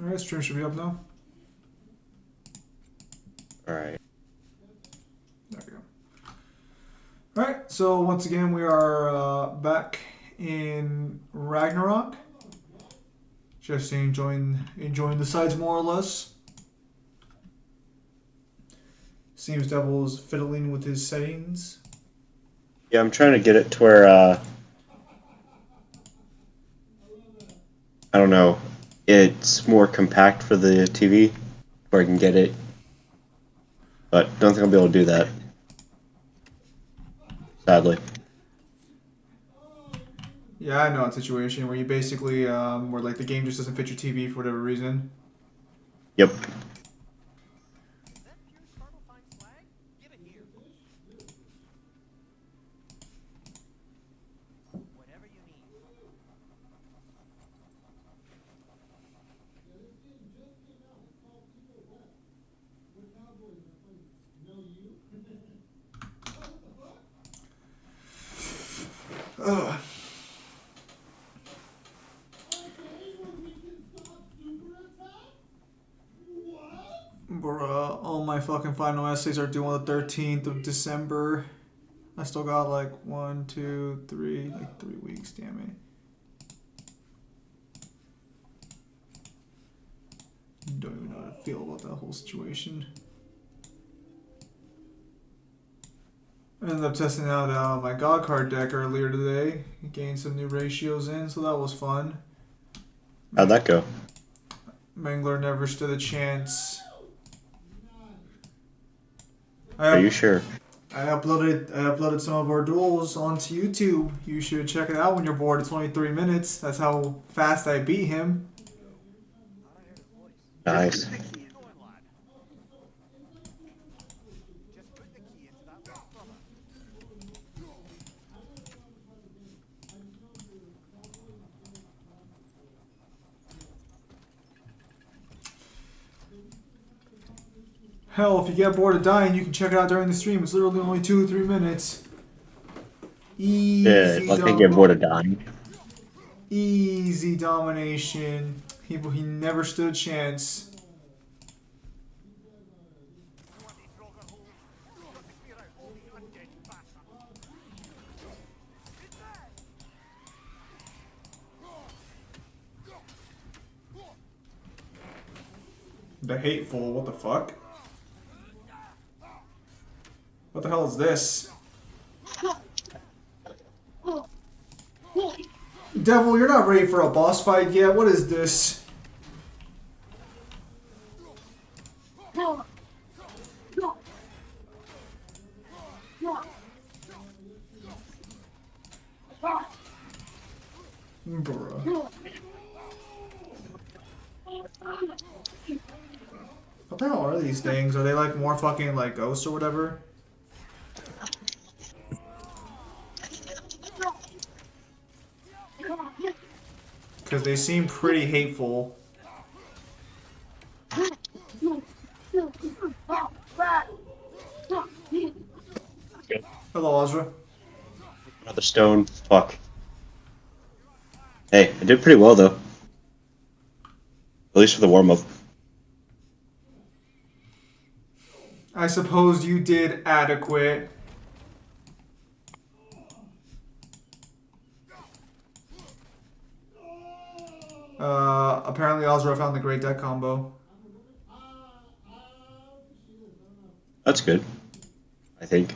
Alright, stream should be up now. Alright. There we go. Alright, so once again we are back in Ragnarok. Just enjoying the sides more or less. Seems Devil's fiddling with his settings. Yeah, I'm trying to get it to where, I don't know, it's more compact for the TV, where I can get it. But don't think I'll be able to do that. Sadly. Yeah, I know a situation where you basically, where like the game just doesn't fit your TV for whatever reason. Yep. Ugh. Bruh, all my fucking final essays are due on the 13th of December. I still got like 1, 2, 3, like 3 weeks, damn it. Don't even know how to feel about that whole situation. I ended up testing out my God card deck earlier today. Gained some new ratios in, so that was fun. How'd that go? Mangler never stood a chance. Are you sure? I uploaded some of our duels onto YouTube. You should check it out when you're bored. It's only 3 minutes. That's how fast I beat him. Nice. Hell, if you get bored of dying, you can check it out during the stream. It's literally only 2 or 3 minutes. Easy. Yeah, like I get bored of dying. Easy domination. He never stood a chance. The hateful, what the fuck? What the hell is this? Devil, you're not ready for a boss fight yet. What is this? Bruh. What the hell are these things? Are they like more fucking like ghosts or whatever? Because they seem pretty hateful. Hello, Azra. Another stone. Fuck. Hey, I did pretty well though. At least for the warm-up. I suppose you did adequate. Apparently Azra found the great deck combo. That's good. I think.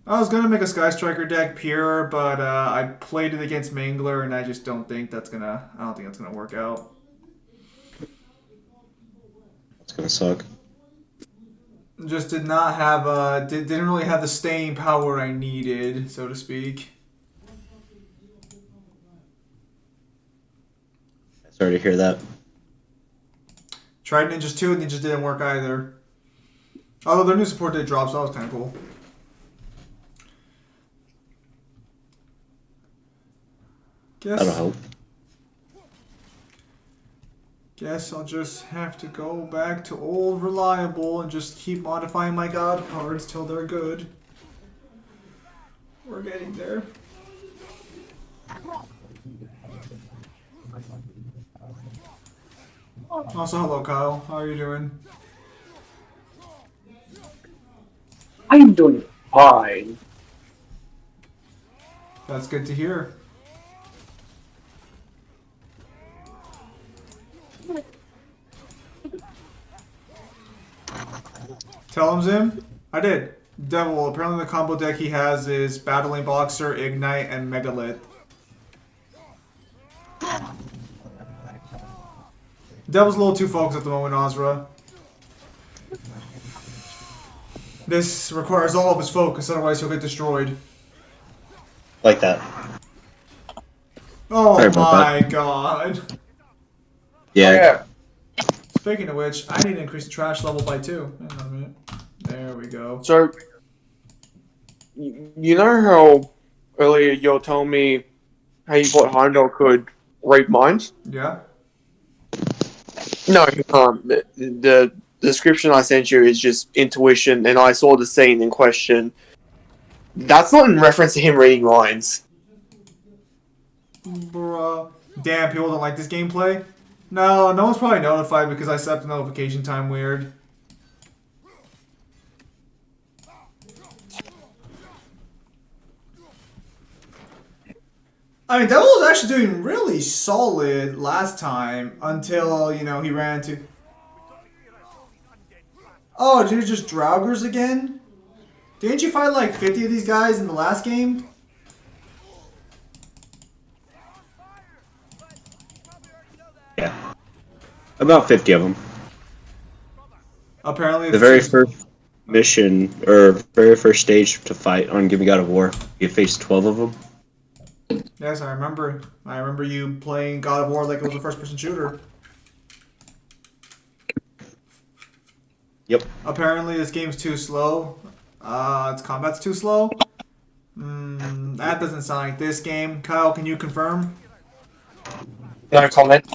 I was gonna make a Sky Striker deck pure, but I played it against Mangler, and I just don't think that's gonna. I don't think that's gonna work out. That's gonna suck. Just did not have didn't really have the staying power I needed, so to speak. Sorry to hear that. Tried Ninjas 2 and they just didn't work either. Although their new support did drop, so that was kind of cool. That'll help. Guess I'll just have to go back to old reliable and just keep modifying my god cards till they're good. We're getting there. Also, hello, Kyle. How are you doing? I'm doing fine. That's good to hear. Tell him, Zim. I did. Devil, apparently the combo deck he has is Battling Boxer, Ignite, and Megalith. Devil's a little too focused at the moment, Azra. This requires all of his focus, otherwise he'll get destroyed. Like that. Oh Sorry about my god. Yeah. Oh, yeah. Speaking of which, I need to increase the trash level by 2. Hang on a minute. There we go. So, you know how earlier you were telling me how you thought Heimdall could read minds? Yeah? No, he can't. The description I sent you is just intuition, and I saw the scene in question. That's not in reference to him reading minds. Bruh. Damn, people don't like this gameplay? No, no one's probably notified because I set up the notification time weird. I mean, Devil was actually doing really solid last time until, you know, he ran into... Oh, dude, just Draugrs again? Didn't you fight like 50 of these guys in the last game? Yeah. About 50 of them. Apparently, The very first mission, or very first stage to fight on Give Me God of War, you faced 12 of them. Yes, I remember. I remember you playing God of War like it was a first-person shooter. Yep. Apparently, this game's too slow. Its combat's too slow. That doesn't sound like this game. Kyle, can you confirm? No comment.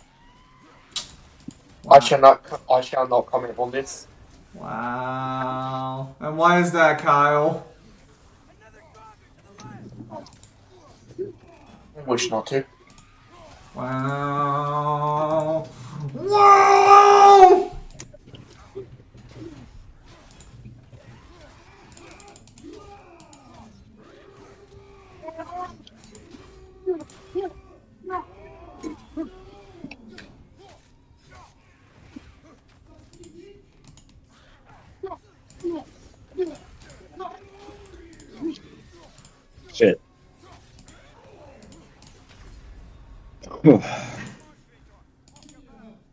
I shall not comment on this. Wow. And why is that, Kyle? I wish not to. Wow. Wow! Shit.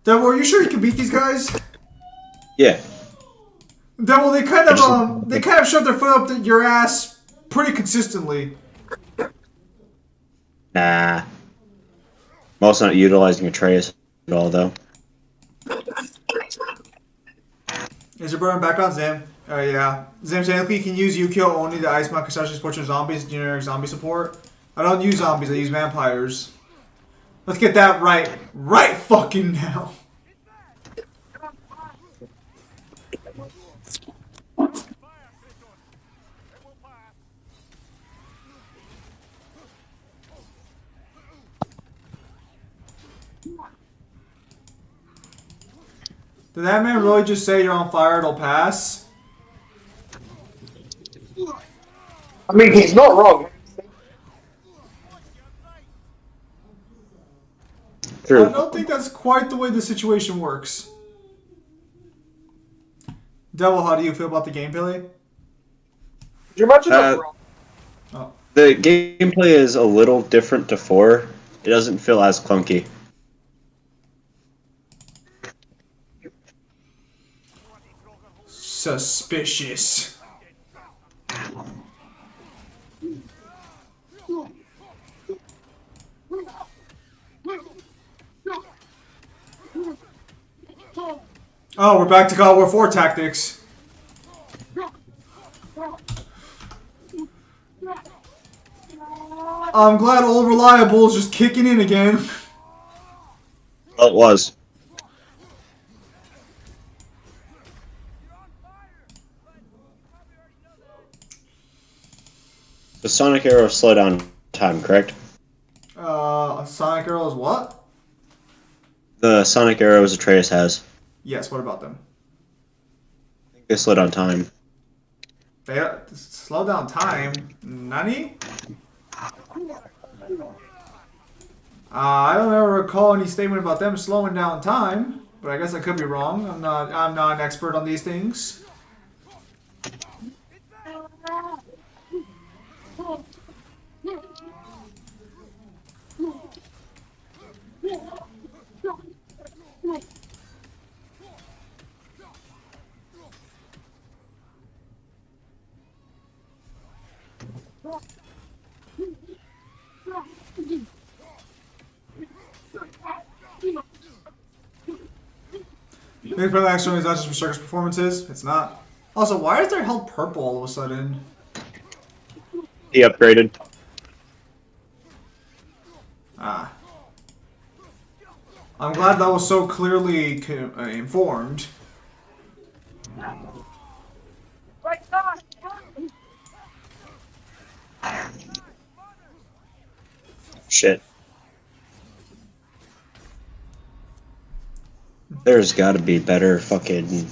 Devil, are you sure you can beat these guys? Yeah. Devil, they kind of shoved their foot up your ass pretty consistently. Nah. I'm also not utilizing Atreus at all, though. Is your burn back on Zim? Oh yeah. Zim, technically you can use Yukio only the Ice Mount Kasashi support your zombies, generic zombie support. I don't use zombies, I use vampires. Let's get that right. Right fucking now. Did that man really just say you're on fire, it'll pass? I mean, he's not wrong. True. I don't think that's quite the way the situation works. Devil, how do you feel about the gameplay? Could you imagine that? Oh. The gameplay is a little different to 4. It doesn't feel as clunky. Suspicious. Oh, we're back to God of War 4 tactics. I'm glad Old Reliable is just kicking in again. Well, it was. The Sonic Arrow slowdown time, correct? Sonic Arrow is what? The sonic arrows Atreus has. Yes, what about them? I think they slowed down time. They slow down time? Nani? I don't ever recall any statement about them slowing down time, but I guess I could be wrong. I'm not an expert on these things. Maybe for the action is not just for circus performances. It's not. Also, why is their health purple all of a sudden? He upgraded. Ah. I'm glad that was so clearly informed. Shit. There's got to be better fucking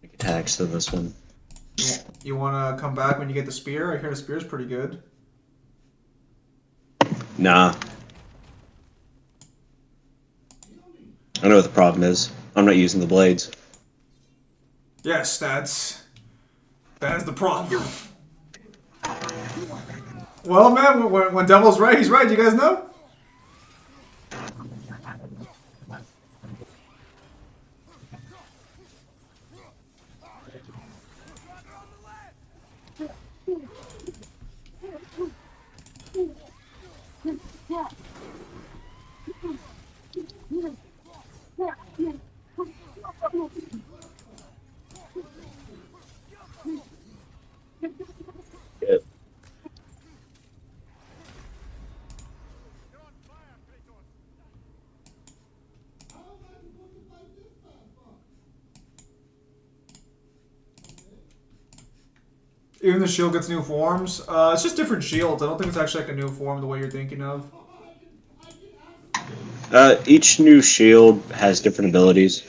attacks than this one. You want to come back when you get the spear? I hear the spear's pretty good. Nah. I know what the problem is. I'm not using the blades. Yes, that's the problem. Well, man, when Devil's right, he's right. You guys know? Yep. Even the shield gets new forms. It's just different shields. I don't think it's actually like a new form the way you're thinking of. Each new shield has different abilities.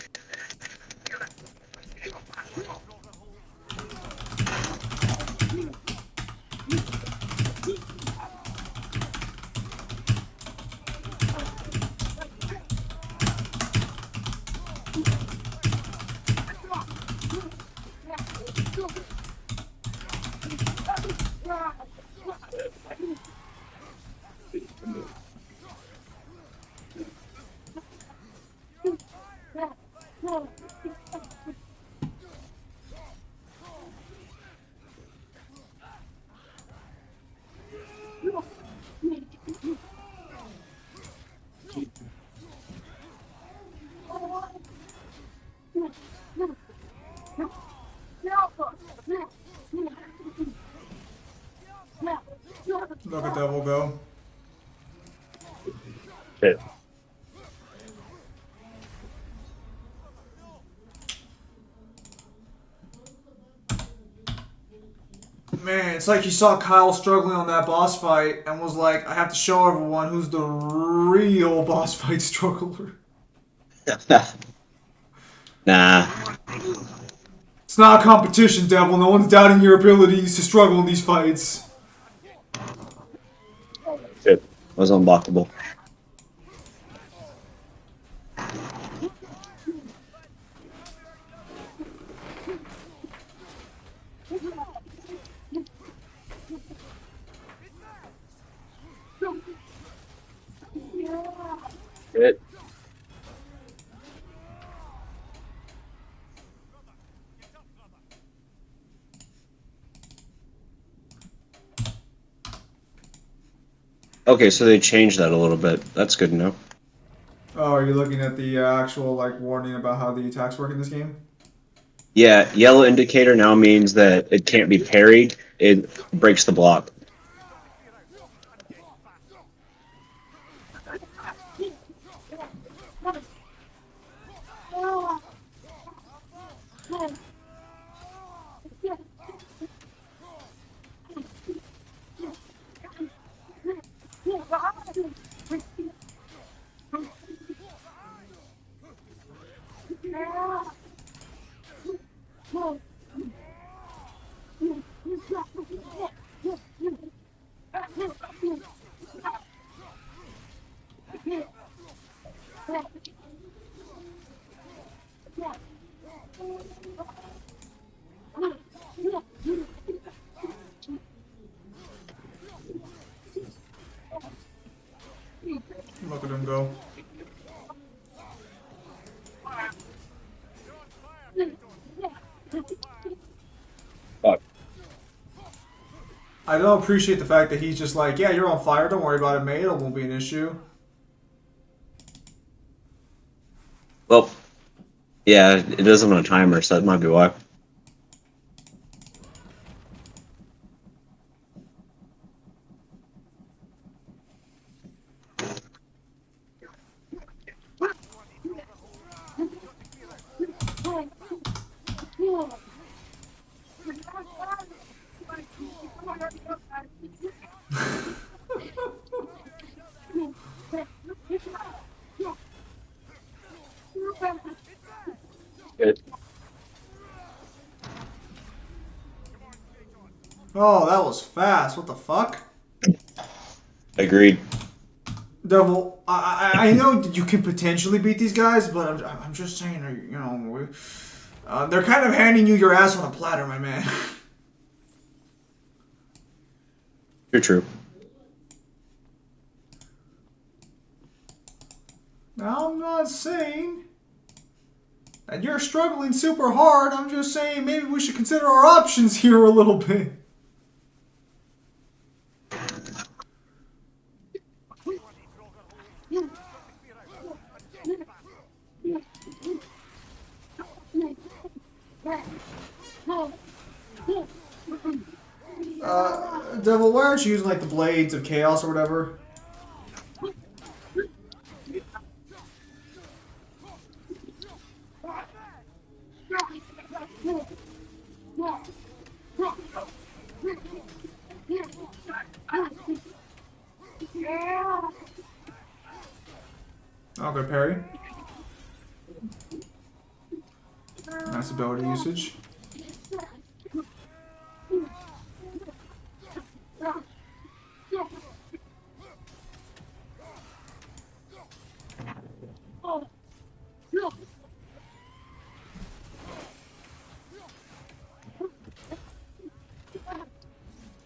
Look at Devil go. Shit. Man, it's like he saw Kyle struggling on that boss fight and was like, I have to show everyone who's the real boss fight struggler. Nah. It's not a competition, Devil. No one's doubting your abilities to struggle in these fights. Shit. Was unblockable. Shit. Okay, so they changed that a little bit. That's good to know. Oh, are you looking at the actual like warning about how the attacks work in this game? Yeah, yellow indicator now means that it can't be parried. It breaks the block. Look at him go. Fuck. I don't appreciate the fact that he's just like, yeah, you're on fire. Don't worry about it, mate. It won't be an issue. Well, yeah, it doesn't have a timer, so that might be why. Good. Oh, that was fast. What the fuck? Agreed. Devil, I know that you can potentially beat these guys, but I'm just saying, you know, they're kind of handing you your ass on a platter, my man. You're true. Now, I'm not saying that you're struggling super hard. I'm just saying maybe we should consider our options here a little bit. Devil, why aren't you using like the blades of chaos or whatever? Oh, good parry. Nice ability usage.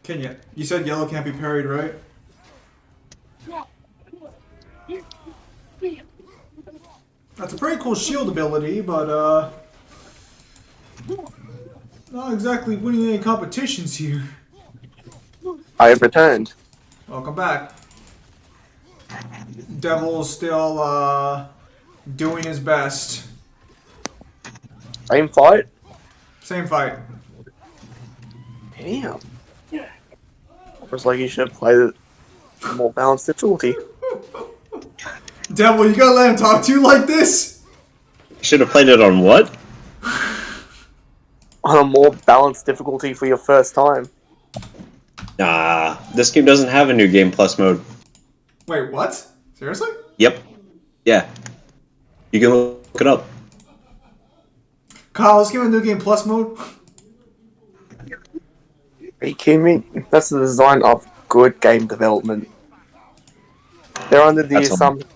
Kenya, you said yellow can't be parried, right? That's a pretty cool shield ability, but not exactly winning any competitions here. I have returned. Welcome back. Devil's still doing his best. Same fight? Same fight. Damn. Looks like you should have played it more balanced difficulty. Devil, you gotta let him talk to you like this? Should have played it on what? On a more balanced difficulty for your first time. Nah, this game doesn't have a new game plus mode. Wait, what? Seriously? Yep. Yeah. You can look it up. Kyle, let's give him a new game plus mode. Are you kidding me? That's the design of good game development. They're under the That's assumption.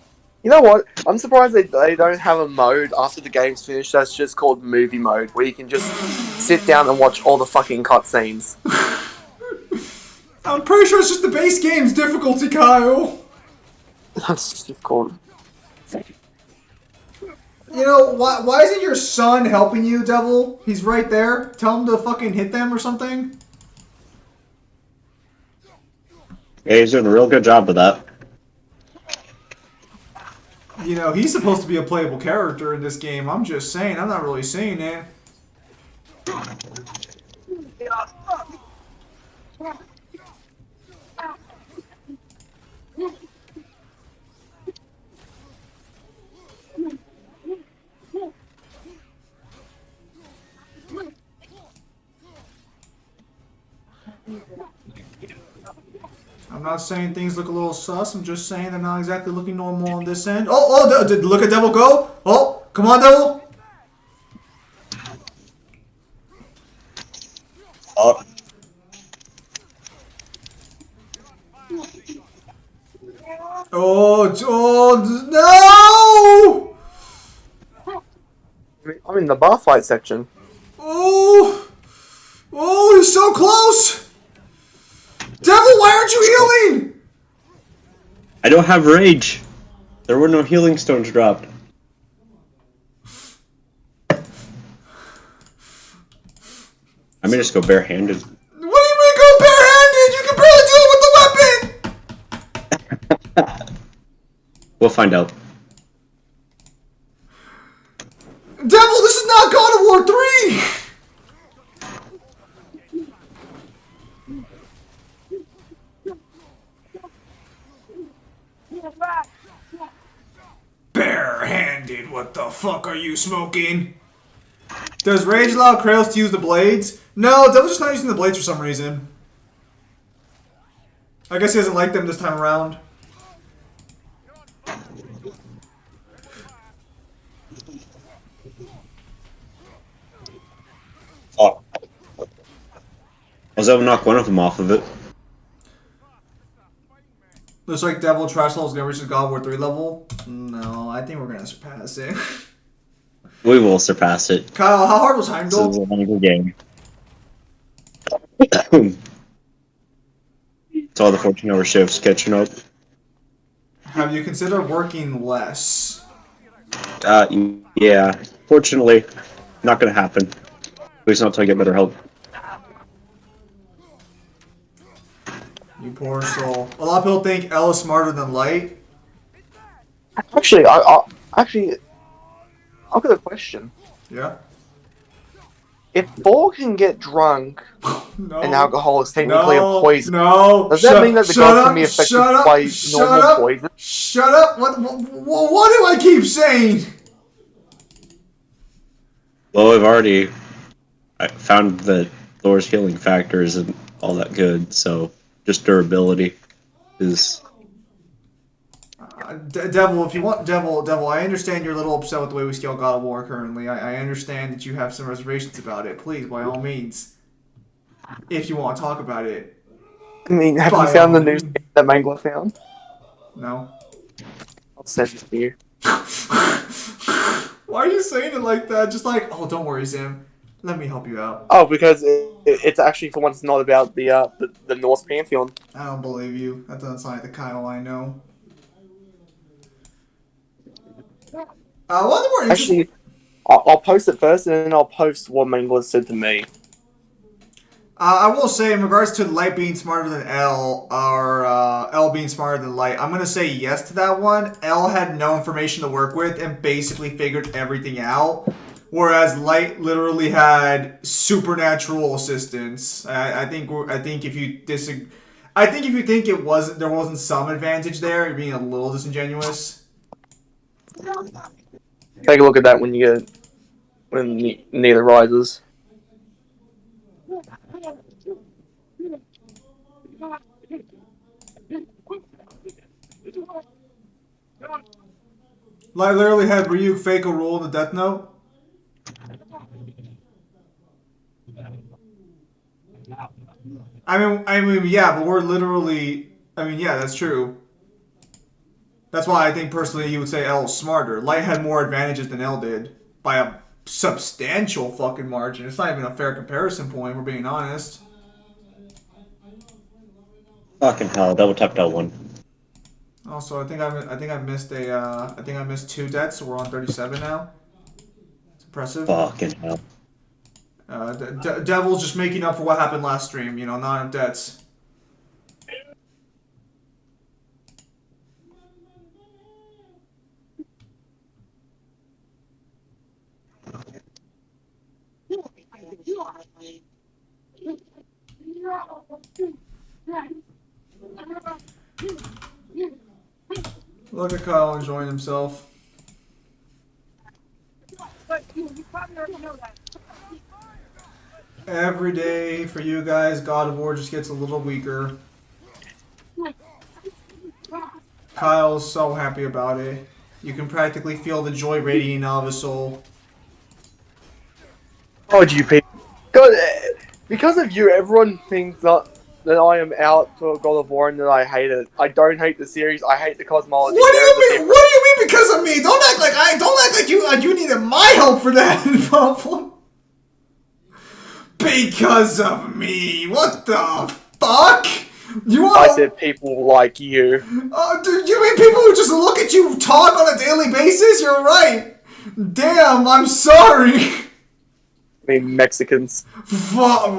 You know what? I'm surprised they don't have a mode after the game's finished that's just called movie mode, where you can just sit down and watch all the fucking cutscenes. I'm pretty sure it's just the base game's difficulty, Kyle. That's just called. You know, why isn't your son helping you, Devil? He's right there. Tell him to fucking hit them or something. Yeah, he's doing a real good job with that. You know, he's supposed to be a playable character in this game. I'm just saying. I'm not really saying it. I'm not saying things look a little sus. I'm just saying they're not exactly looking normal on this end. Look at Devil go. Oh, come on, Devil. Oh, No! I'm in the bar fight section. Oh, he's so close. Devil, why aren't you healing? I don't have rage. There were no healing stones dropped. I may just go barehanded. What do you mean go barehanded? You can barely do it with the weapon! We'll find out. Devil, this is not God of War 3! Barehanded, what the fuck are you smoking? Does Rage allow Kratos to use the blades? No, Devil's just not using the blades for some reason. I guess he doesn't like them this time around. Oh. I was able to knock one of them off of it. Looks like Devil Trash Level is going to reach the God of War 3 level. No, I think we're going to surpass it. We will surpass it. Kyle, how hard was This Heimdall? is a longer game. It's all the 14-hour shifts catching up. Have you considered working less? Yeah. Fortunately, not gonna happen. At least not until I get better help. You poor soul. A lot of people think L is smarter than Light. Actually, I've got a question. Yeah? If Thor can get drunk No. and alcohol is technically a poison, No. does that mean that the gods can be affected by normal poison? Shut up! What do I keep saying? Well, I've already found that Thor's healing factor isn't all that good, so just durability is... Devil, if you want, Devil, I understand you're a little upset with the way we scale God of War currently. I understand that you have some reservations about it. Please, by all means, if you want to talk about it. I mean, have you found the news that Mangler found? No. I'll send it to you. Why are you saying it like that? Just like, oh, don't worry, Sam. Let me help you out. Oh, because it's actually for once not about the Norse pantheon. I don't believe you. That doesn't sound like the Kyle I know. One more Actually, I'll post it first, and then I'll post what Mangler said to me. I will say, in regards to Light being smarter than L, or L being smarter than Light, I'm going to say yes to that one. L had no information to work with and basically figured everything out, whereas Light literally had supernatural assistance. I think if you disagree, I think if you think there wasn't some advantage there, you're being a little disingenuous. Take a look at that when neither rises. Light literally had Ryuk fake a role in the Death Note. I mean, yeah, but we're literally. I mean, yeah, that's true. That's why I think personally you would say L is smarter. Light had more advantages than L did by a substantial fucking margin. It's not even a fair comparison point. We're being honest. Fucking hell, double tapped L1. Also, I think I missed 2 deaths, so we're on 37 now. It's impressive. Fucking hell. Devil's just making up for what happened last stream. You know, not enough deaths. Look at Kyle enjoying himself. Every day for you guys, God of War just gets a little weaker. Kyle's so happy about it. You can practically feel the joy radiating out of his soul. Oh, GP. God, because of you, everyone thinks that I am out for God of War and that I hate it. I don't hate the series. I hate the cosmology. What do you mean? What do you mean because of me? Don't act like you needed my help for that problem. Because of me. What the fuck? You I are. said people like you. Dude, you mean people who just look at you talk on a daily basis? You're right. Damn, I'm sorry. I mean, Mexicans. What?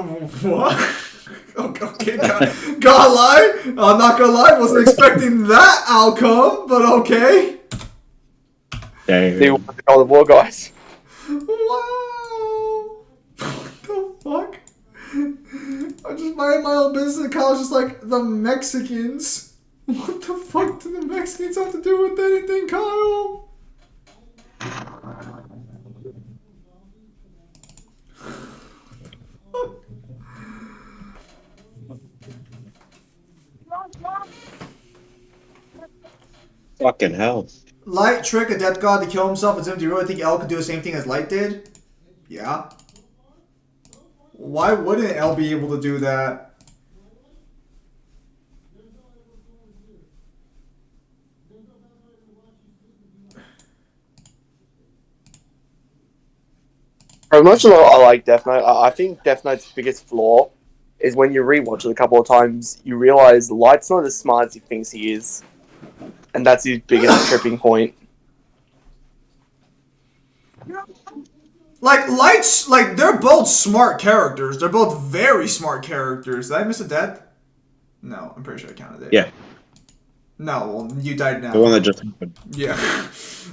Okay, gotta lie. I'm not gonna lie. Wasn't expecting that outcome, but okay. They were Dang. the war guys. Wow. What the fuck? I just minding my own business and Kyle's just like, the Mexicans. What the fuck do the Mexicans have to do with anything, Kyle? Fucking hell. Light trick a death god to kill himself. Do you really think L could do the same thing as Light did? Yeah. Why wouldn't L be able to do that? As much as I like Death Note, I think Death Note's biggest flaw is when you rewatch it a couple of times, you realize Light's not as smart as he thinks he is. And that's his biggest tripping point. Like, Light's, like, they're both smart characters. They're both very smart characters. Did I miss a death? No, I'm pretty sure I counted it. Yeah. No, well, you died now. The one that just happened. Yeah.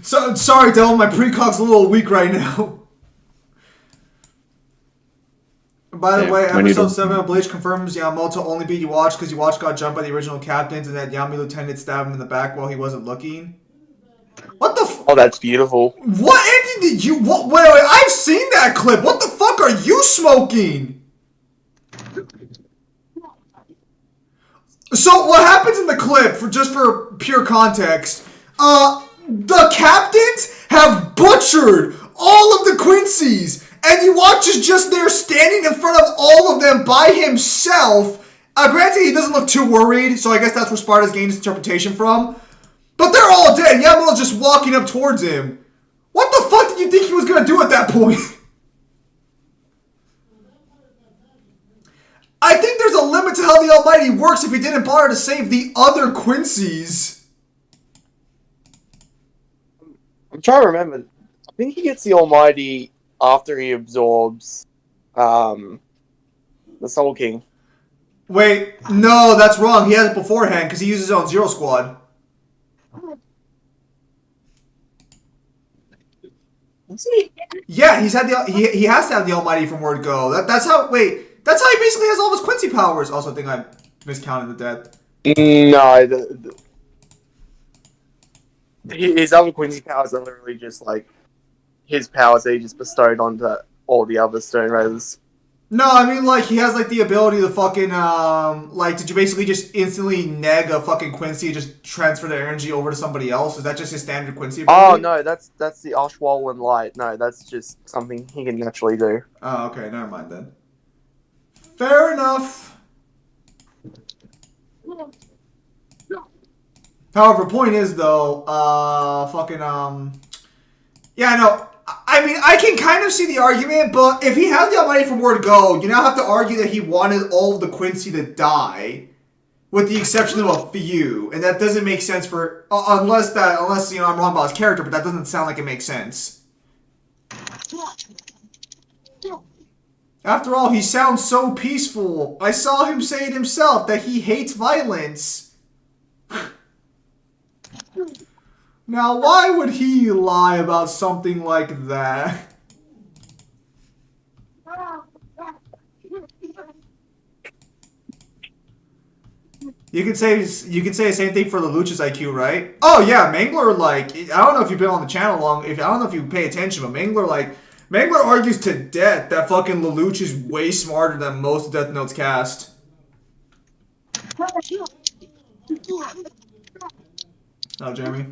So, sorry, Dylan, my precog's a little weak right now. By the Yeah, way, when you episode don't- 7 of Bleach confirms Yamamoto only beat Yawatch because Yawatch got jumped by the original captains and that Yami Lieutenant stabbed him in the back while he wasn't looking. What the f- Oh, that's beautiful. What ending did you- what? Wait, I've seen that clip! What the fuck are you smoking? So, what happens in the clip, for pure context, the captains have butchered all of the Quincy's! And Yawatch is just there standing in front of all of them by himself. Granted, he doesn't look too worried, so I guess that's where Sparta's gained his interpretation from. But they're all dead, and Yamamoto's just walking up towards him. What the fuck did you think he was gonna do at that point? I think there's a limit to how the Almighty works if he didn't bother to save the other Quincy's. I'm trying to remember. I think he gets the Almighty after he absorbs the Soul King. Wait, no, that's wrong. He has it beforehand because he uses it on Zero Squad. Yeah, he has to have the Almighty from Word Go. That's how. Wait, that's how he basically has all of his Quincy powers. Also, I think I miscounted the dead. No, his other Quincy powers are literally just like his powers that he just bestowed onto all the other Stone Raiders. No, I mean like he has like the ability to fucking like did you basically just instantly neg a fucking Quincy and just transfer the energy over to somebody else? Is that just his standard Quincy ability? Oh no, that's the Ashwallen Light. No, that's just something he can naturally do. Oh, okay, never mind then. Fair enough. However, point is though, yeah, no. I mean, I can kind of see the argument, but if he has the Almighty from Word Go, you now have to argue that he wanted all of the Quincy to die, with the exception of a few, and that doesn't make sense for unless you know I'm wrong about his character, but that doesn't sound like it makes sense. After all, he sounds so peaceful. I saw him say it himself that he hates violence. Now, why would he lie about something like that? You can say the same thing for Lelouch's IQ, right? Oh yeah, Mangler like I don't know if you've been on the channel long. I don't know if you pay attention, but Mangler argues to death that fucking Lelouch is way smarter than most of Death Note's cast. Oh, Jeremy.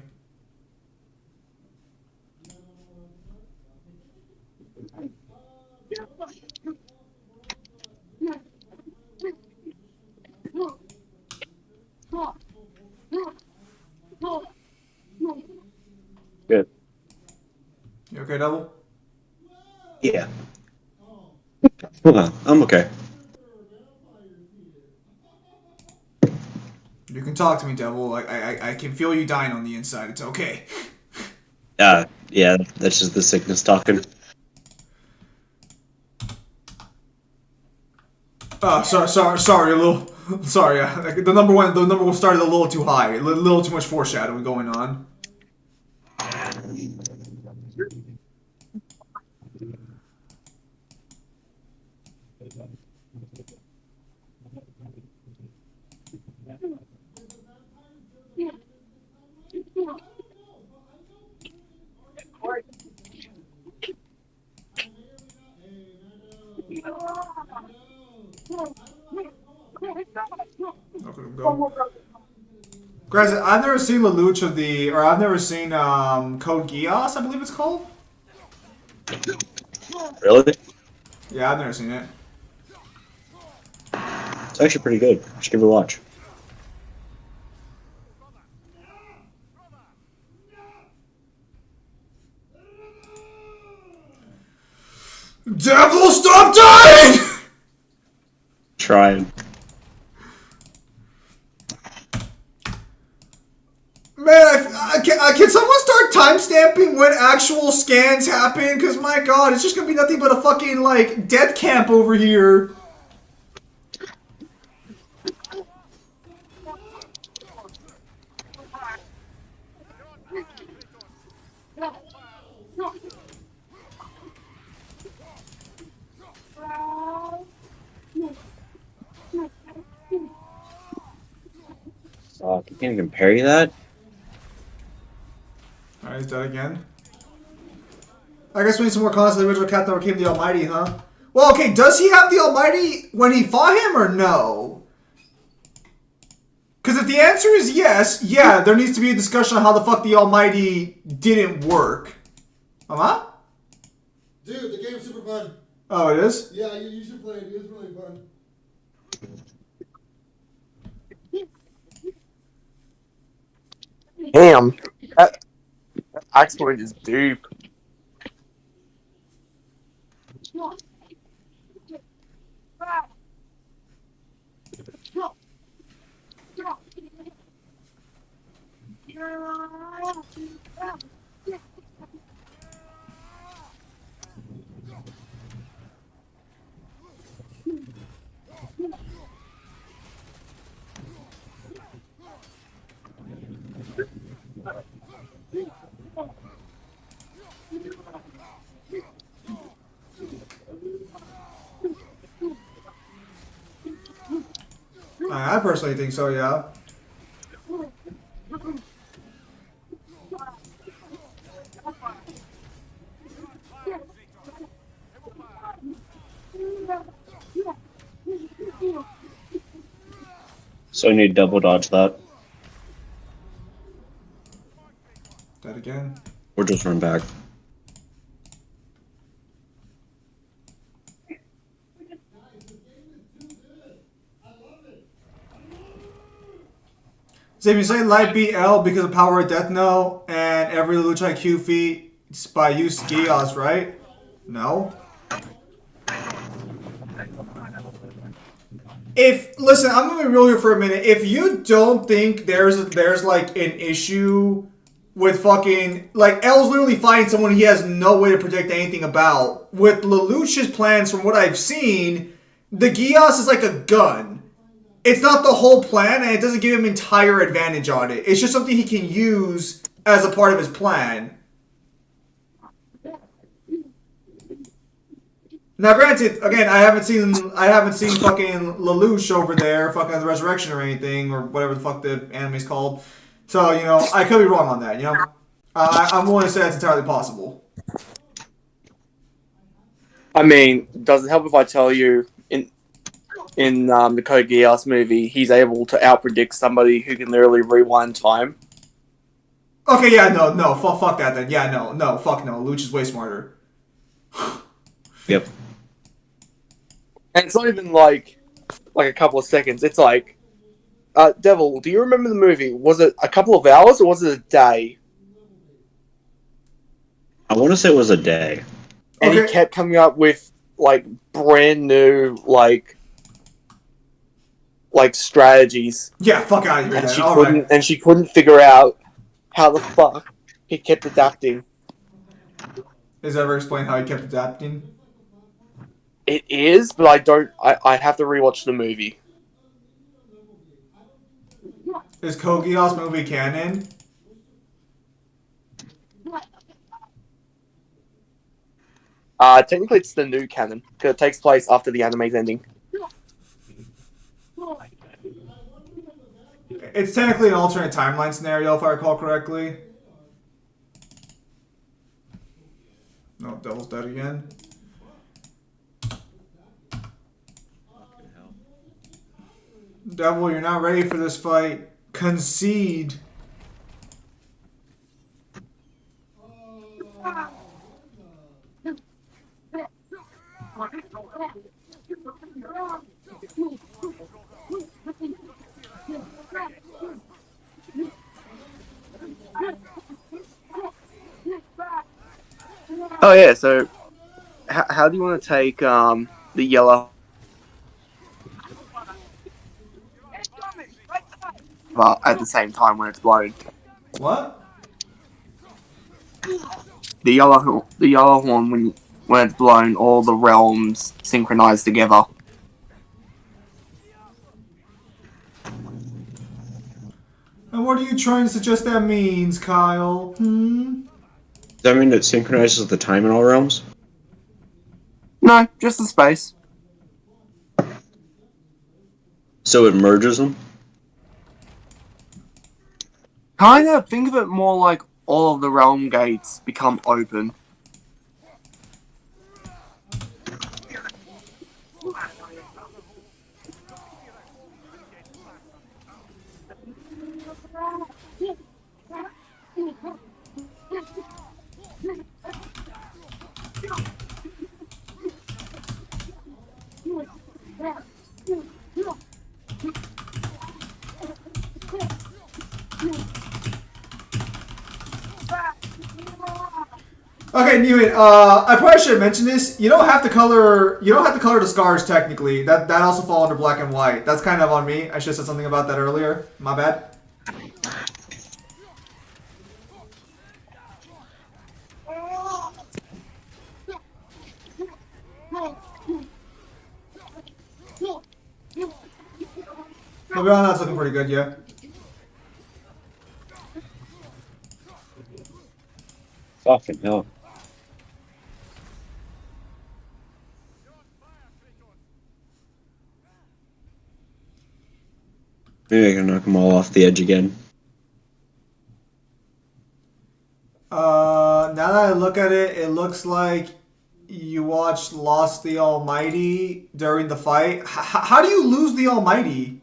Good. You okay, Double? Yeah. I'm okay. You can talk to me, Devil. I can feel you dying on the inside. It's okay. Yeah, that's just the sickness talking. Sorry, a little. Sorry, the number one started a little too high. A little too much foreshadowing going on. Look at him go. Guys, I've never seen Lelouch or I've never seen Code Geass, I believe it's called. Really? Yeah, I've never seen it. It's actually pretty good. Just give it a watch. Devil, stop dying! Trying. Man, can someone start timestamping when actual scans happen? Because my god, it's just gonna be nothing but a fucking, like, death camp over here. You can't even parry that? Alright, he's dead again. I guess we need some more content of the original Captain Overcame the Almighty, huh? Well, okay, does he have the Almighty when he fought him, or no? Because if the answer is yes, yeah, there needs to be a discussion on how the fuck the Almighty didn't work. Huh? Dude, the game's super fun. Oh, it is? Yeah, you should play it. It's really fun. Damn. That axe point is deep. I personally think so, yeah. So I need to double dodge that. Dead again. Or just run back. So if you say light beat L because of power of death, no, and every Lelouch IQ feat by use Geass, right? No. Listen, I'm gonna be real here for a minute. If you don't think there's like an issue with fucking like L's literally fighting someone he has no way to predict anything about. With Lelouch's plans, from what I've seen, the Geass is like a gun. It's not the whole plan, and it doesn't give him entire advantage on it. It's just something he can use as a part of his plan. Now, granted, again, I haven't seen fucking Lelouch over there, fucking the Resurrection or anything, or whatever the fuck the anime's called. So, you know, I could be wrong on that. You know, I'm willing to say that's entirely possible. I mean, does it help if I tell you in the Code Geass movie, he's able to outpredict somebody who can literally rewind time? Okay, yeah, no, fuck that then. Yeah, no, fuck no. Lelouch is way smarter. Yep. And it's not even like a couple of seconds. It's like, Devil, do you remember the movie? Was it a couple of hours or was it a day? I want to say it was a day. And Okay. he kept coming up with like brand new like like strategies, Yeah, fuck out of here. and Then. she All couldn't right. and she couldn't figure out how the fuck he kept adapting. Is ever explain how he kept adapting? It is, but I don't. I have to rewatch the movie. Is Kogios movie canon? Technically, it's the new canon because it takes place after the anime's ending. It's technically an alternate timeline scenario, if I recall correctly. No, Devil's dead again. Devil, you're not ready for this fight. Concede. Oh yeah. So, how do you want to take the yellow? Well, at the same time when it's blown, What? the yellow horn when it's blown, all the realms synchronize together. And what are you trying to suggest that means, Kyle? Hmm? Does that mean it synchronizes the time in all realms? No, just the space. So it merges them? Kind of think of it more like all of the realm gates become open. Okay, Newman. I probably should have mentioned this. You don't have to color. You don't have to color the scars technically. That also fall under black and white. That's kind of on me. I should have said something about that earlier. My bad. I'll be honest, that's looking pretty good, yeah. Fucking hell. Maybe I can knock them all off the edge again. Now that I look at it, it looks like you watched Lost the Almighty during the fight. How do you lose the Almighty?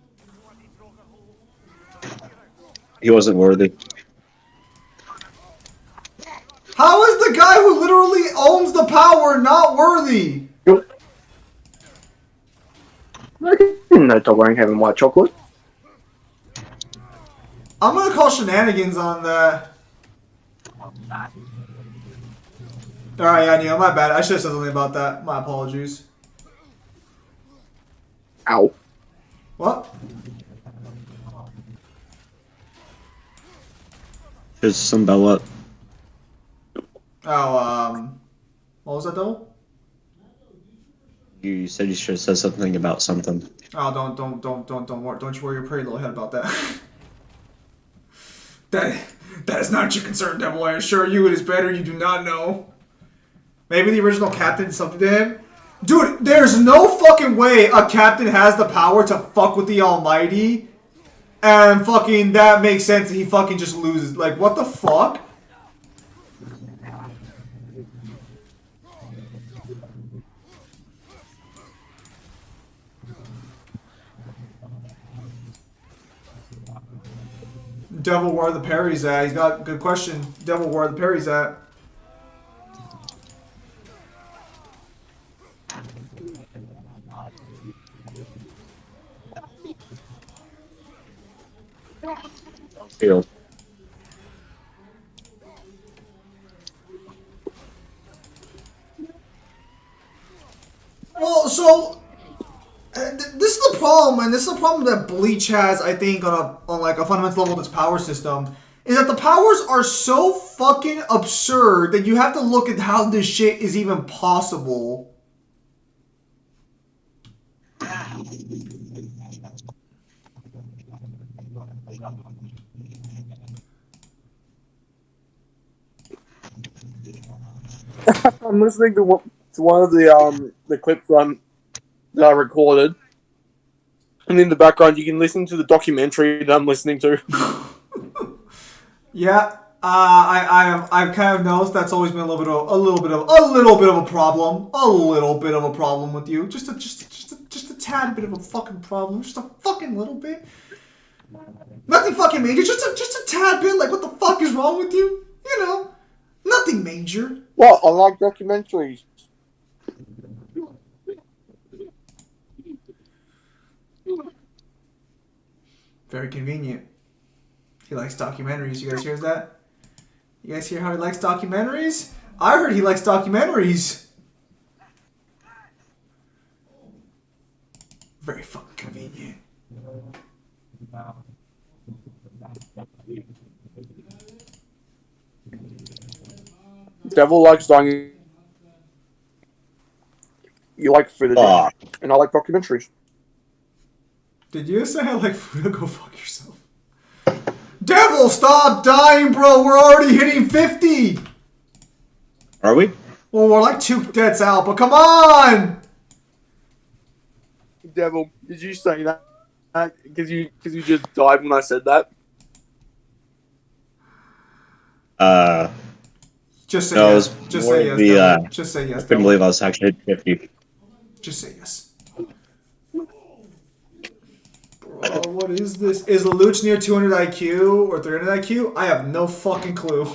He wasn't worthy. How is the guy who literally owns the power not worthy? No dog wearing having white chocolate. I'm gonna call shenanigans on that. Alright, yeah, Neil, my bad. I should have said something about that. My apologies. Ow. What? There's some Bella. Oh, what was that, Devil? You said you should have said something about something. Oh, don't you worry your pretty little head about that. That is not your concern, Devil. I assure you, it is better you do not know. Maybe the original captain did something to him. Dude, there's no fucking way a captain has the power to fuck with the Almighty, and fucking that makes sense. And he fucking just loses. Like, what the fuck? Devil, where are the parries at? He's got good question. Devil, where are the parries at? Field. Well, so this is the the problem, and this is a problem that Bleach has, I think, on like a fundamental level of its power system, is that the powers are so fucking absurd that you have to look at how this shit is even possible. I'm listening to one of the clips that I recorded, and in the background you can listen to the documentary that I'm listening to. Yeah, I've kind of noticed that's always been a little bit of a problem with you. Just a tad bit of a fucking problem. Just a fucking little bit. Nothing fucking major. Just a tad bit. Like, what the fuck is wrong with you? You know, nothing major. Well, I like documentaries. Very convenient. He likes documentaries. You guys hear that? You guys hear how he likes documentaries? I heard he likes documentaries. Very fucking convenient. Devil likes dying. You like food, and I like documentaries. Did you say I like food? Go fuck yourself. Devil, stop dying, bro. We're already hitting 50. Are we? Well, we're like 2 deaths out, but come on. Devil, did you say that? Because you just died when I said that. Just say No, yes. it was Just more say yes. the, Devil. Just say yes. I couldn't Devil. believe I was actually at 50. Just say yes. Bro, what is this? Is Lelouch near 200 IQ or 300 IQ? I have no fucking clue.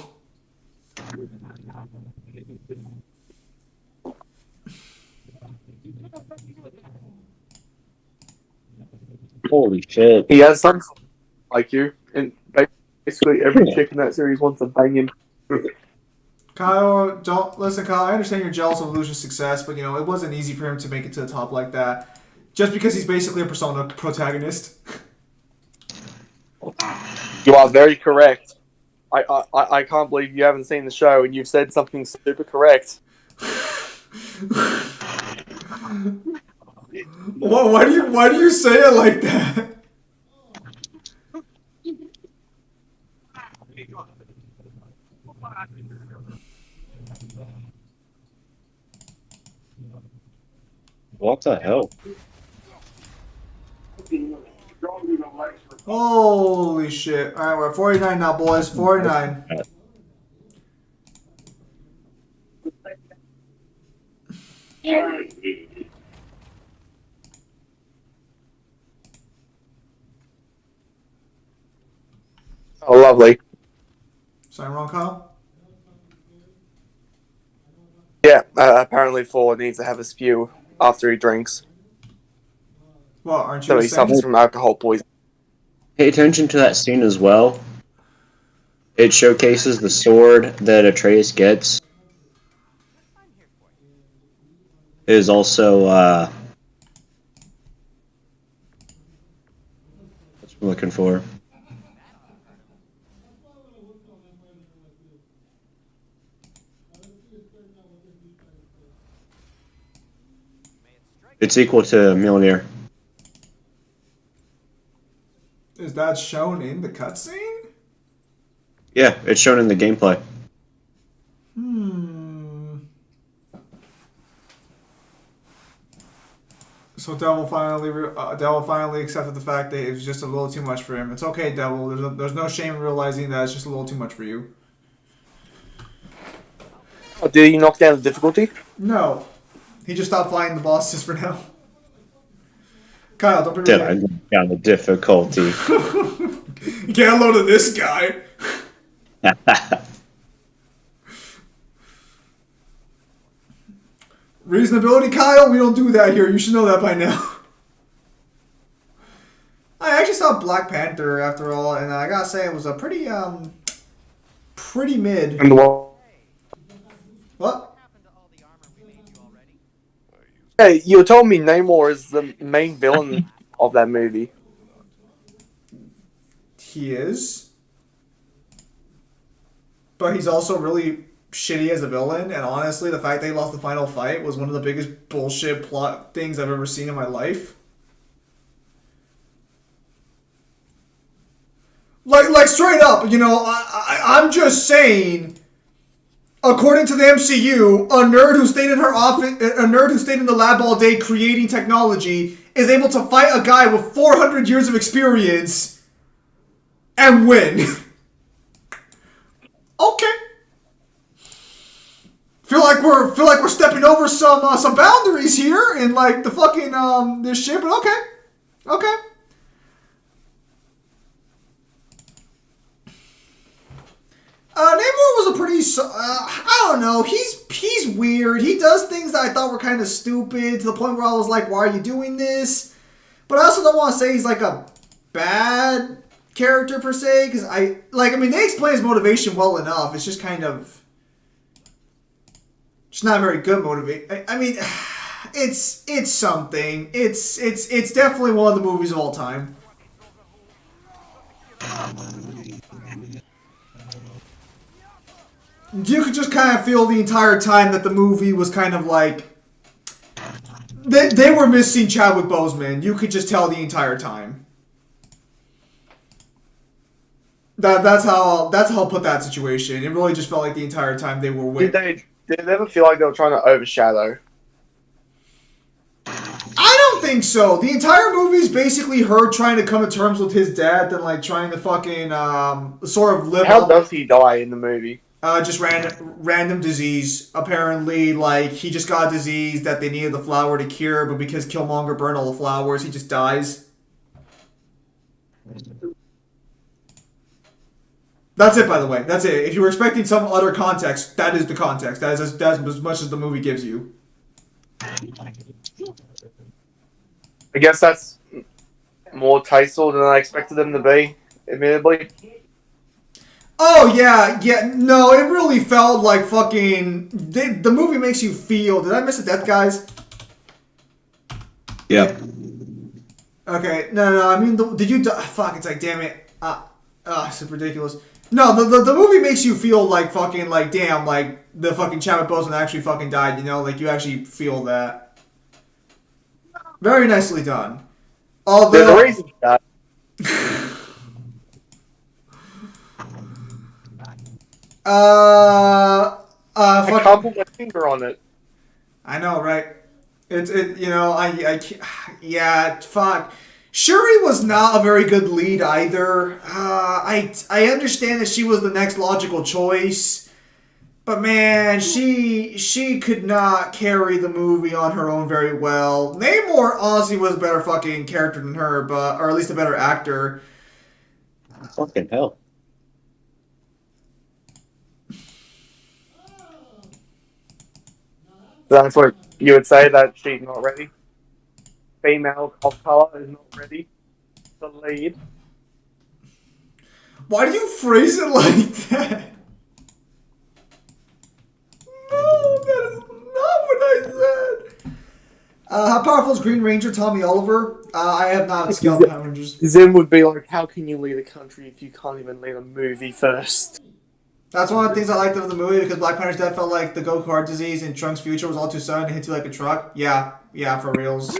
Holy shit. He has some like you, and basically every chick in that series wants to bang him. Kyle, don't listen, Kyle. I understand you're jealous of Lelouch's success, but you know it wasn't easy for him to make it to the top like that. Just because he's basically a Persona protagonist. You are very correct. I can't believe you haven't seen the show and you've said something super correct. Why do you say it like that? What the hell? Holy shit. Alright, we're at 49 now, boys. 49. Oh, lovely. Something wrong, Kyle? Yeah, apparently Ford needs to have a spew after he drinks. Well, aren't you So the he same? suffers from alcohol poisoning. Pay attention to that scene as well. It showcases the sword that Atreus gets. Is also, what's I'm looking for? It's equal to Mjolnir. Is that shown in the cutscene? Yeah, it's shown in the gameplay. So Devil finally accepted the fact that it was just a little too much for him. It's okay, Devil. There's no shame in realizing that it's just a little too much for you. Oh, did he knock down the difficulty? No. He just stopped fighting the bosses for now. Kyle, don't be Did I knock down the difficulty? Get a load of this guy. Reasonability, Kyle? We don't do that here. You should know that by now. I actually saw Black Panther after all, and I gotta say it was a pretty mid. And What? Hey, you told me Namor is the main villain of that movie. He is. But he's also really shitty as a villain, and honestly, the fact that he lost the final fight was one of the biggest bullshit plot things I've ever seen in my life. Like straight up, you know, I'm just saying. According to the MCU, a nerd who stayed in her office, a nerd who stayed in the lab all day creating technology, is able to fight a guy with 400 years of experience and win. Okay. Feel like we're stepping over some boundaries here in like the fucking this shit, but okay. Namor was a pretty, I don't know, he's weird. He does things that I thought were kind of stupid to the point where I was like, why are you doing this? But I also don't want to say he's like a bad character per se, because they explain his motivation well enough. It's just kind of, it's not very good motivation. I mean, it's something. It's definitely one of the movies of all time. You could just kind of feel the entire time that the movie was kind of like they were missing Chadwick Boseman. You could just tell the entire time. That's how I'll put that situation. It really just felt like the entire time they were waiting. Did they ever feel like they were trying to overshadow? I don't think so. The entire movie is basically her trying to come to terms with his death and like trying to fucking sort of live. How does he die in the movie? Just random disease. Apparently, like, he just got a disease that they needed the flower to cure, but because Killmonger burned all the flowers, he just dies. That's it, by the way. That's it. If you were expecting some other context, that is the context. That's as much as the movie gives you. I guess that's more tasteful than I expected them to be, admittedly. Oh, yeah. No, it really felt like fucking... The movie makes you feel... Did I miss a death, guys? Yeah. Okay. No. I mean, did you... Fuck, it's like, damn it. It's ridiculous. No, the movie makes you feel like fucking, like, damn, like, the fucking Chadwick Boseman actually fucking died, you know? Like, you actually feel that. Very nicely done. Although... There's a reason for that. I can't put my finger on it. I know, right? Yeah, fuck. Shuri was not a very good lead either. I understand that she was the next logical choice, but man, she could not carry the movie on her own very well. Namor honestly was a better fucking character than her, or at least a better actor. Fucking hell. That's what you would say, that she's not ready. Female of color is not ready to lead. Why do you phrase it like that? No, that is not what I said. How powerful is Green Ranger Tommy Oliver? I have not scaled Power Rangers. Zim would be like, how can you lead a country if you can't even lead a movie first? That's one of the things I liked of the movie, because Black Panther's death felt like the Goku heart disease and Trunks' future was all too sudden and hit you like a truck. Yeah, for reals.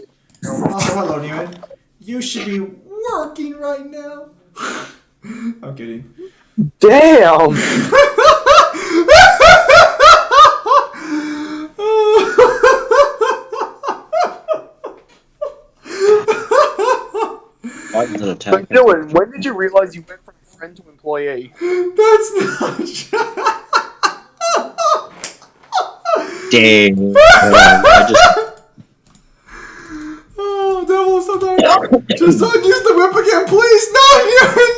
Also, hello, Newman. You should be working right now. I'm kidding. Damn! Why was it So attacking? Dylan, when did you realize you went from friend to employee? That's not... Dang. I just... Oh, devil, sometimes. Just don't use the whip again, please. No,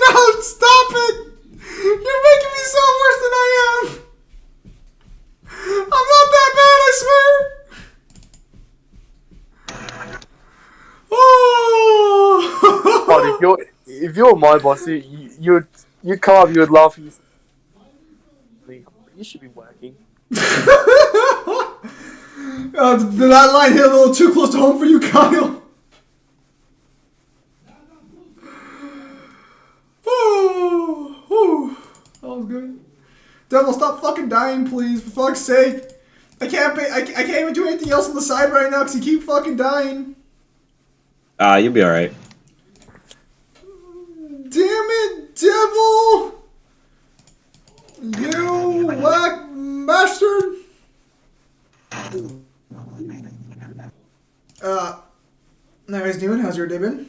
no, stop it. You're making me sound worse than I am. I'm not that bad, I swear. Oh. God, if you're my boss, you'd come up, you would laugh, and you should be working. Did that line hit a little too close to home for you, Kyle? Devil, stop fucking dying, please, for fuck's sake. I can't even do anything else on the side right now because you keep fucking dying. You'll be alright. Damn it, Devil! You whack bastard! Anyways, Newman, how's your day been?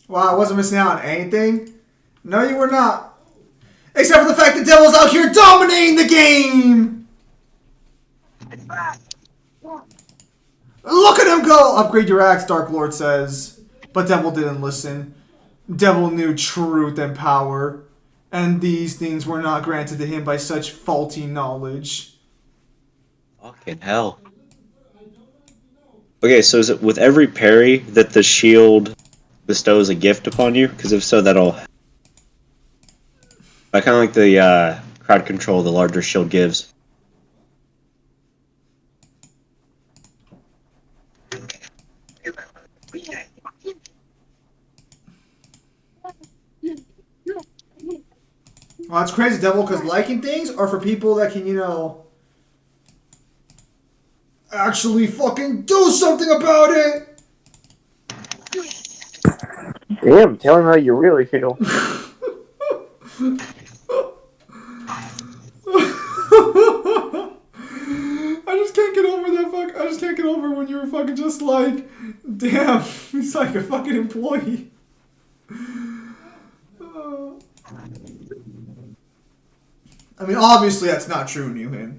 Wow, I wasn't missing out on anything? No, you were not. Except for the fact that Devil's out here dominating the game! Look at him go! Upgrade your axe, Dark Lord says. But Devil didn't listen. Devil knew truth and power. And these things were not granted to him by such faulty knowledge. Fucking hell. Okay, so is it with every parry that the shield bestows a gift upon you? Because if so, that'll... I kind of like the crowd control the larger shield gives. Well, that's crazy, Devil, because liking things are for people that can, you know, actually fucking do something about it! Damn, tell him how you really feel. I just can't get over that I just can't get over when you were fucking just like, damn, he's like a fucking employee. I mean, obviously that's not true, Newhan.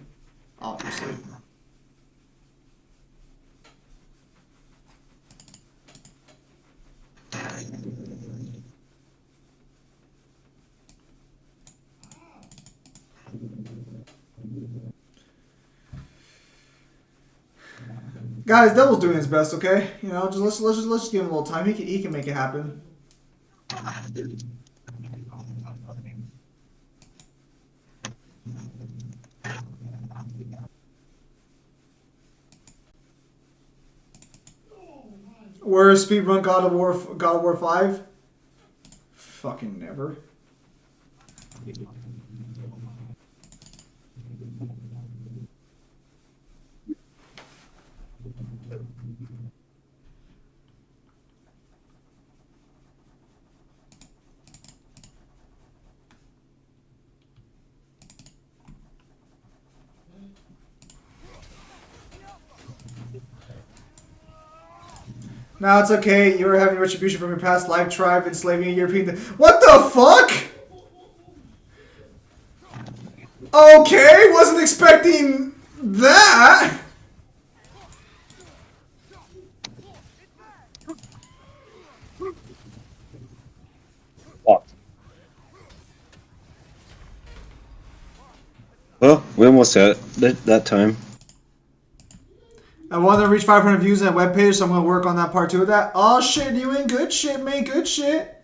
Obviously. Guys, Devil's doing his best, okay? You know, just let's just give him a little time. He can make it happen. Where's speedrun God of War 5? Fucking never. No, it's okay. You were having retribution from your past life tribe enslaving a European. What the fuck? Okay, wasn't expecting that. What? Well, we almost had it that time. I want to reach 500 views on that webpage, so I'm going to work on that part 2 of that. Oh shit, you in good shit, man. Good shit.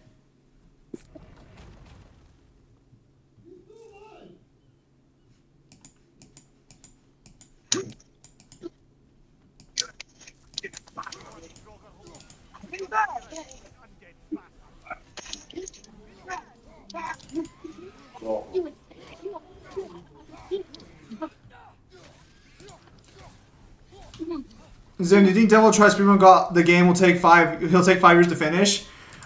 Zim, do you think Devil Tries Speedrun got the game will take he'll take 5 years to finish?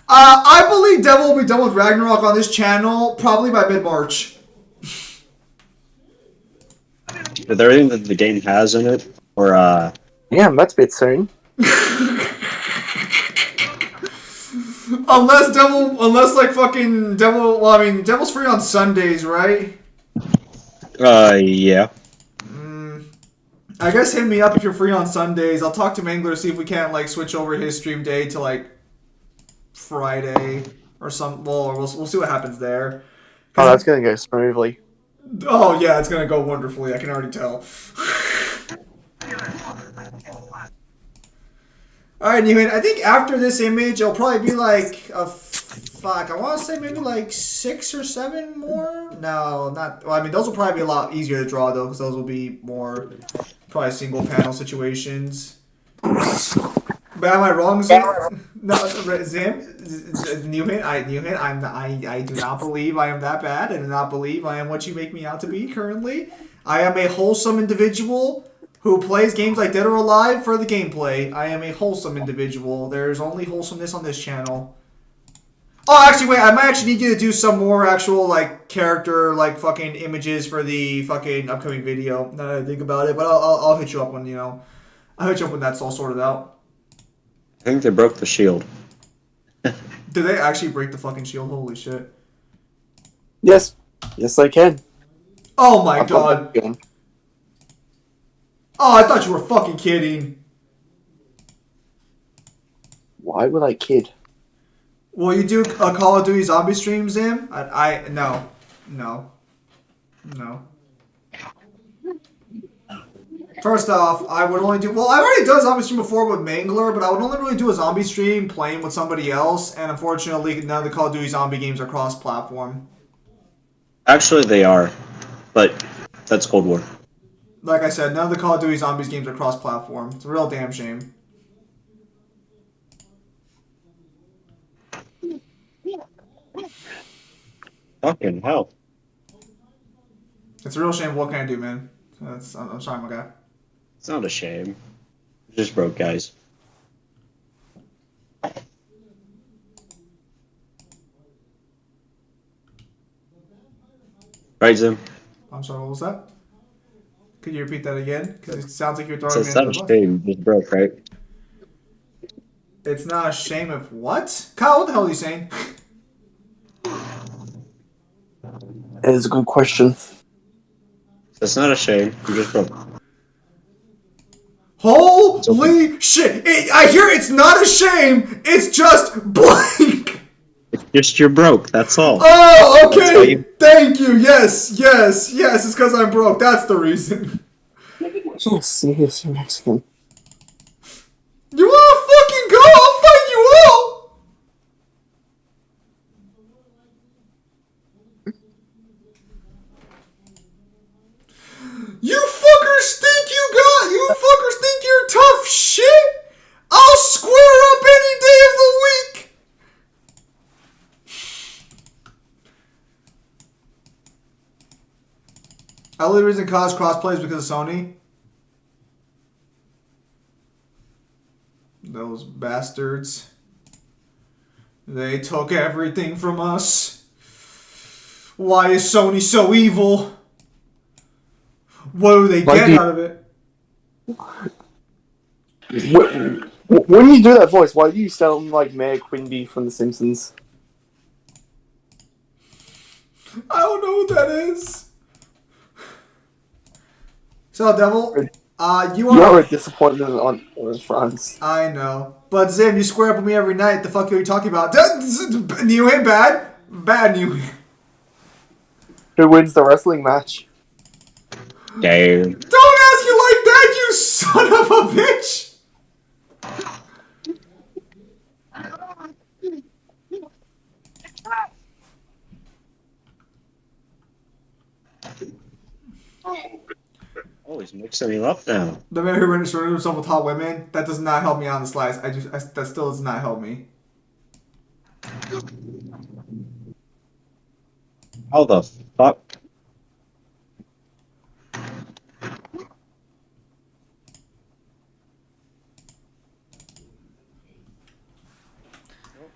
I believe Devil will be done with Ragnarok on this channel probably by mid-March. With everything that the game has in it, or Damn, that's a bit soon. unless like fucking Devil, well, I mean, Devil's free on Sundays, right? yeah. I guess hit me up if you're free on Sundays. I'll talk to Mangler, see if we can't like switch over his stream day to like Friday or some. Well, we'll see what happens there. Oh, that's gonna go smoothly. Oh yeah, it's gonna go wonderfully. I can already tell. All right, Newman. I think after this image, it'll probably be like a fuck. I want to say maybe like 6 or 7 more. No, not. Well, I mean, those will probably be a lot easier to draw though, because those will be more probably single panel situations. But am I wrong, Zim? No, Zim, Newman. I do not believe I am that bad. I do not believe I am what you make me out to be currently. I am a wholesome individual who plays games like Dead or Alive for the gameplay. I am a wholesome individual. There's only wholesomeness on this channel. Oh, actually, wait. I might actually need you to do some more actual like character like fucking images for the fucking upcoming video. Now that I think about it, but I'll hit you up when I'll hit you up when that's all sorted out. I think they broke the shield. Did they actually break the fucking shield? Holy shit. Yes. Yes, they can. Oh my I god. again. Oh, I thought you were fucking kidding. Why would I kid? Will you do a Call of Duty zombie stream, Zim? No. First off, I would only do... Well, I've already done a zombie stream before with Mangler, but I would only really do a zombie stream playing with somebody else, and unfortunately, none of the Call of Duty zombie games are cross-platform. Actually, they are, but that's Cold War. Like I said, none of the Call of Duty zombies games are cross-platform. It's a real damn shame. Fucking hell. It's a real shame. What can I do, man? I'm sorry, my guy. It's not a shame. It just broke, guys. Right, Zim? I'm sorry, what was that? Could you repeat that again? Because it sounds like you're throwing So me it's not under a the bus. shame. It just broke, right? It's not a shame if what? Kyle, what the hell are you saying? That is a good question. It's not a shame. You just broke. Holy shit! I hear it's not a shame. It's just blank. It's just you're broke. That's all. Oh, That's how okay. you- Thank you. Yes. It's because I'm broke. That's the reason. Yes, yes, you're Mexican. You wanna fucking go? I'll fight you all. You fuckers think you're tough shit? I'll square up any day of the week. The only reason it caused crossplay is because of Sony. Those bastards. They took everything from us. Why is Sony so evil? What do they get out of it? When you do that voice, why do you sound like Mayor Quimby from The Simpsons? I don't know what that is. So, Devil, you You're are... a disappointment on France. I know. But, Zim, you square up with me every night. The fuck are you talking about? New him bad? Bad new him. Who wins the wrestling match? Damn. Don't ask you like that, you son of a bitch! Oh, he's mixing him up now. The man who surrounded himself with hot women, that does not help me on the slice. That still does not help me. How the fuck?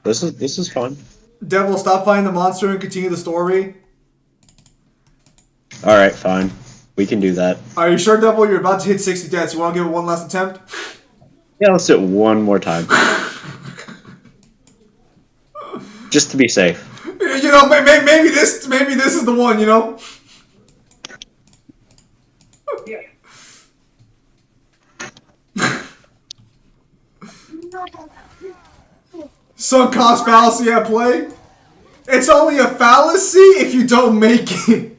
This is fun. Devil, stop fighting the monster and continue the story. All right, fine. We can do that. Are you sure, Devil? You're about to hit 60 deaths. You want to give it one last attempt? Yeah, let's do it one more time. Just to be safe. You know, maybe this is the one. You know. Sunk cost fallacy at play. It's only a fallacy if you don't make it.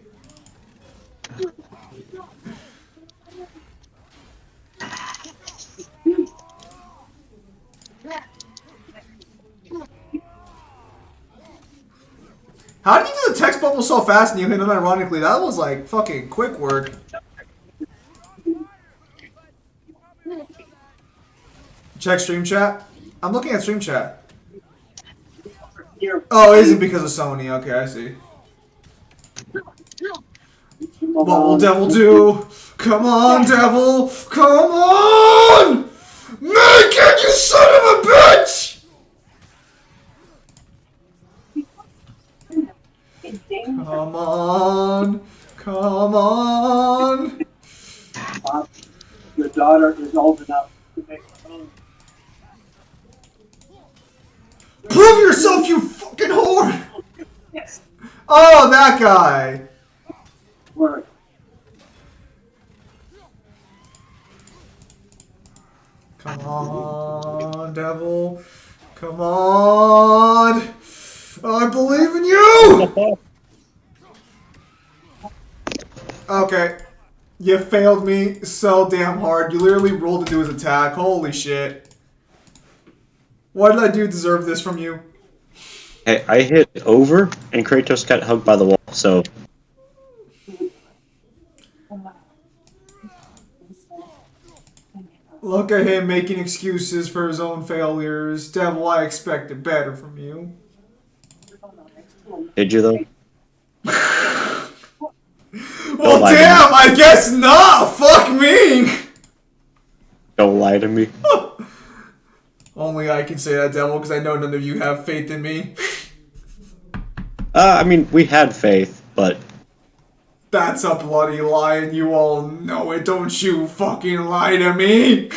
How did you do the text bubble so fast and you hit him ironically? That was like fucking quick work. Check stream chat. I'm looking at stream chat. Oh, it isn't because of Sony. Okay, I see. What will Devil do? Come on, Devil! Come on! Make it, you son of a bitch! Come on! Come on! Your daughter is old enough to make her own. Prove yourself, you fucking whore! Yes. Oh, that guy! Word. Come on, Devil. Come on! I believe in you! Okay. You failed me so damn hard. You literally rolled to do his attack. Holy shit. Why did I do deserve this from you? Hey, I hit over, and Kratos got hugged by the wall, so... Look at him making excuses for his own failures. Devil, I expected better from you. Did you, though? Well, lie to damn, I guess not! Fuck me! Don't lie to me. Only I can say that, Devil, because I know none of you have faith in me. I mean, we had faith, but... That's a bloody lie, and you all know it. Don't you fucking lie to me!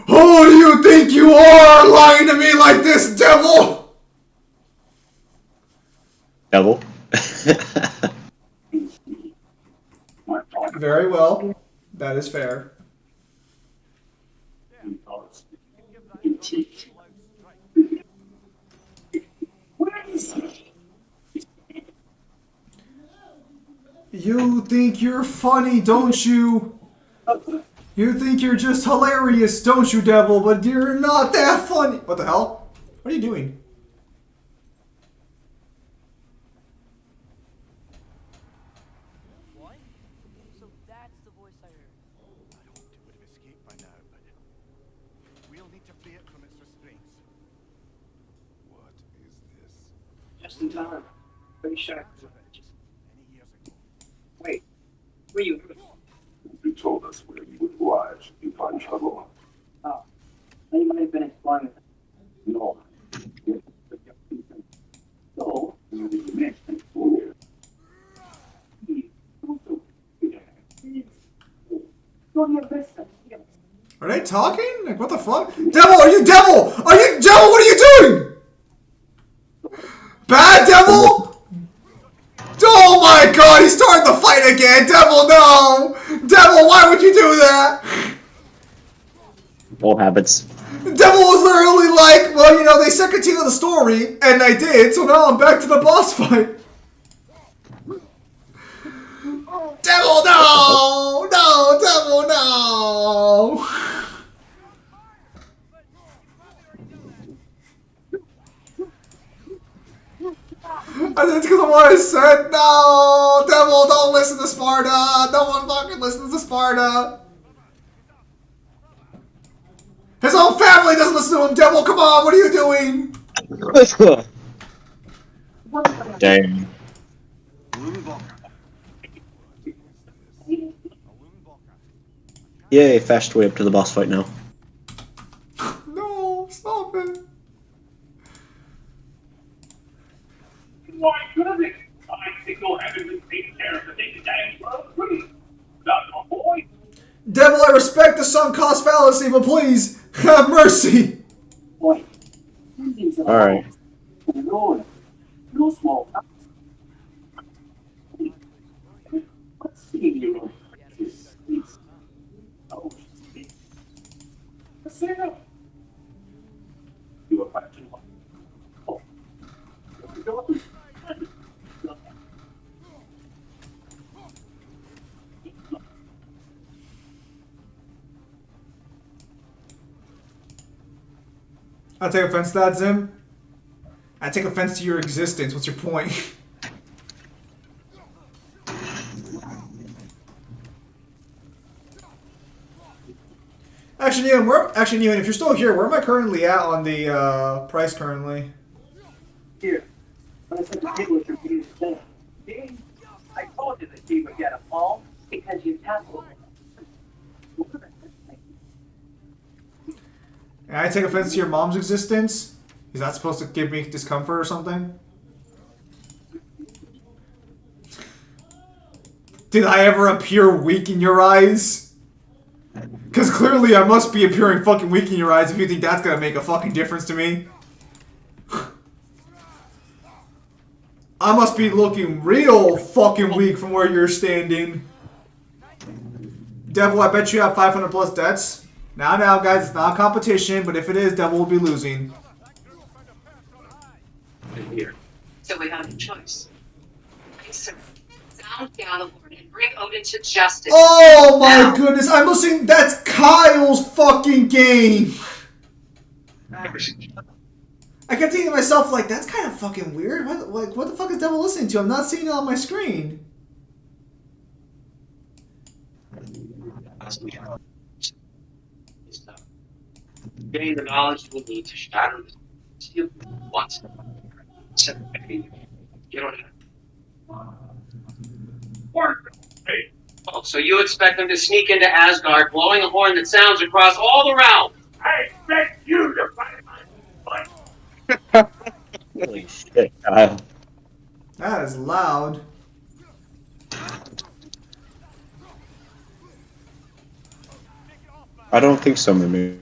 Who do you think you are, lying to me like this, Devil? Devil? Very well. That is fair. You think you're funny, don't you? You think you're just hilarious, don't you, Devil? But you're not that funny. What the hell? What are you doing? What? So that's the voice I heard. I hoped it would have escaped by now, but we'll need to free it from its restraints. What is this? Just in time. Pretty sure. Many years ago. Wait. Were you? You told us where you would watch, you find trouble. Oh. You might have been exploring. No. So, you need to make things clear. Are they talking? Like, what the fuck? Devil, are you Devil? Are you Devil? What are you doing? Bad Devil? Oh my god, he's starting the fight again! Devil, no! Devil, why would you do that? Old habits. Devil was literally like, well, you know, they said continue the story, and I did, so now I'm back to the boss fight. Devil, no! No, Devil, no! I think it's because of what I said. No! Devil, don't listen to Sparta! No one fucking listens to Sparta! His own family doesn't listen to him, Devil! Come on, what are you doing? Damn. Yay, fast way up to the boss fight now. No, stop it. Why couldn't it? I signal having been taking care of the day-to-day world. Not a boy. Devil, I respect the sunk cost fallacy, but please, have mercy! Boy. Alright. No small. Let's see you. Oh, Sarah. You are fighting. Oh. I take offense to that, Zim. I take offense to your existence. What's your point? Actually, Actually, Neon, if you're still here, where am I currently at on the price currently? Here. Let's look at what you're being said. See? I told you that he would get a fall because you tackled him. And I take offense to your mom's existence? Is that supposed to give me discomfort or something? Did I ever appear weak in your eyes? Because clearly I must be appearing fucking weak in your eyes if you think that's gonna make a fucking difference to me. I must be looking real fucking weak from where you're standing. Devil, I bet you have 500 plus debts. Now, guys, it's not a competition, but if it is, Devil will be losing. So we have a choice. Sound Gallagher and bring Odin to justice. Oh my Now. goodness, I'm listening. That's Kyle's fucking game. I kept thinking to myself, like, that's kind of fucking weird. What the fuck is Devil listening to? I'm not seeing it on my screen. Getting the knowledge you will need to shatter the steel once. You don't have. Oh, so you expect them to sneak into Asgard, blowing a horn that sounds across all the realms? I expect you to fight my fight. Holy shit, Kyle. That is loud. I don't think so, Mimi.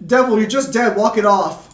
Devil, you're just dead. Walk it off.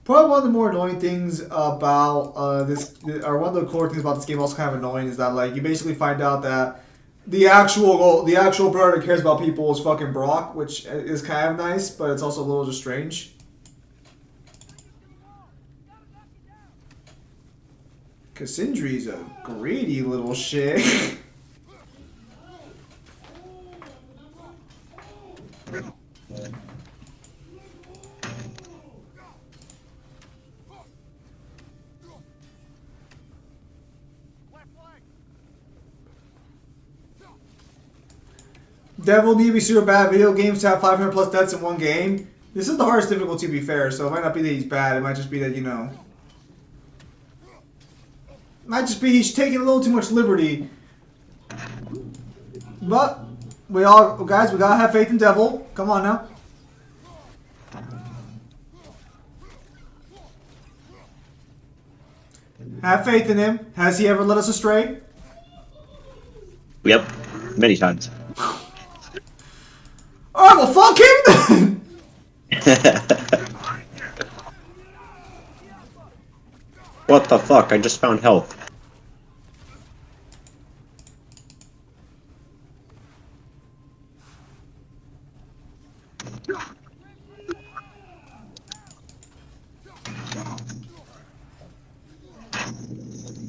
Probably one of the more annoying things about this, or one of the core things about this game, also kind of annoying, is that like you basically find out that the actual brother that cares about people is fucking Brock, which is kind of nice, but it's also a little just strange. Cause Sindri's a greedy little shit. Devil need to be super bad video games to have 500 plus deaths in one game. This is the hardest difficulty, to be fair, so it might not be that he's bad, it might just be that, you know. It might just be he's taking a little too much liberty. But, guys, we gotta have faith in Devil. Come on now. Have faith in him. Has he ever led us astray? Yep, many times. Alright, well, fuck him then! What the fuck? I just found health.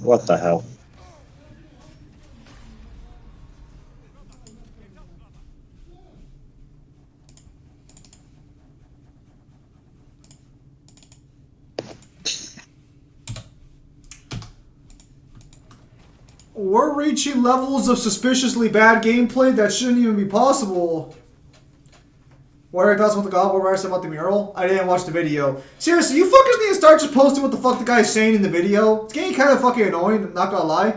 What the hell? We're reaching levels of suspiciously bad gameplay that shouldn't even be possible. What are your thoughts about the God? What were I saying about the mural? I didn't watch the video. Seriously, you fuckers need to start just posting what the fuck the guy's saying in the video. It's getting kind of fucking annoying, not gonna lie.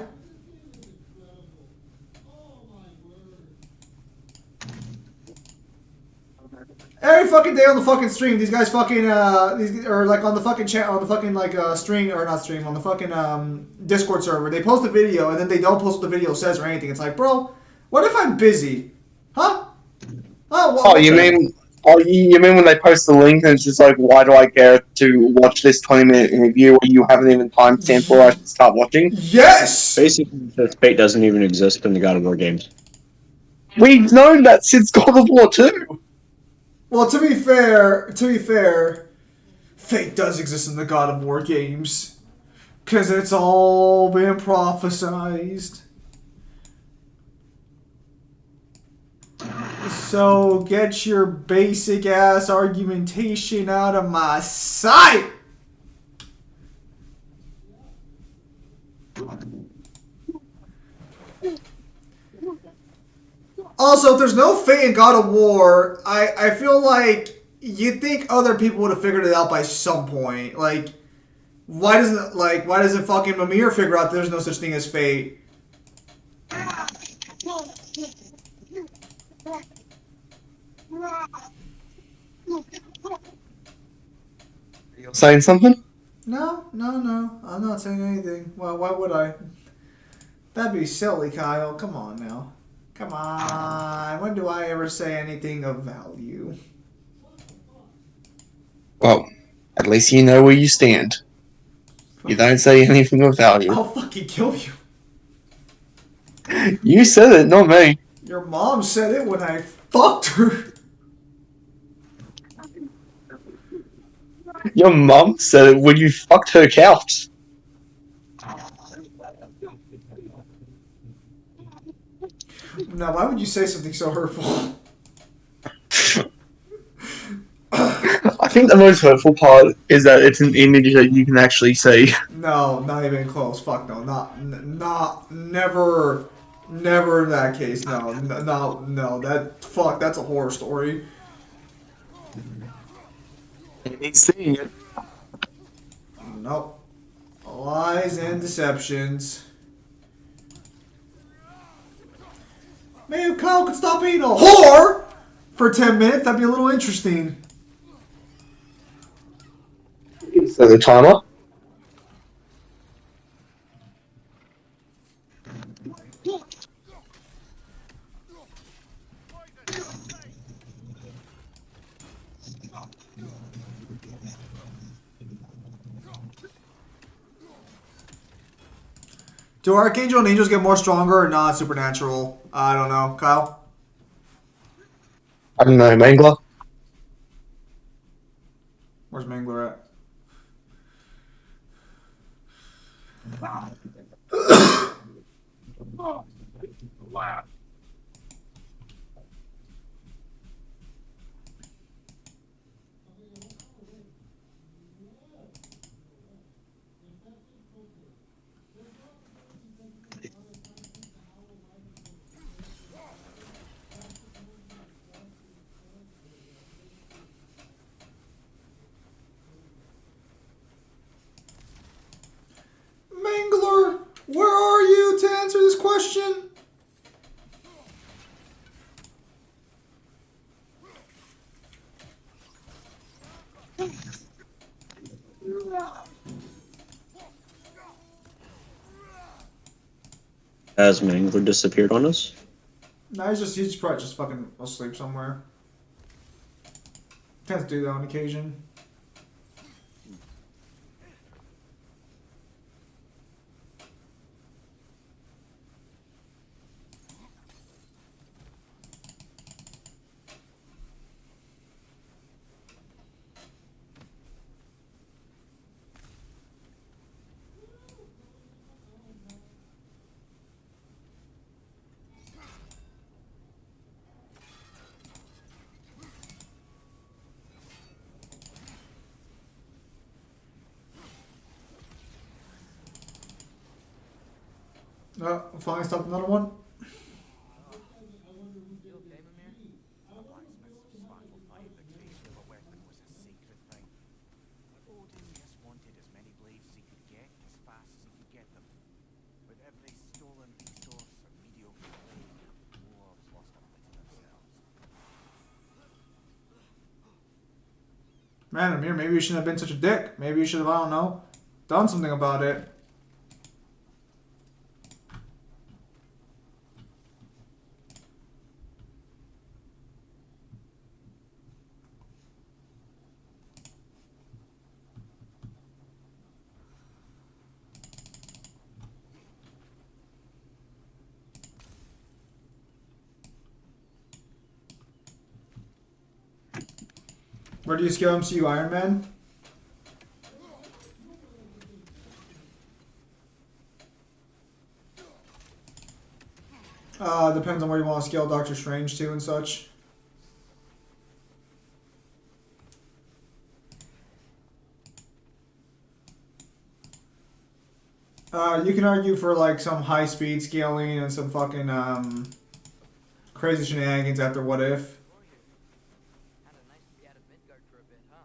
Every fucking day on the fucking stream, these guys fucking, or like on the fucking chat, on the fucking like stream, or not stream, on the fucking Discord server, they post a video and then they don't post what the video says or anything. It's like, bro, what if I'm busy? Huh? Oh, you mean when they post the link and it's just like, why do I care to watch this 20-minute interview where you haven't even timestamped where I should start watching? Yes! Basically, this fate doesn't even exist in the God of War games. We've known that since God of War 2. Well, to be fair, fate does exist in the God of War games. Because it's all been prophesized. So get your basic ass argumentation out of my sight! Also, if there's no fate in God of War, I feel like you'd think other people would have figured it out by some point. Like, why doesn't fucking Mimir figure out there's no such thing as fate? You're saying something? No. I'm not saying anything. Well, why would I? That'd be silly, Kyle. Come on now. Come on. When do I ever say anything of value? Well, at least you know where you stand. You don't say anything of value. I'll fucking kill you. You said it, not me. Your mom said it when I fucked her. Your mum said it when you fucked her couch. Now, why would you say something so hurtful? I think the most hurtful part is that it's an image that you can actually see. No, not even close. Fuck no. Never in that case. No. That's a horror story. He's seeing it. Nope. Lies and deceptions. Maybe Kyle could stop being a whore for 10 minutes. That'd be a little interesting. So the timer. Do Archangel and Angels get more stronger or not supernatural? I don't know. Kyle? I don't know, Mangler. Where's Mangler at? Mangler, where are you to answer this question? Has Mangler disappeared on us? No, he's probably just fucking asleep somewhere. Tends to do that on occasion. Oh, I finally stopped another one. Man, Amir, maybe you shouldn't have been such a dick. Maybe you should have, I don't know, done something about it. Where do you scale MCU Iron Man? Depends on where you want to scale Doctor Strange to and such. You can argue for like some high speed scaling and some fucking crazy shenanigans after What If. Kinda nice to be out of Midgard for a bit, huh?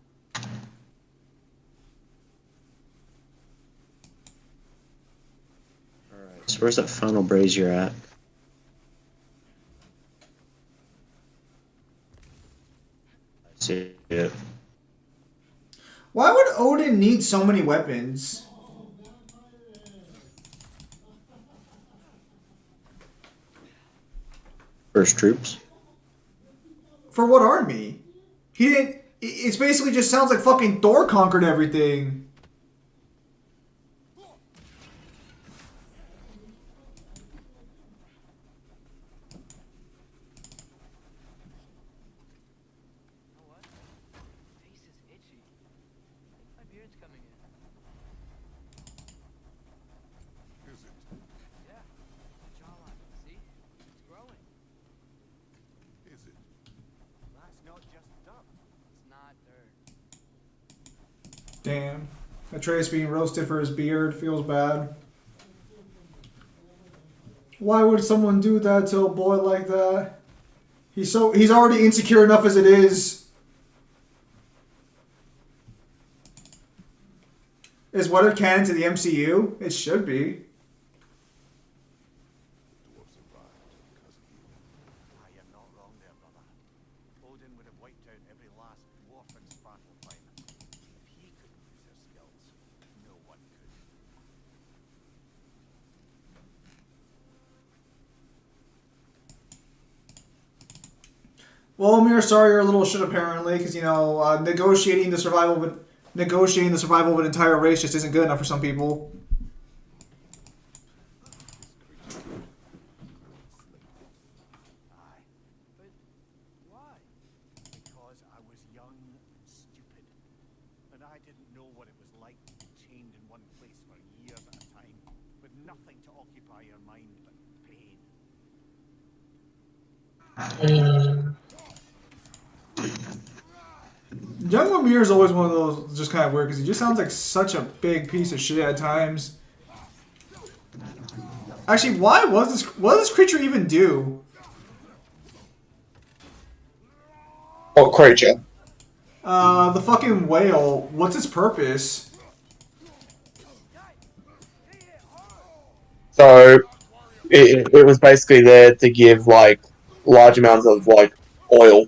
So where's that final brazier at? I see it. Why would Odin need so many weapons? First troops. For what army? He didn't. It's basically just sounds like fucking Thor conquered everything. You know what? Face is itchy. My beard's coming in. Is it? Yeah. The jawline. See? It's growing. Is it? That's not just dirt. It's not dirt. Damn. Atreus being roasted for his beard feels bad. Why would someone do that to a boy like that? He's already insecure enough as it is. Is What If canon to the MCU? It should be. Dwarf survived because of you. Ah, you're not wrong there, brother. Odin would have wiped out every last dwarf in Svartalfheim. If he couldn't use their skills, no one could. Well, Amir, sorry you're a little shit apparently, because you know negotiating the survival of an entire race just isn't good enough for some people. Aye. But why? Because I was young and stupid. And I didn't know what it was like to be chained in one place for years at a time, with nothing to occupy your mind but pain. Young Amir is always one of those just kind of weird because he just sounds like such a big piece of shit at times. Actually, what does this creature even do? What creature? The fucking whale. What's its purpose? So it was basically there to give like large amounts of like oil,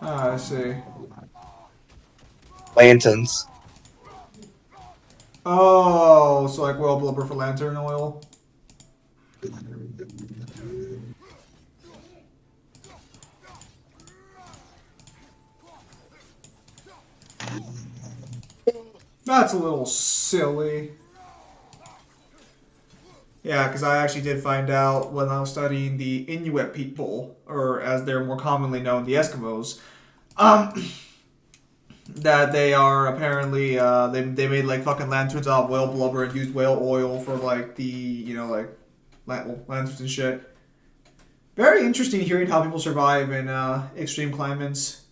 Ah, I see. lanterns. Oh, so like whale blubber for lantern oil. That's a little silly. Yeah, because I actually did find out when I was studying the Inuit people, or as they're more commonly known, the Eskimos, that they are apparently they made like fucking lanterns out of whale blubber and used whale oil for like the lanterns and shit. Very interesting hearing how people survive in extreme climates.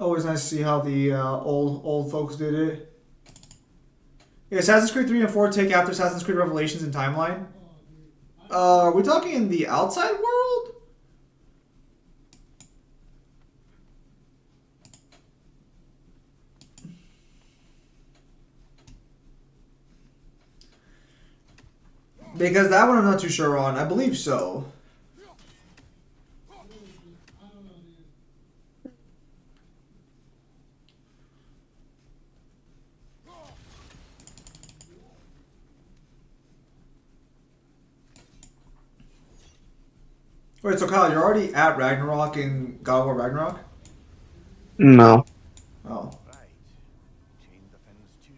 Always nice to see how the old folks did it. Yeah, Assassin's Creed 3 and 4 take after Assassin's Creed Revelations in timeline. Are we talking in the outside world? Because that one I'm not too sure on. I believe so. Wait, so Kyle, you're already at Ragnarok in God of War Ragnarok? No. Oh. Right. Chain the fins too.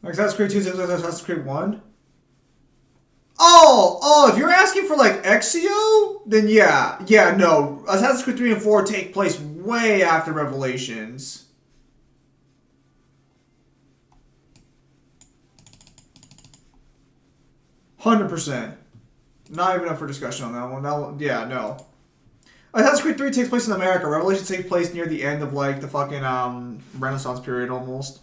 Assassin's Creed 2 takes place in Assassin's Creed 1? Oh, if you're asking for like Ezio, then yeah, no. Assassin's Creed 3 and 4 take place way after Revelations. %. Not even up for discussion on that one. Yeah, no. Assassin's Creed 3 takes place in America. Revelations takes place near the end of like the fucking Renaissance period almost.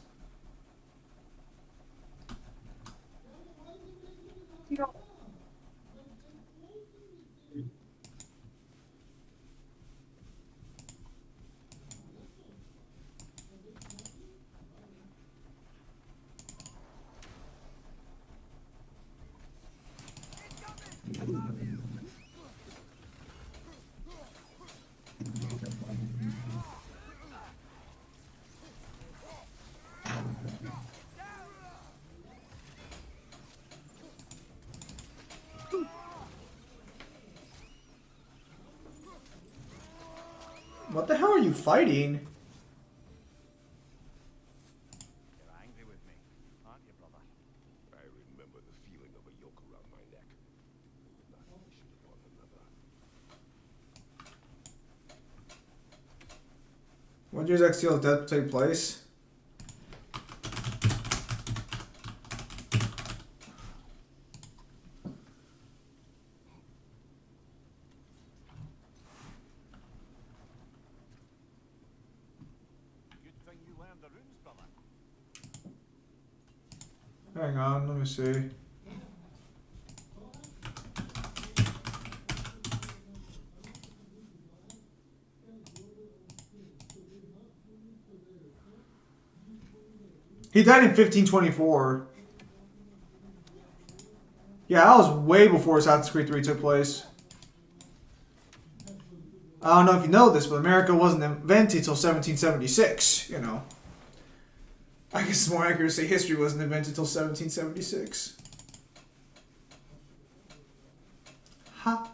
What the hell are you fighting? You're angry with me, aren't you, brother? I remember the feeling of a yoke around my neck. Not wish it upon another. When does Exil's death take place? Good thing you learned the runes, brother. Hang on, let me see. He died in 1524. Yeah, that was way before Assassin's Creed 3 took place. I don't know if you know this, but America wasn't invented until 1776, you know. I guess it's more accurate to say history wasn't invented until 1776. Ha.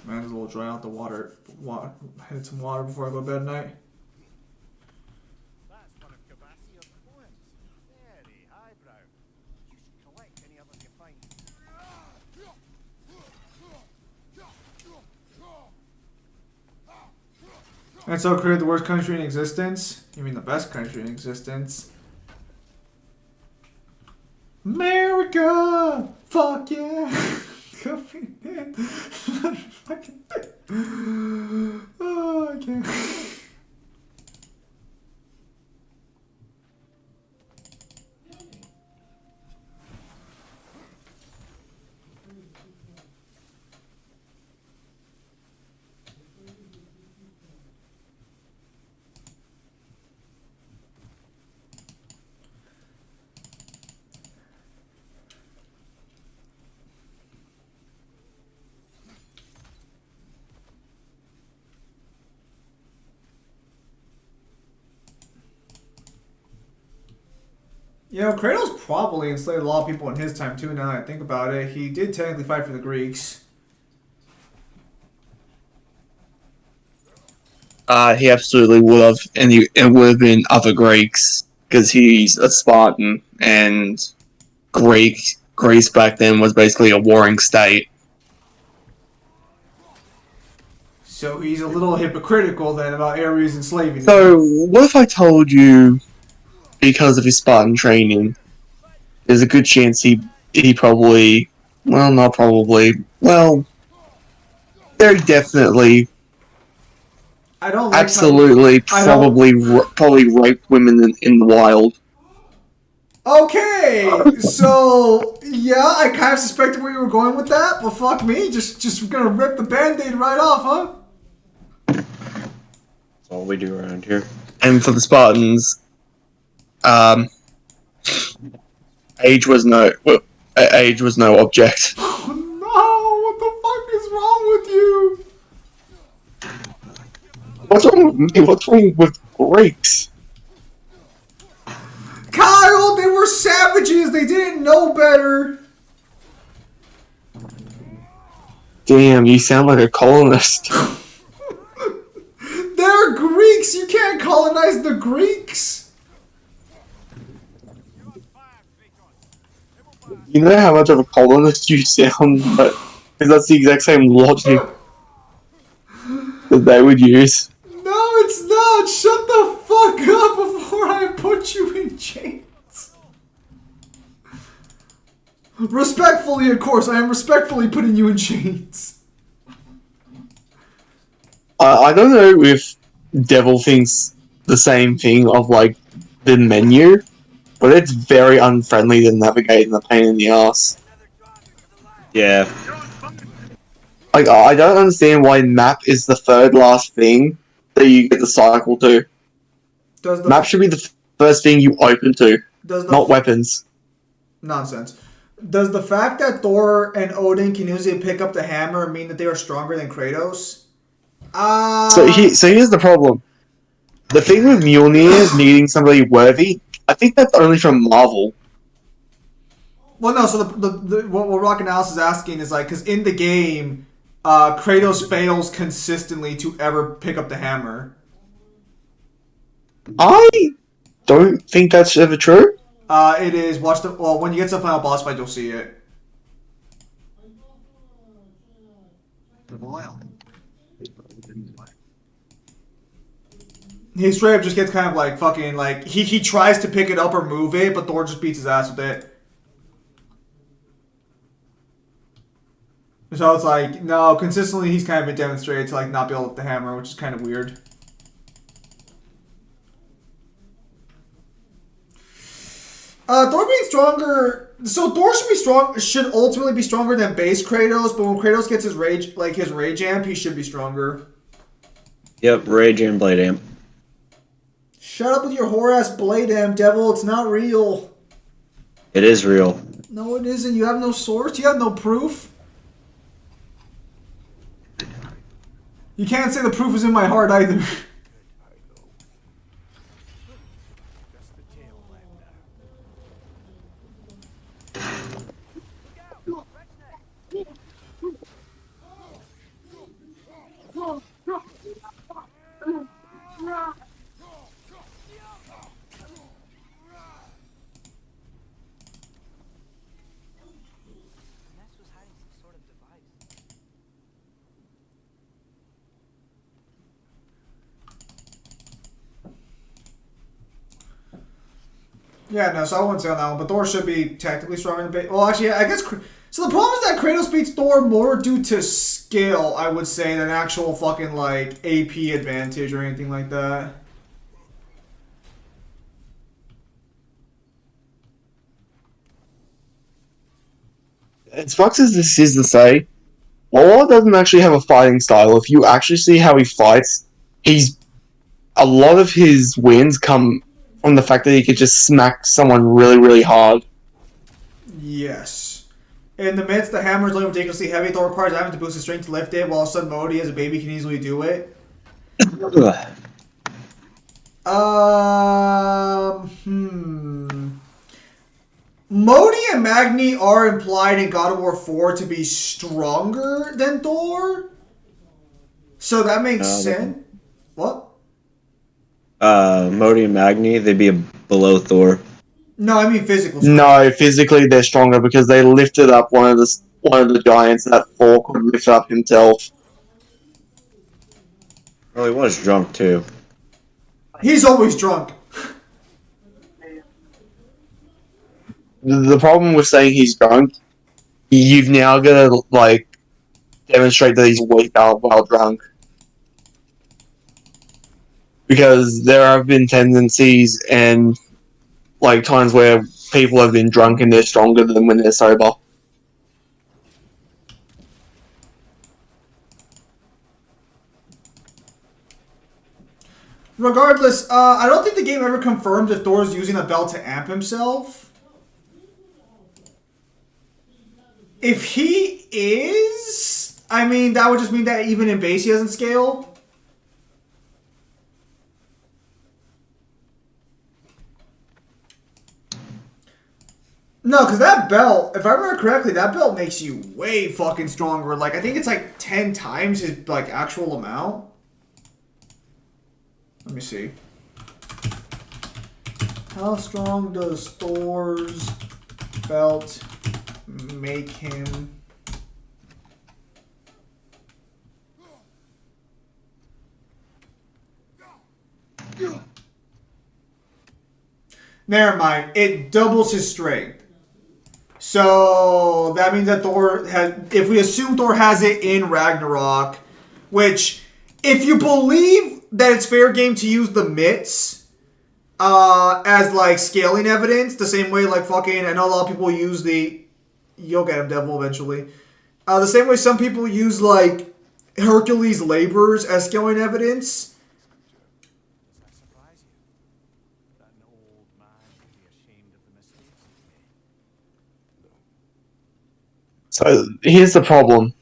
Man, it's a little dry out the water. Hit some water before I go to bed at night. That's one of Cabassia's poems. Very highbrow. You should collect any others you find. And so created the worst country in existence? You mean the best country in existence? America! Fuck yeah! Coming in. Fucking. Oh, I can't. You know, Kratos probably enslaved a lot of people in his time too, now that I think about it. He did technically fight for the Greeks. He absolutely would have, and it would have been other Greeks, because he's a Spartan, and Greece back then was basically a warring state. So he's a little hypocritical then about Ares enslaving So, what if I told you, because of his Spartan training, there's a good chance he probably, well, not probably, well, very definitely, I don't like absolutely, probably raped women in the wild. Okay, so yeah, I kind of suspected where you were going with that, but fuck me, just gonna rip the band-aid right off, huh? That's all we do around here. And for the Spartans, age was no object. Oh no, what the fuck is wrong with you? What's wrong with me? What's wrong with Greeks? Kyle, they were savages, they didn't know better. Damn, you sound like a colonist. They're Greeks. You can't colonize the Greeks. You know how much of a colonist you sound, but because that's the exact same logic that they would use. No, it's not. Shut the fuck up before I put you in chains. Respectfully, of course, I am respectfully putting you in chains. I don't know if Devil thinks the same thing of like the menu, but it's very unfriendly to navigate and a pain in the ass. Yeah. Like I don't understand why map is the third last thing that you get to cycle to. Does the Map should be the first thing you open to, not weapons. Nonsense. Does the fact that Thor and Odin can usually pick up the hammer mean that they are stronger than Kratos? So here's the problem. The thing with Mjolnir needing somebody worthy, I think that's only from Marvel. Well, no. So what Rock Analysis is asking is like, because in the game, Kratos fails consistently to ever pick up the hammer. I don't think that's ever true. It is. Well, when you get to the final boss fight, you'll see it. He straight up just gets kind of like fucking like he tries to pick it up or move it, but Thor just beats his ass with it. So it's like no, consistently he's kind of been demonstrated to like not be able to lift the hammer, which is kind of weird. Thor being stronger. So Thor should ultimately be stronger than base Kratos, but when Kratos gets his rage amp, he should be stronger. Yep, Rage and Blade Amp. Shut up with your whore ass blade amp, Devil. It's not real. It is real. No, it isn't. You have no source. You have no proof. You can't say the proof is in my heart either. Ness was hiding some sort of device. Yeah, no, so I wouldn't say on that one, but Thor should be technically stronger than base. Well, actually, I guess. So the problem is that Kratos beats Thor more due to skill, I would say, than actual fucking like AP advantage or anything like that. As fucked as this is to say, Warlord doesn't actually have a fighting style. If you actually see how he fights, a lot of his wins come from the fact that he could just smack someone really, really hard. Yes. In the midst, the hammer is only ridiculously heavy. Thor requires having to boost his strength to lift it, while Son Modi as a baby can easily do it. Modi and Magni are implied in God of War 4 to be stronger than Thor. So that makes sense. What? Modi and Magni, they'd be below Thor. No, I mean physical strength. No, physically they're stronger because they lifted up one of the giants that Thor could lift up himself. Well, he was drunk too. He's always drunk. The problem with saying he's drunk, you've now got to like demonstrate that he's weak while drunk. Because there have been tendencies and like times where people have been drunk and they're stronger than when they're sober. Regardless, I don't think the game ever confirmed if Thor's using a belt to amp himself. If he is, I mean, that would just mean that even in base he doesn't scale. No, because that belt, if I remember correctly, that belt makes you way fucking stronger. Like, I think it's like 10 times his, like, actual amount. Let me see. How strong does Thor's belt make him? Never mind. It doubles his strength. So that means that Thor has. If we assume Thor has it in Ragnarok, which, if you believe that it's fair game to use the mitts as like scaling evidence, the same way like fucking. I know a lot of people use the. You'll get him, Devil, eventually. The same way some people use like Hercules' labors as scaling evidence. Does that surprise you? That an old man would be ashamed of the mistakes he's made? So here's the problem.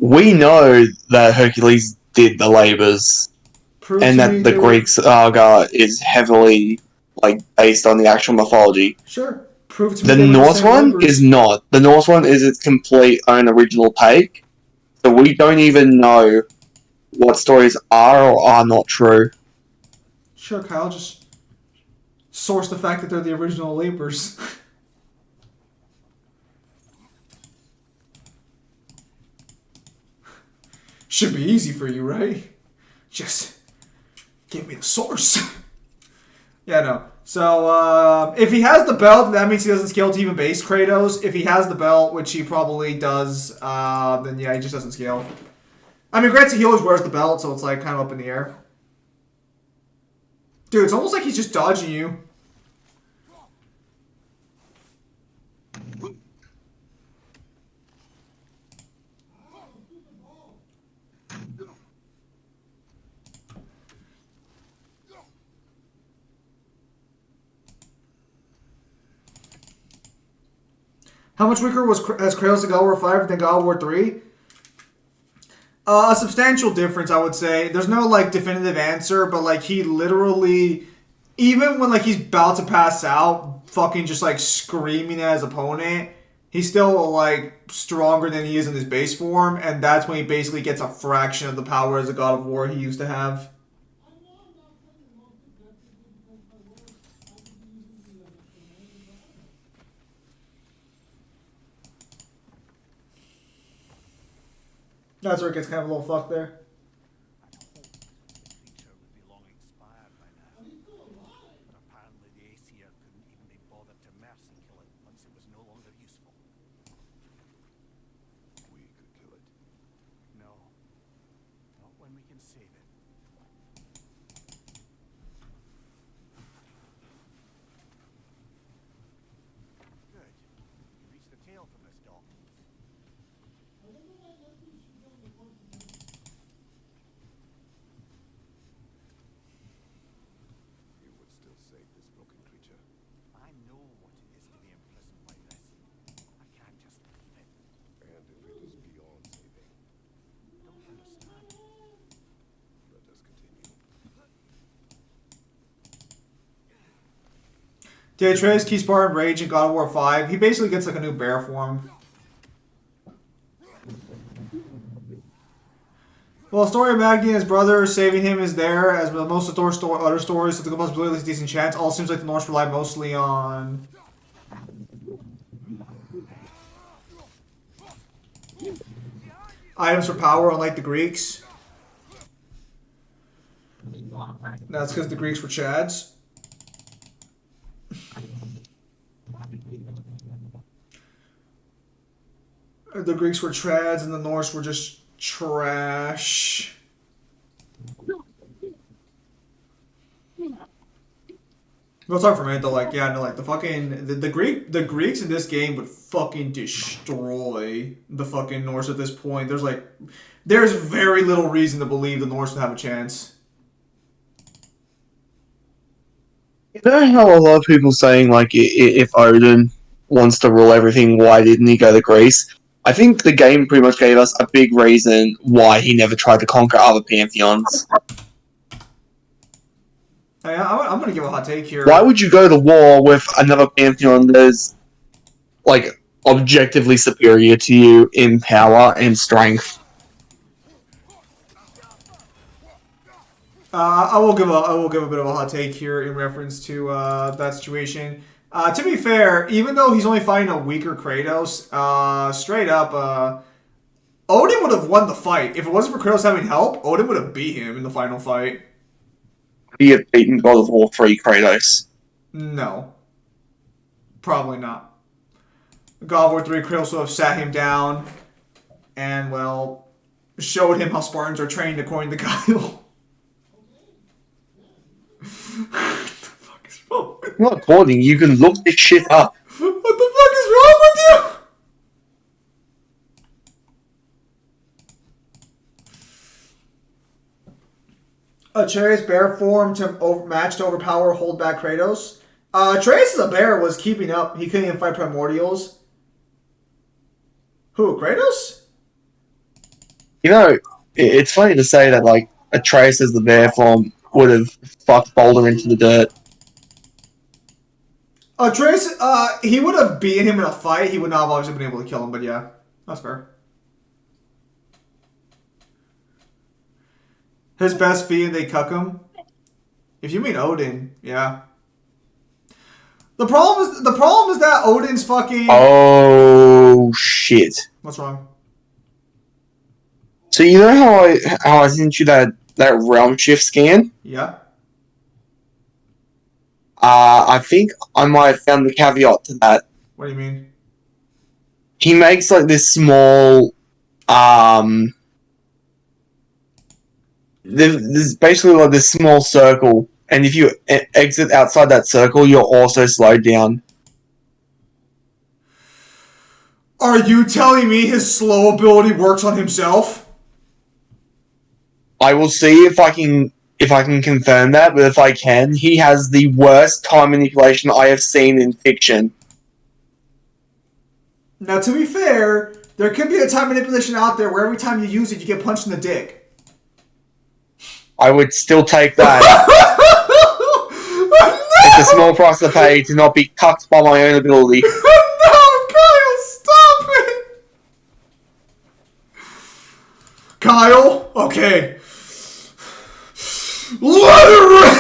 We know that Hercules did the labors, Prove and to me that the they- Greek saga is heavily like based on the actual mythology. Sure. Prove to me The they were Norse same one labors. is not. The Norse one is its complete own original take. So we don't even know what stories are or are not true. Sure, Kyle. Just source the fact that they're the original labors. Should be easy for you, right? Just give me the source. Yeah, no. So, if he has the belt, that means he doesn't scale to even base Kratos. If he has the belt, which he probably does, then yeah, he just doesn't scale. I mean, granted, he always wears the belt, so it's like kind of up in the air. Dude, it's almost like he's just dodging you. How much weaker has Kratos in God of War 5 than God of War 3? A substantial difference, I would say. There's no, like, definitive answer, but, like, he literally, even when, like, he's about to pass out, fucking just, like, screaming at his opponent, he's still, like, stronger than he is in his base form, and that's when he basically gets a fraction of the power as a God of War he used to have. That's where it gets kind of a little fucked there. The creature would be long expired by now. But apparently the Aesir couldn't even be bothered to mercy kill it once it was no longer useful. We could kill it. No. Not when we can save it. Good. You reached the tail from this dock. You would still save this broken creature. I know what it is to be imprisoned like this. I can't just leave it. And if it is beyond saving, Don't understand. let us continue. Did Atreus keep Spartan Rage in God of War 5? He basically gets like a new bear form. Well, the story of Magni and his brother saving him is there, as with most of Thor's other stories, so the possibility is a decent chance. All seems like the Norse rely mostly on items for power, unlike the Greeks. That's because the Greeks were Chads. The Greeks were trads and the Norse were just trash. Real talk for a minute though, like yeah, no, like the fucking the Greeks in this game would fucking destroy the fucking Norse at this point. There's very little reason to believe the Norse would have a chance. You know how a lot of people saying like if Odin wants to rule everything, why didn't he go to Greece? I think the game pretty much gave us a big reason why he never tried to conquer other pantheons. I'm gonna give a hot take here. Why would you go to war with another pantheon that is, like, objectively superior to you in power and strength? I will give a bit of a hot take here in reference to that situation. To be fair, even though he's only fighting a weaker Kratos, straight up, Odin would have won the fight. If it wasn't for Kratos having help, Odin would have beat him in the final fight. He had beaten God of War 3 Kratos. No. Probably not. God of War 3, Kratos would have sat him down and, well, showed him how Spartans are trained according to Kyle. What the fuck is wrong with Not according, you can look this shit up. What the fuck is wrong with you? Atreus' bear form to match to overpower, hold back Kratos. Atreus as a bear was keeping up. He couldn't even fight primordials. Who, Kratos? You know, it's funny to say that, like, Atreus as the bear form would have fucked Boulder into the dirt. Atreus, he would have beaten him in a fight. He would not have obviously been able to kill him, but yeah, that's fair. His best feat, they cuck him. If you mean Odin, yeah. The problem is that Odin's fucking. Oh shit! What's wrong? So you know how I sent you that realm shift scan? Yeah. I think I might have found the caveat to that. What do you mean? He makes like this small there's basically like this small circle, and if you exit outside that circle, you're also slowed down. Are you telling me his slow ability works on himself? I will see if I can confirm that, but if I can, he has the worst time manipulation I have seen in fiction. Now, to be fair, there could be a time manipulation out there where every time you use it, you get punched in the dick. I would still take that. It's a small price to pay to not be cucked by my own ability. No, Kyle, stop it! Kyle, okay. Let it rip!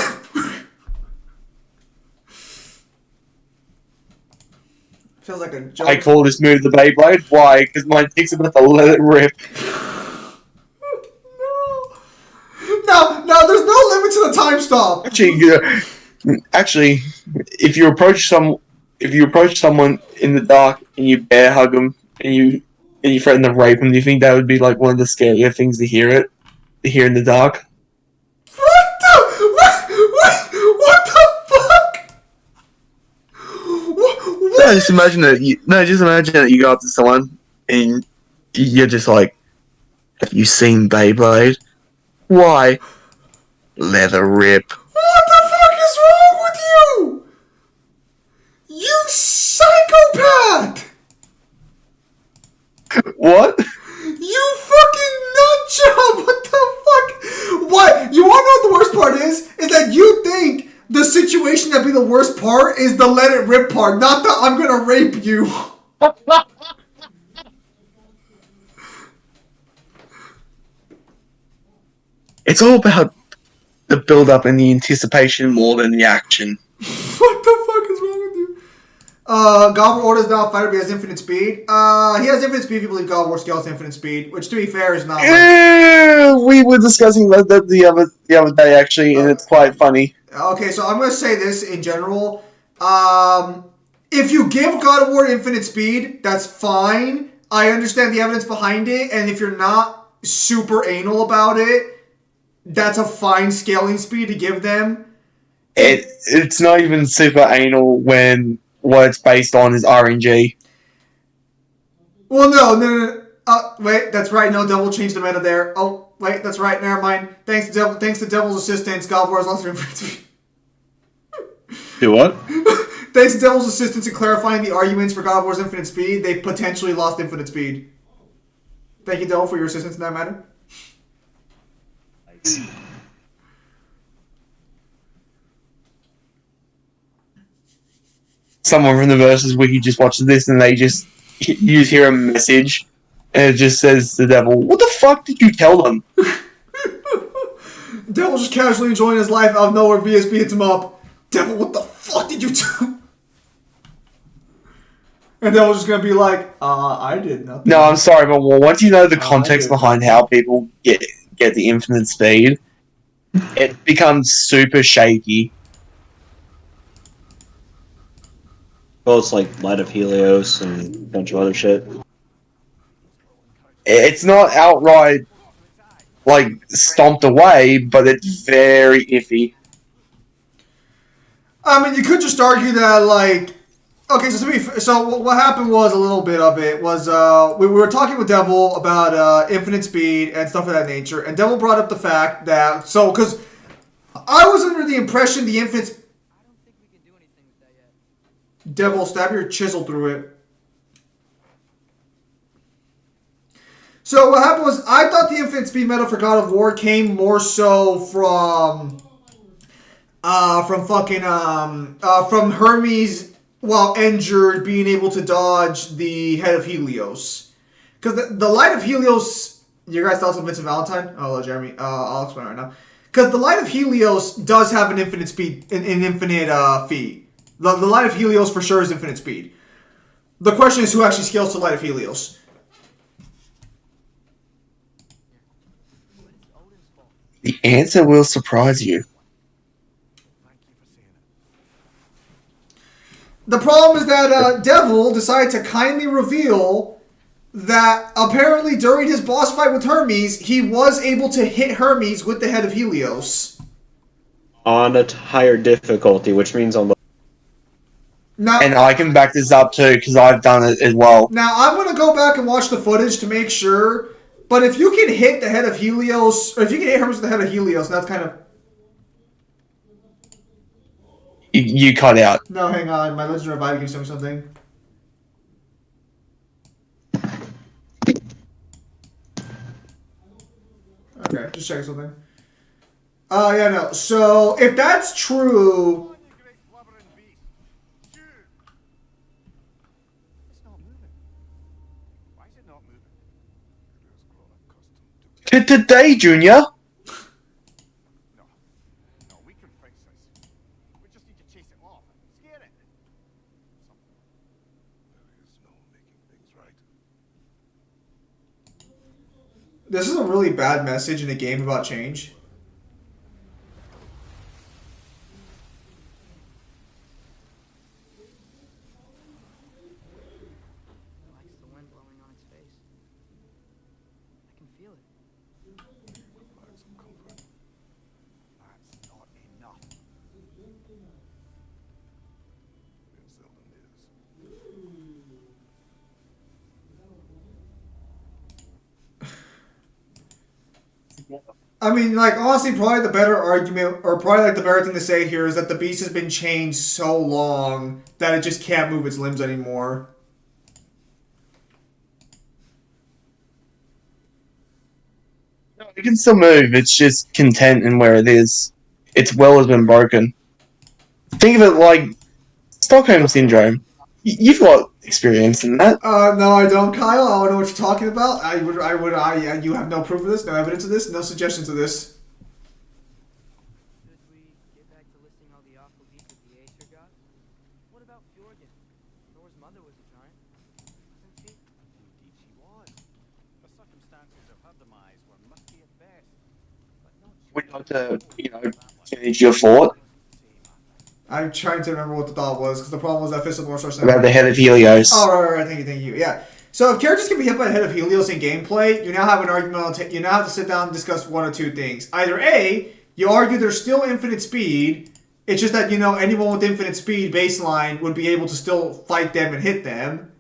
Feels like a joke. I call this move the Beyblade. Why? Because my dick's about to let it rip. No, there's no limit to the time stop. Actually, if you approach someone in the dark and you bear hug them and you threaten to rape them, do you think that would be like one of the scarier things to hear in the dark? What the fuck? What? No, just imagine that you go up to someone and you're just like, "Have you seen Beyblade? Why? Let her rip." What the fuck is wrong with you? You psychopath! What? You fucking nutjob! What the fuck? What? You wanna know what the worst part is? Is that you think the situation that'd be the worst part is the let it rip part, not the I'm gonna rape you. It's all about the build-up and the anticipation more than the action. What the fuck is wrong with you? God of War is not a fighter, but he has infinite speed. He has infinite speed if you believe God of War scales infinite speed, which to be fair is not we were discussing that the other day actually, and it's quite funny. Okay, so I'm gonna say this in general. If you give God of War infinite speed, that's fine. I understand the evidence behind it, and if you're not super anal about it, that's a fine scaling speed to give them. It's not even super anal when what it's based on is RNG. Well, no. Wait, that's right. No, Devil changed the meta there. Oh, wait, that's right. Never mind. Thanks to Devil's assistance, God of War has lost their infinite speed. Do what? Thanks to Devil's assistance in clarifying the arguments for God of War's infinite speed, they potentially lost infinite speed. Thank you, Devil, for your assistance in that matter. someone from the Versus Wiki just watches this and you just hear a message and it just says to the devil, "What the fuck did you tell them?" Devil just casually enjoying his life out of nowhere. VSB hits him up. Devil, what the fuck did you do? And Devil's just gonna be like, I did nothing. No, I'm sorry, but once you know the context behind how people get the infinite speed, it becomes super shaky. Well, it's like Light of Helios and a bunch of other shit. It's not outright like stomped away, but it's very iffy. I mean, you could just argue that, like, okay, so what happened was a little bit of it was we were talking with Devil about infinite speed and stuff of that nature, and Devil brought up the fact that because I was under the impression the infinite. I don't think we can do anything with that yet. Devil, stab your chisel through it. So what happened was I thought the infinite speed meta for God of War came more so from Hermes while injured being able to dodge the head of Helios. Because the light of Helios, you guys thoughts on Vincent Valentine? Oh, Jeremy, I'll explain right now. Because the light of Helios does have an infinite speed, an infinite feat. The light of Helios for sure is infinite speed. The question is who actually scales to light of Helios. The answer will surprise you. The problem is that Devil decided to kindly reveal that apparently during his boss fight with Hermes, he was able to hit Hermes with the head of Helios. On a higher difficulty, which means on the... Now, And I can back this up too, because I've done it as well. Now, I'm going to go back and watch the footage to make sure, but if you can hit the head of Helios, or if you can hit Hermes with the head of Helios, that's kind of... You cut out. No, hang on. My Legend of Revive gives me something. Okay, just checking something. Yeah, no. So, if that's true... Today, Junior. This is a really bad message in a game about change. It likes the wind blowing on its face. I can feel it. That's not enough. It seldom is. I mean, like, honestly, probably the better argument, or probably, like, the better thing to say here is that the beast has been chained so long that it just can't move its limbs anymore. No, it can still move. It's just content in where it is. Its will has been broken. Think of it like Stockholm Syndrome. You've got experience in that. No, I don't, Kyle. I don't know what you're talking about. You have no proof of this, no evidence of this, no suggestions of this. Should we get back to listing all the awful deeds of the Aether gods? What about Fjorgen? Thor's mother was a giant, wasn't she? Indeed she was. The circumstances of her demise were murky at best. But not We'd like to, finish your thought I'm trying to remember what the thought was, because the problem was that Fist of the North Star about the head of Helios. Oh, right, thank you, yeah. So if characters can be hit by the head of Helios in gameplay, you now have an argument, you now have to sit down and discuss one of two things. Either A, you argue there's still infinite speed, it's just that, anyone with infinite speed baseline would be able to still fight them and hit them,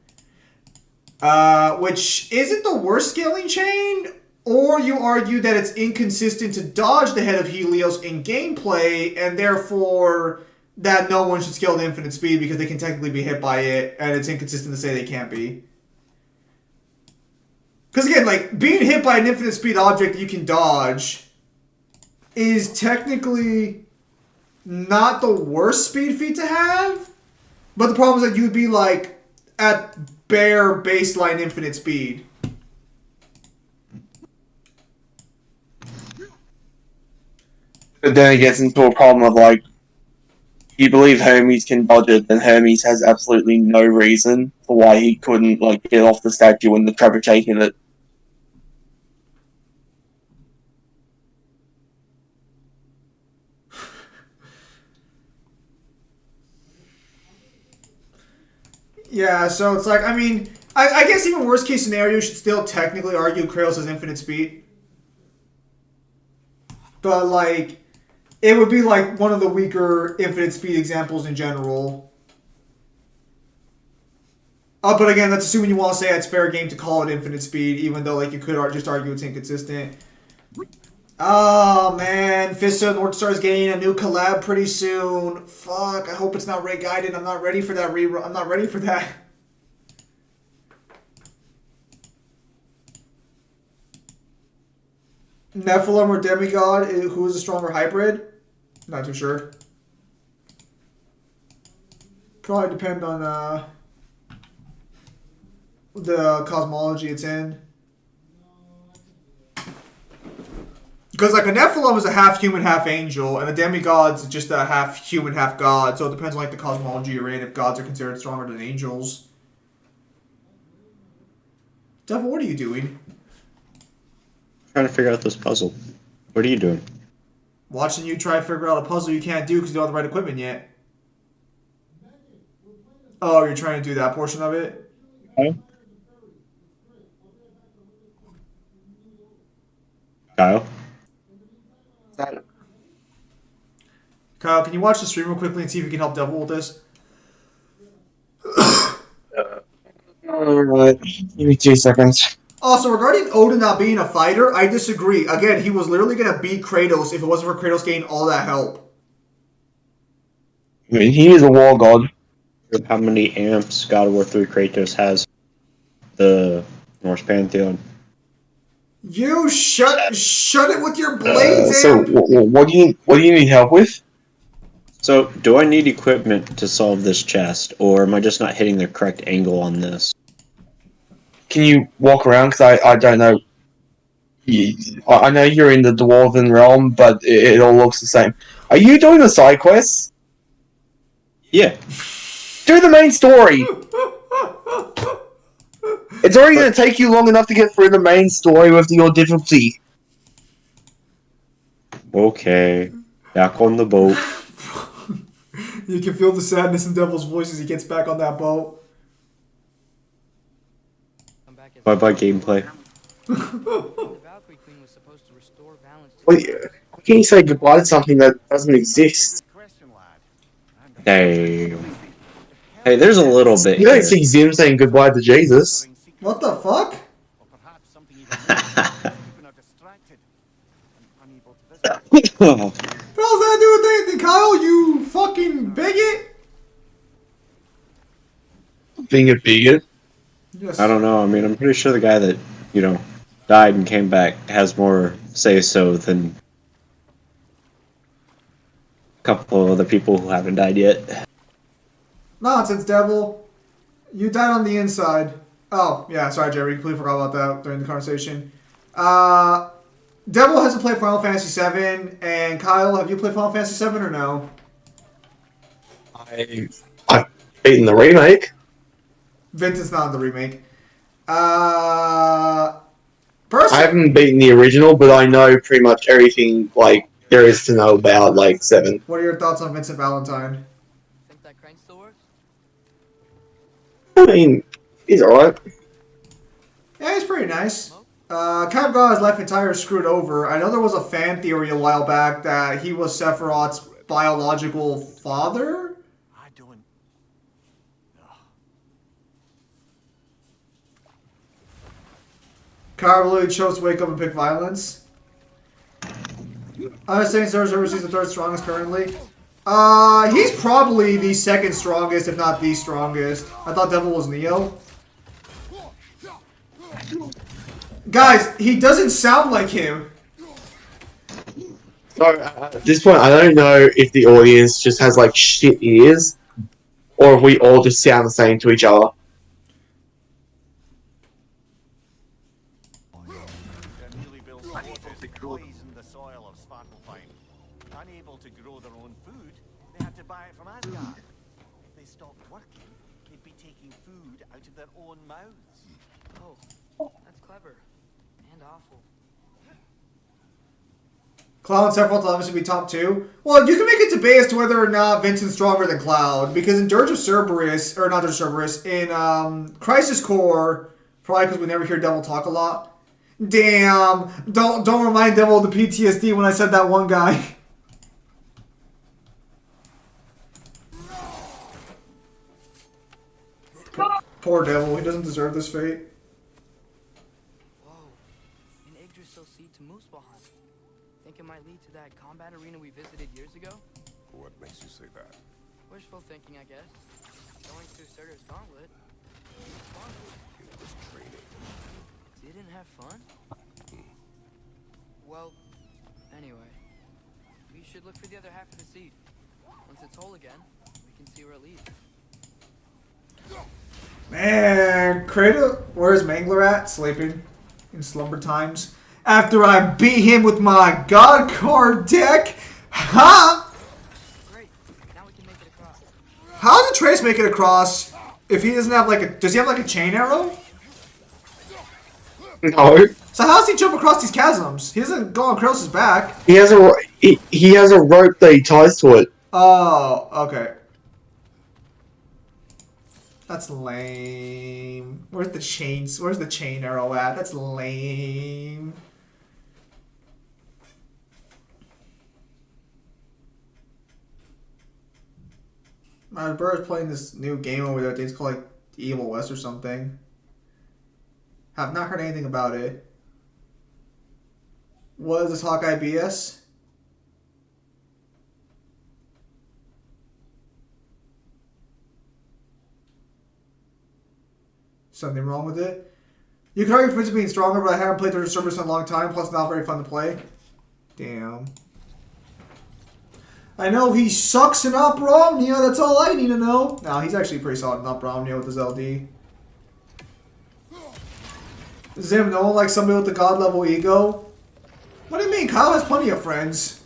which isn't the worst scaling chain, or you argue that it's inconsistent to dodge the head of Helios in gameplay, and therefore that no one should scale to infinite speed because they can technically be hit by it, and it's inconsistent to say they can't be. Because again, like, being hit by an infinite speed object that you can dodge is technically not the worst speed feat to have, But the problem is that you'd be like at bare baseline infinite speed. But then it gets into a problem of like, you believe Hermes can dodge it, then Hermes has absolutely no reason for why he couldn't like get off the statue when the trebuchet hit it. Yeah, so it's like, I mean, I guess even worst case scenario, you should still technically argue Kratos has infinite speed. But, like, it would be, like, one of the weaker infinite speed examples in general. But again, that's assuming you want to say it's fair game to call it infinite speed, even though, like, you could just argue it's inconsistent. Oh, man. Fista and Northstar's getting a new collab pretty soon. Fuck, I hope it's not Ray Gaiden. I'm not ready for that rerun. I'm not ready for that. Nephilim or Demigod, who is a stronger hybrid? Not too sure. Probably depend on the cosmology it's in. Because like a Nephilim is a half human, half angel, and a demigod's just a half human, half god. So it depends on like the cosmology you're in. If gods are considered stronger than angels. Devil, what are you doing? Trying to figure out this puzzle. What are you doing? Watching you try to figure out a puzzle you can't do because you don't have the right equipment yet. Oh, you're trying to do that portion of it? Okay. Kyle? Kyle, can you watch the stream real quickly and see if you can help Devil with this? Alright, give me 2 seconds. Also, regarding Odin not being a fighter, I disagree. Again, he was literally going to beat Kratos if it wasn't for Kratos getting all that help. I mean, he is a war god. How many amps God of War 3 Kratos has the Norse Pantheon? You shut it with your blades, So, Amp. what do you need help with? So, do I need equipment to solve this chest, or am I just not hitting the correct angle on this? Can you walk around? Because I don't know. I know you're in the Dwarven realm, but it all looks the same. Are you doing the side quests? Yeah. Do the main story! It's already going to take you long enough to get through the main story with your difficulty. Okay. Back on the boat. You can feel the sadness in Devil's voice as he gets back on that boat. Bye-bye gameplay. The Valkyrie Queen was supposed to restore balance to Wait, how can you say goodbye to something that doesn't exist? Damn. Hey, there's a little bit You don't here. see Zim saying goodbye to Jesus. What the fuck? What does that do with anything, Kyle? You fucking bigot? Being a bigot. Yes. I don't know. I mean, I'm pretty sure the guy that, died and came back has more say-so than a couple of other people who haven't died yet. Nonsense, Devil. You died on the inside. Oh, yeah, sorry, Jerry. Completely forgot about that during the conversation. Devil hasn't played Final Fantasy VII, and Kyle, have you played Final Fantasy VII or no? I've beaten the remake. Vincent's not in the remake. I haven't beaten the original, but I know pretty much everything there is to know about 7. What are your thoughts on Vincent Valentine? think that crank still works? I mean, he's alright. Yeah, he's pretty nice. Kind of got his life entirely screwed over. I know there was a fan theory a while back that he was Sephiroth's biological father. I don't. Kyle really chose to wake up and pick violence. I'm saying Star Wars he's the third strongest currently. He's probably the second strongest, if not the strongest. I thought Devil was Neo. Guys, he doesn't sound like him. So, at this point, I don't know if the audience just has shit ears, or if we all just sound the same to each other. Their newly built quarters poisoned the soil of Svartalfheim. Unable to grow their own food, they had to buy it from Asgard. If they stopped working, they'd be taking food out of their own mouths. Oh, that's clever. And awful. Cloud and Sephiroth will obviously be top 2. Well, you can make a debate as to whether or not Vincent's stronger than Cloud, because in Dirge of Cerberus, or not Dirge of Cerberus, in Crisis Core, probably because we never hear Devil talk a lot. Damn, don't remind Devil of the PTSD when I said that one guy. Poor Devil, he doesn't deserve this fate. Whoa, an Yggdrasil seed to Muspelheim. Think it might lead to that combat arena we visited years ago? What makes you say that? Wishful thinking, I guess. Going through Surtur's gauntlet. It was fun. It was training. Didn't have fun? Well, anyway. We should look for the other half of the seed. Once it's whole again, we can see where it leads. Man, Kratos, where's Mangler at? Sleeping in slumber times. After I beat him with my God card deck? Ha! Great, now we can make it across. How does Atreus make it across if he doesn't have like a... Does he have like a chain arrow? No. So how does he jump across these chasms? He doesn't go on Kratos' back. He has a rope that he ties to it. Oh, okay. That's lame. Where's the chains? Where's the chain arrow at? That's lame. My brother's playing this new game over there. I think it's called like Evil West or something. Have not heard anything about it. What is this Hawkeye BS? Something wrong with it? You can argue for it being stronger, but I haven't played the service in a long time, plus not very fun to play. Damn. I know he sucks in Opera Omnia, that's all I need to know. No, he's actually pretty solid in Opera Omnia with his LD. Zim, no one likes somebody with the god level ego? What do you mean? Kyle has plenty of friends.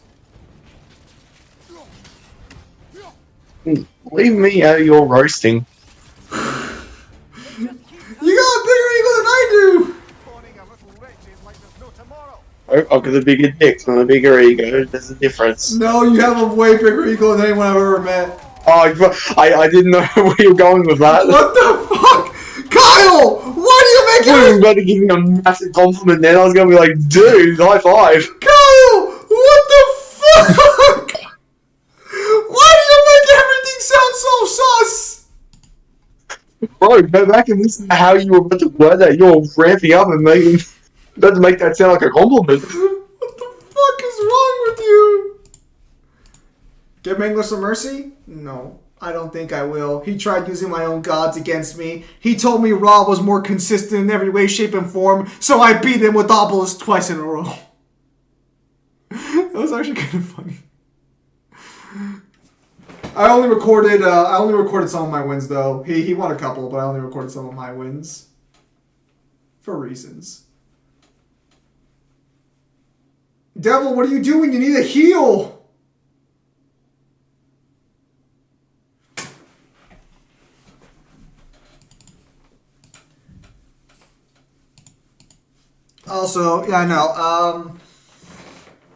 Leave me out of your roasting. You got a bigger ego than I do! I've got a bigger dick and a bigger ego. There's a difference. No, you have a way bigger ego than anyone I've ever met. Oh, I didn't know where you were going with that. What the fuck? Kyle! Why do you make I was it? about to give you a massive compliment then. I was going to be like, dude, high five. Kyle! What the fuck? Why do you make everything sound so sus? Bro, go back and listen to how you were about to word that. You're ramping up and about to make that sound like a compliment. What the fuck is wrong with you? Give Mangler some mercy? No, I don't think I will. He tried using my own gods against me. He told me Ra was more consistent in every way, shape, and form, so I beat him with Obelisk twice in a row. That was actually kind of funny. I only recorded some of my wins though. He won a couple, but I only recorded some of my wins. For reasons. Devil, what are you doing? You need a heal! Also, yeah, I know.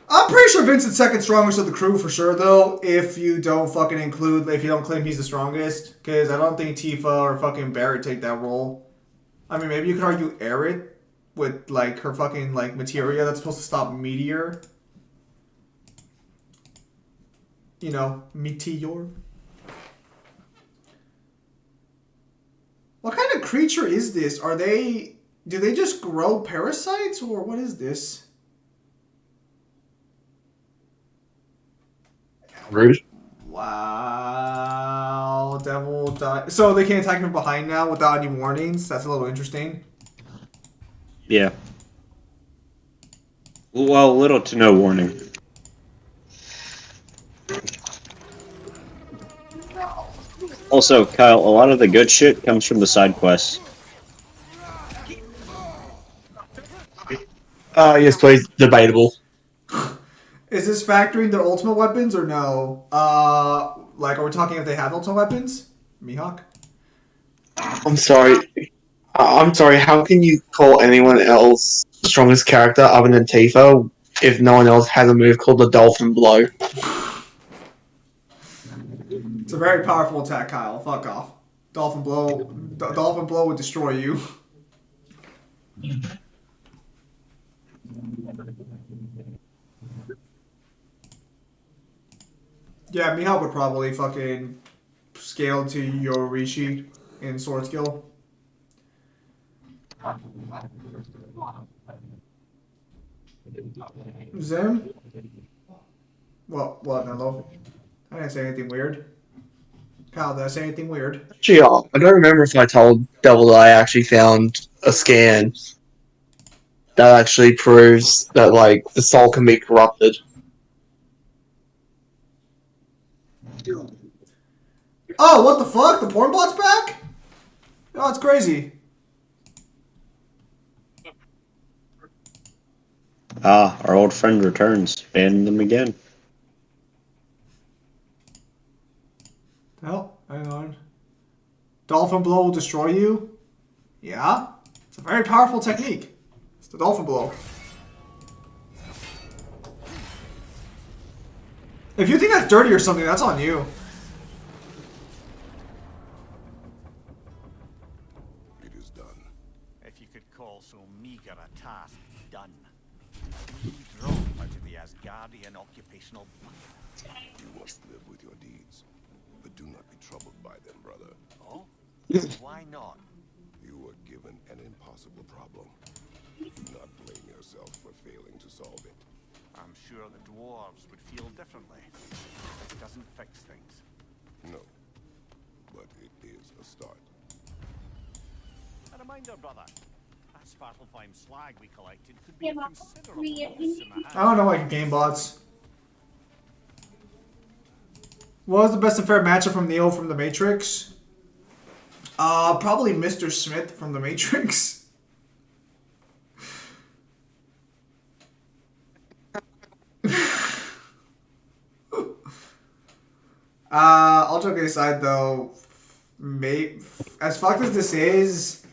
I'm pretty sure Vincent's second strongest of the crew for sure, though. If you don't claim he's the strongest, because I don't think Tifa or fucking Barrett take that role. I mean, maybe you could argue Aerith with like her fucking like materia that's supposed to stop Meteor. You know, Meteor. What kind of creature is this? Do they just grow parasites, or what is this? Rude. Wow, Devil died. So they can't attack him from behind now without any warnings? That's a little interesting. Yeah. Well, little to no warning. Also, Kyle, a lot of the good shit comes from the side quests. Yes, please. Debatable. Is this factoring their ultimate weapons or no? Like, are we talking if they have ultimate weapons? Mihawk? I'm sorry. I'm sorry. How can you call anyone else the strongest character other than Tifa if no one else has a move called the Dolphin Blow? It's a very powerful attack, Kyle. Fuck off. Dolphin Blow. Dolphin Blow would destroy you. Yeah, Mihawk would probably fucking scale to Yorishi in sword skill. Zim? What, Nello? I didn't say anything weird. Kyle, did I say anything weird? Actually, I don't remember if I told Devil that I actually found a scan that actually proves that, like, the soul can be corrupted. Oh, what the fuck? The porn bot's back? Oh, it's crazy. Ah, our old friend returns. Ban them again. Hell, hang on. Dolphin Blow will destroy you? Yeah. It's a very powerful technique. It's the Dolphin Blow. If you think that's dirty or something, that's on you. It is done. If you could call so meager a task done. We drop out of the Asgardian occupational bucket. You must live with your deeds, but do not be troubled by them, brother. Oh? Why not? You were given an impossible problem. Do not blame yourself for failing to solve it. I'm sure the dwarves would feel differently. It doesn't fix things. No, but it is a start. A reminder, brother. That Svartalfheim slag we collected could be a considerable loss in the hands. I don't know, like game bots. What was the best and fair matchup from Neo from The Matrix? Probably Mr. Smith from The Matrix. All joking aside though, as fucked as this is,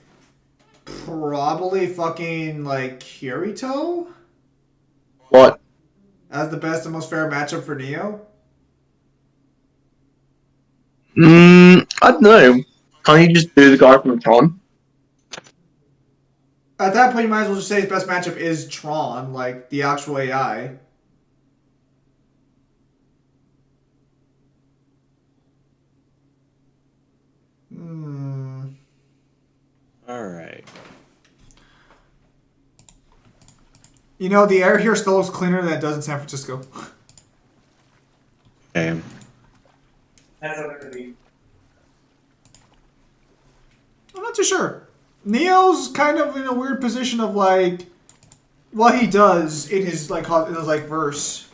probably fucking like Kirito What? as the best and most fair matchup for Neo. I don't know. Can't you just do the guy from Tron? At that point, you might as well just say his best matchup is Tron, like the actual AI. Alright. You know, the air here still looks cleaner than it does in San Francisco. Damn. I'm not too sure. Neo's kind of in a weird position of like what he does in his verse.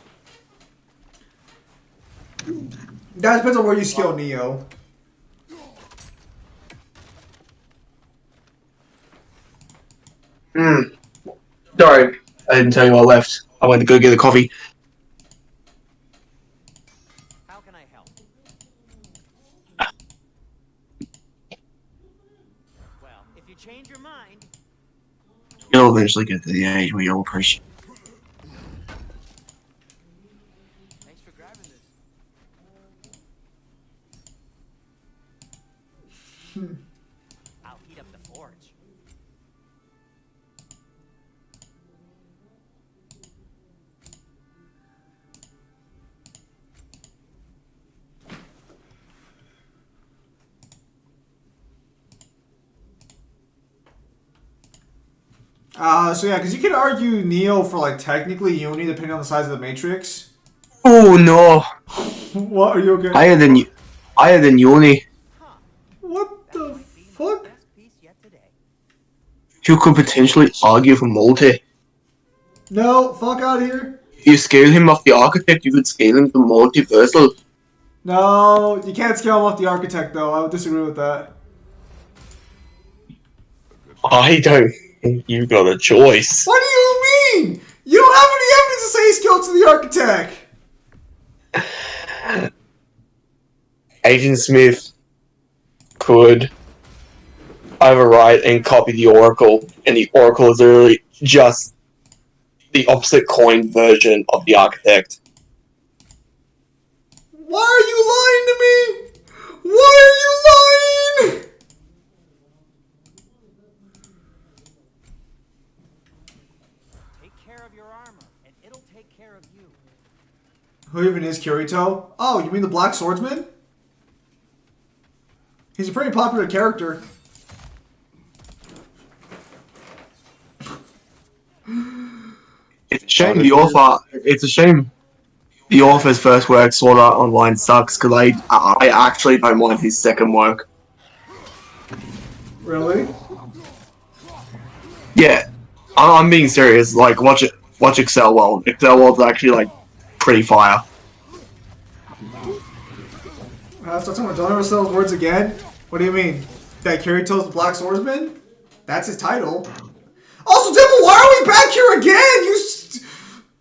That depends on where you scale Neo. Sorry, I didn't tell you I left. I went to go get a coffee. How can I help? Well, if you change your mind, You'll eventually get to the age where you'll appreciate. thanks for grabbing this. I'll heat up the forge. So yeah, because you could argue Neo for like technically Uni depending on the size of the Matrix. Oh no! What, are you okay? Higher than Yoni. What the fuck? Best piece yet today. You could potentially argue for multi. No, fuck out of here. If you scale him off the architect, you could scale him to multiversal. No, you can't scale him off the architect though. I would disagree with that. I don't think you've got a choice. What do you mean? You don't have any evidence to say he scaled to the architect. Agent Smith could overwrite and copy the Oracle, and the Oracle is literally just the opposite coin version of the architect. Why are you lying to me? Why are you lying? Take care of your armor, and it'll take care of you. Who even is Kirito? Oh, you mean the Black Swordsman? He's a pretty popular character. It's a shame the author. It's a shame the author's first work, Sword Art Online, sucks because I actually don't mind his second work. Really? Yeah, I'm being serious. Like, watch it. Watch Excel World. Excel World's actually like pretty fire. Don't ever say those words again. What do you mean? That Kirito's the Black Swordsman? That's his title. Also, Devil, why are we back here again?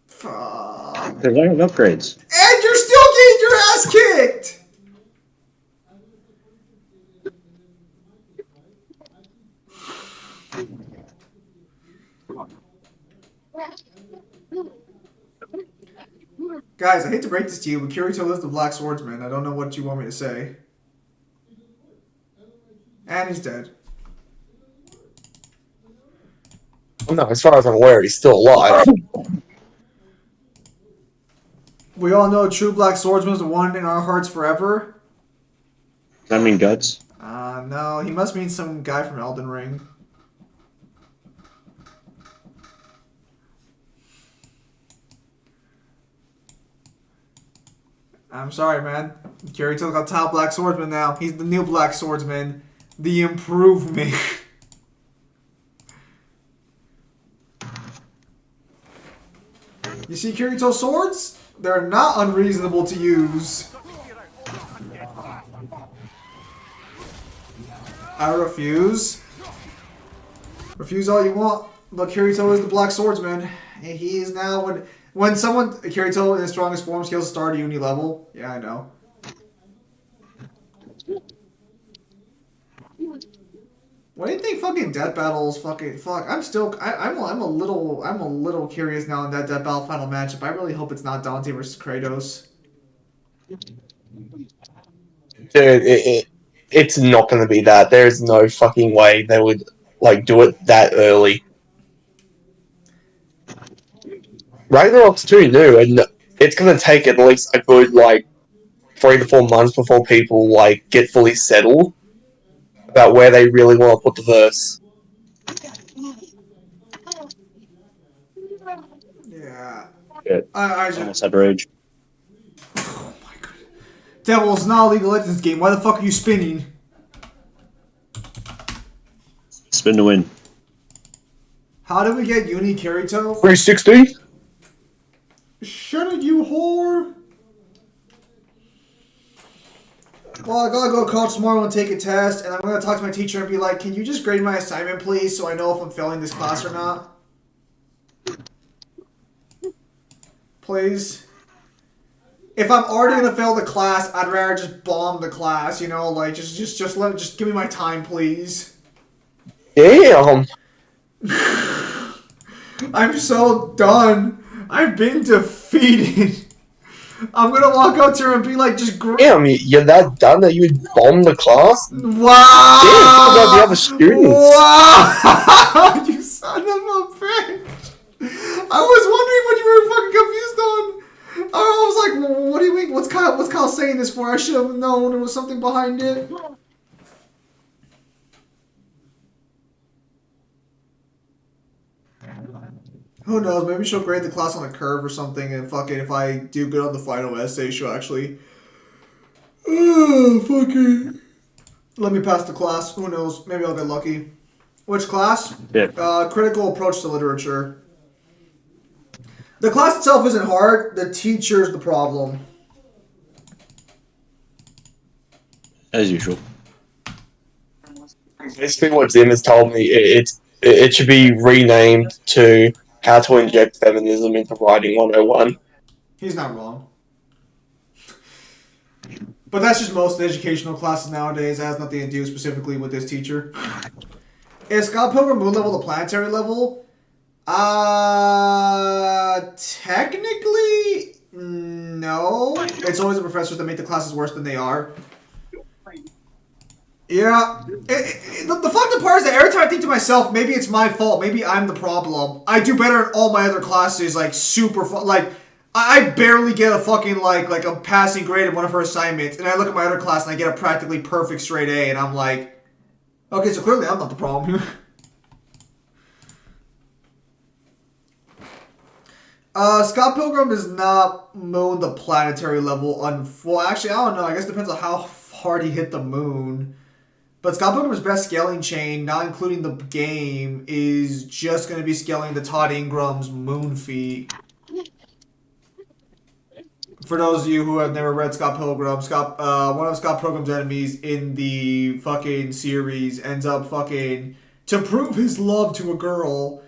Fuck. Because I have upgrades. And you're still getting your ass kicked! Guys, I hate to break this to you, but Kirito is the Black Swordsman. I don't know what you want me to say. And he's dead. Well, no, as far as I'm aware, he's still alive. We all know true Black Swordsman is the one in our hearts forever. Does that mean Guts? No, he must mean some guy from Elden Ring. I'm sorry, man. Kirito's got top Black Swordsman now. He's the new Black Swordsman. The improvement. You see Kirito's swords? They're not unreasonable to use. I refuse. Refuse all you want. But Kirito is the Black Swordsman. And he is now when someone Kirito in his strongest form scales to start at uni level. Yeah, I know. What do you think fucking Death Battles fucking fuck? I'm a little curious now in that Death Battle final matchup. I really hope it's not Dante versus Kratos. Dude, it's not going to be that. There's no fucking way they would like do it that early. Ragnarok's too new, and it's going to take at least a good like 3 to 4 months before people like get fully settled about where they really want to put the verse. Yeah. Shit. I just Almost had rage. oh my god. Devil's not a League of Legends game. Why the fuck are you spinning? Spin to win. How did we get Uni Kirito? 360? Shut it, you whore! Well, I gotta go to college tomorrow and take a test, and I'm gonna talk to my teacher and be like, can you just grade my assignment, please, so I know if I'm failing this class or not? Please? If I'm already gonna fail the class, I'd rather just bomb the class, you know, like, just give me my time, please. Damn! I'm so done. I've been defeated. I'm gonna walk out to her and be like, just Damn, you're that done that you would bomb the class? Wow! Damn, what about the other students? Wow! You son of a bitch! I was wondering what you were fucking confused on. I was like, what do you mean? What's Kyle saying this for? I should have known there was something behind it. Who knows? Maybe she'll grade the class on a curve or something, and fucking if I do good on the final essay, she'll actually fucking let me pass the class. Who knows? Maybe I'll get lucky. Which class? Yeah. Critical approach to literature. The class itself isn't hard. The teacher's the problem. as usual. Basically, what Zim has told me, it should be renamed to How to Inject Feminism into Writing 101. He's not wrong. But that's just most educational classes nowadays. It has nothing to do specifically with this teacher. Is Scott Pilgrim moon level the planetary level? Technically, no. It's always the professors that make the classes worse than they are. Yeah. The fucked part is that every time I think to myself, maybe it's my fault, maybe I'm the problem, I do better in all my other classes, like, super like, I barely get a fucking, like a passing grade in one of her assignments, and I look at my other class and I get a practically perfect straight A, and I'm like, okay, so clearly I'm not the problem here. Scott Pilgrim does not moon the planetary level. Well, actually, I don't know. I guess it depends on how hard he hit the moon. But Scott Pilgrim's best scaling chain, not including the game, is just going to be scaling the Todd Ingram's moon feat. For those of you who have never read Scott Pilgrim, one of Scott Pilgrim's enemies in the fucking series ends up fucking, to prove his love to a girl,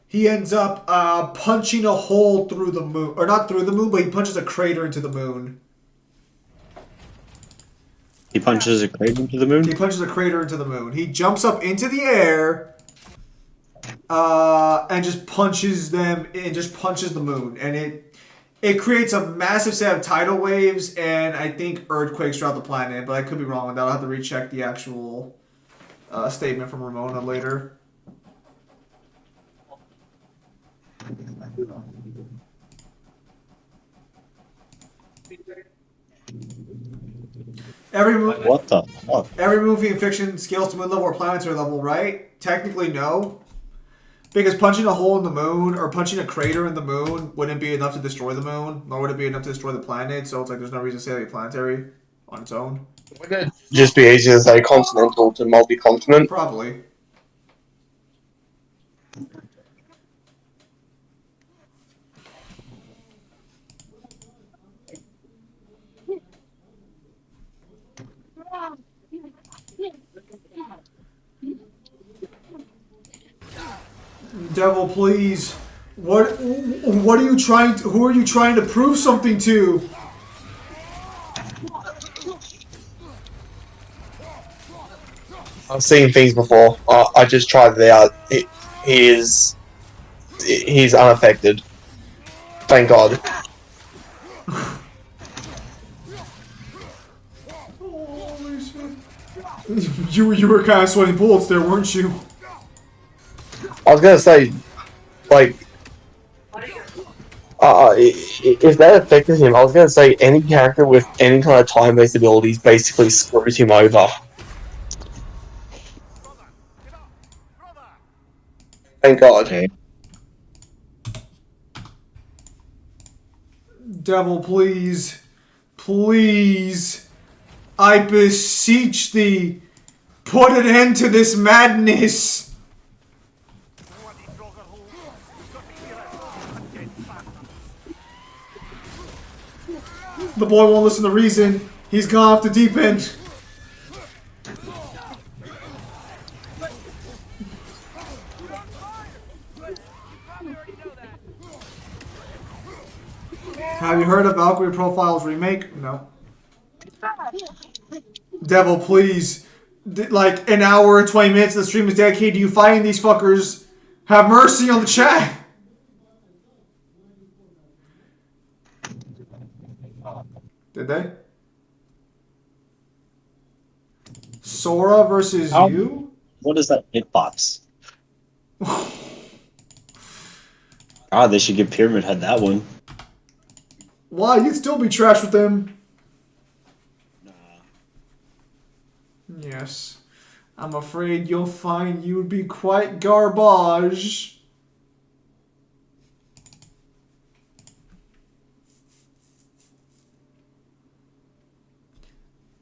he ends up punching a hole through the moon. Or not through the moon, but he punches a crater into the moon. He punches a crater into the moon? He punches a crater into the moon. He jumps up into the air and just punches them, and just punches the moon. And it creates a massive set of tidal waves and I think earthquakes throughout the planet, but I could be wrong with that. I'll have to recheck the actual statement from Ramona later. What the fuck? Every movie in fiction scales to moon level or planetary level, right? Technically, no. Because punching a hole in the moon or punching a crater in the moon wouldn't be enough to destroy the moon, nor would it be enough to destroy the planet, so it's like there's no reason to say that it's planetary on its own. Wouldn't it just be easier to say continental to multi-continent? Probably. Devil, please. What are you trying to, who are you trying to prove something to? I've seen things before. I just tried it out. He's unaffected. Thank God. Holy shit. You were kind of sweating bullets there, weren't you? I was gonna say, like, if that affected him, I was gonna say any character with any kind of time-based abilities basically screws him over. Thank God. Okay. Devil, please. Please. I beseech thee. Put an end to this madness. The boy won't listen to reason. He's gone off the deep end. Have you heard of Valkyrie Profiles remake? No. Devil, please. Like an hour and 20 minutes of the stream is dedicated to you fighting these fuckers. Have mercy on the chat. Did they? Sora versus you? What is that hitbox? Ah, they should give Pyramid Head that one. Why? You'd still be trash with them. Nah. Yes. I'm afraid you'll find you would be quite garbage.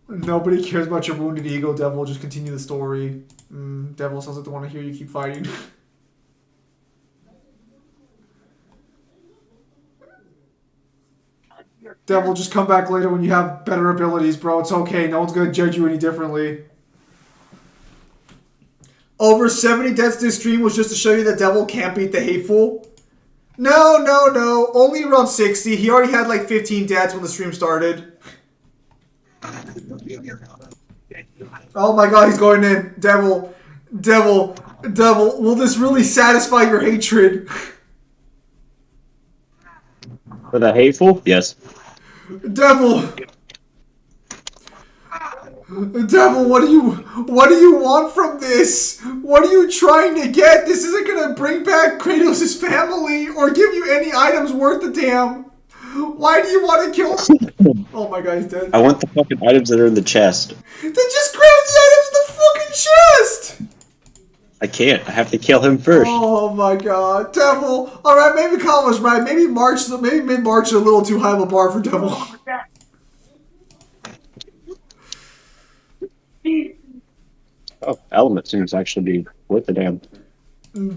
Nobody cares about your wounded ego, Devil. Just continue the story. Devil sounds like they want to hear you keep fighting. Devil, just come back later when you have better abilities, bro. It's okay. No one's gonna judge you any differently. Over 70 deaths this stream was just to show you that Devil can't beat the Hateful. No. Only around 60. He already had like 15 deaths when the stream started. Oh my god, he's going in. Devil. Will this really satisfy your hatred? For the hateful? Yes. Devil, what do you want from this? What are you trying to get? This isn't gonna bring back Kratos' family or give you any items worth a damn. Why do you want to kill him? Oh my god, he's dead. I want the fucking items that are in the chest. Then just grab the items in the fucking chest! I can't. I have to kill him first. Oh my god, Devil. Alright, maybe Colin was right. Maybe mid-March is a little too high of a bar for Devil. Oh, element seems to actually be worth the damn.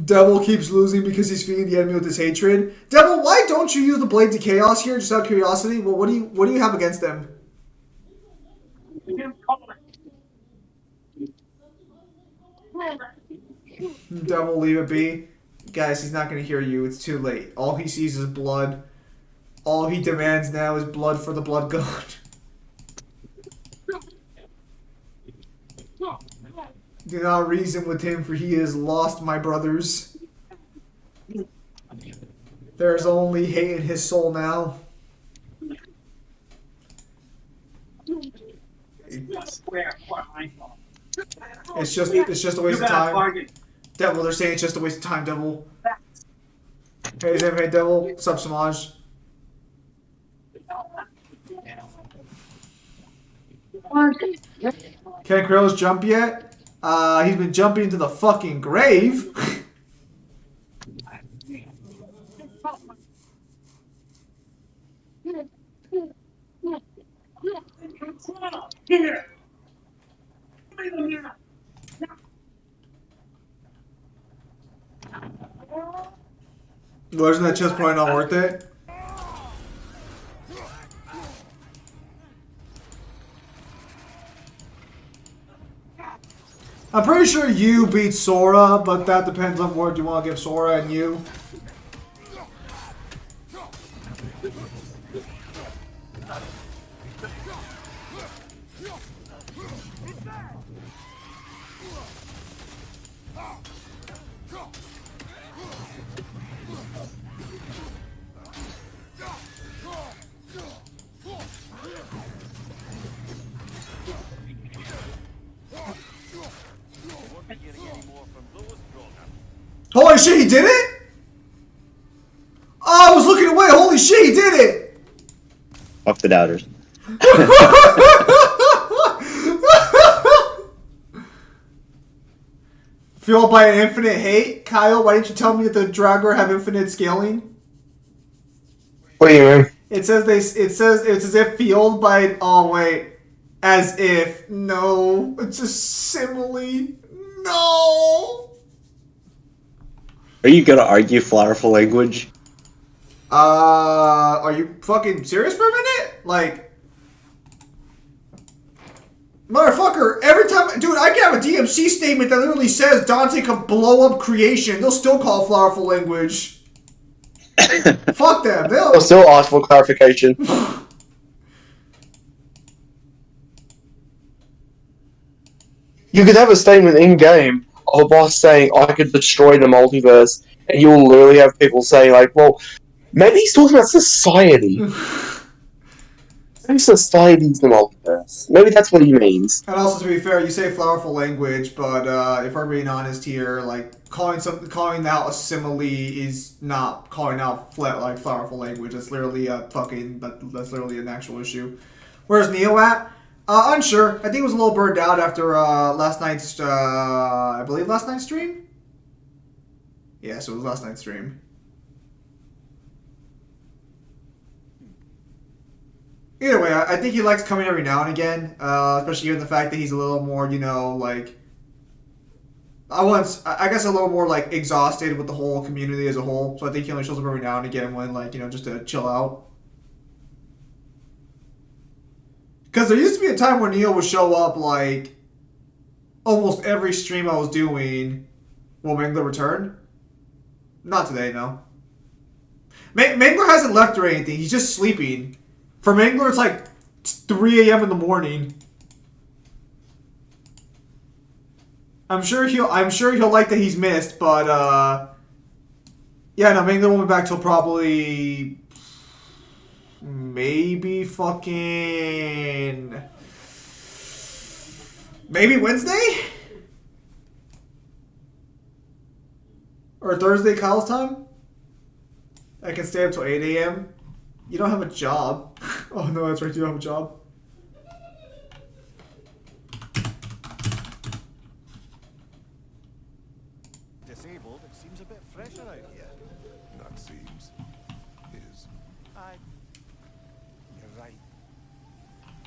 Devil keeps losing because he's feeding the enemy with his hatred. Devil, why don't you use the Blades of Chaos here, just out of curiosity? Well, what do you have against them? Devil, leave it be. Guys, he's not going to hear you. It's too late. All he sees is blood. All he demands now is blood for the blood god. Do not reason with him, for he is lost, my brothers. There is only hate in his soul now. It's just a waste of time. Devil, they're saying it's just a waste of time, Devil. Hey, Devil. What's up, Samaj? Can Kratos jump yet? He's been jumping into the fucking grave. Well, isn't that chest probably not worth it? I'm pretty sure you beat Sora, but that depends on what you want to give Sora and you. Holy shit, he did it? Oh, I was looking away. Holy shit, he did it. Fuck the doubters. Fueled by an infinite hate? Kyle, why didn't you tell me that the Draugr have infinite scaling? What do you mean? It says it's as if fueled by oh wait. As if. No. It's a simile. No. Are you gonna argue flowerful language? Are you fucking serious for a minute? Like, motherfucker, every time, dude, I can have a DMC statement that literally says Dante can blow up creation. They'll still call it flowerful language. Fuck them. They'll still ask for clarification. You could have a statement in-game of a boss saying, I could destroy the multiverse, and you'll literally have people saying, like, well, maybe he's talking about society. Maybe society's the multiverse. Maybe that's what he means. And also, to be fair, you say flowerful language, but if we're being honest here, like, calling out a simile is not calling out flowerful language. That's literally that's literally an actual issue. Where's Neo at? Unsure. I think it was a little burned out after last night's, I believe last night's stream? Yeah, so it was last night's stream. Either way, I think he likes coming every now and again, especially given the fact that he's a little more, you know, like, I guess a little more, like, exhausted with the whole community as a whole, so I think he only shows up every now and again when, like, you know, just to chill out. Because there used to be a time where Neil would show up like almost every stream I was doing while Mangler returned. Not today, no. Mangler hasn't left or anything. He's just sleeping. For Mangler, it's like 3 a.m. in the morning. I'm sure he'll like that he's missed, but yeah, no, Mangler won't be back till probably maybe Wednesday? Or Thursday, Kyle's time? I can stay up till 8 a.m. You don't have a job. Oh no, that's right, you don't have a job. Disabled, it seems a bit fresher out here. Not seems. Is. Aye. You're right.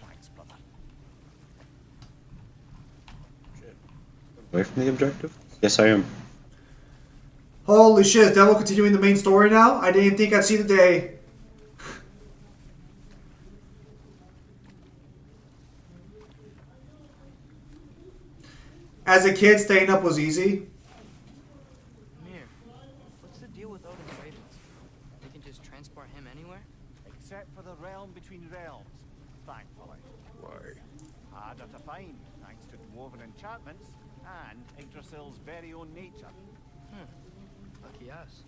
Thanks, brother. Away from the objective? Yes, I am. Holy shit, is Devil continuing the main story now? I didn't think I'd see the day. As a kid, staying up was easy. Mir, what's the deal with Odin's ravens? They can just transport him anywhere? Except for the realm between realms, thankfully. Why? Harder to find, thanks to dwarven enchantments and Yggdrasil's very own nature. Lucky us.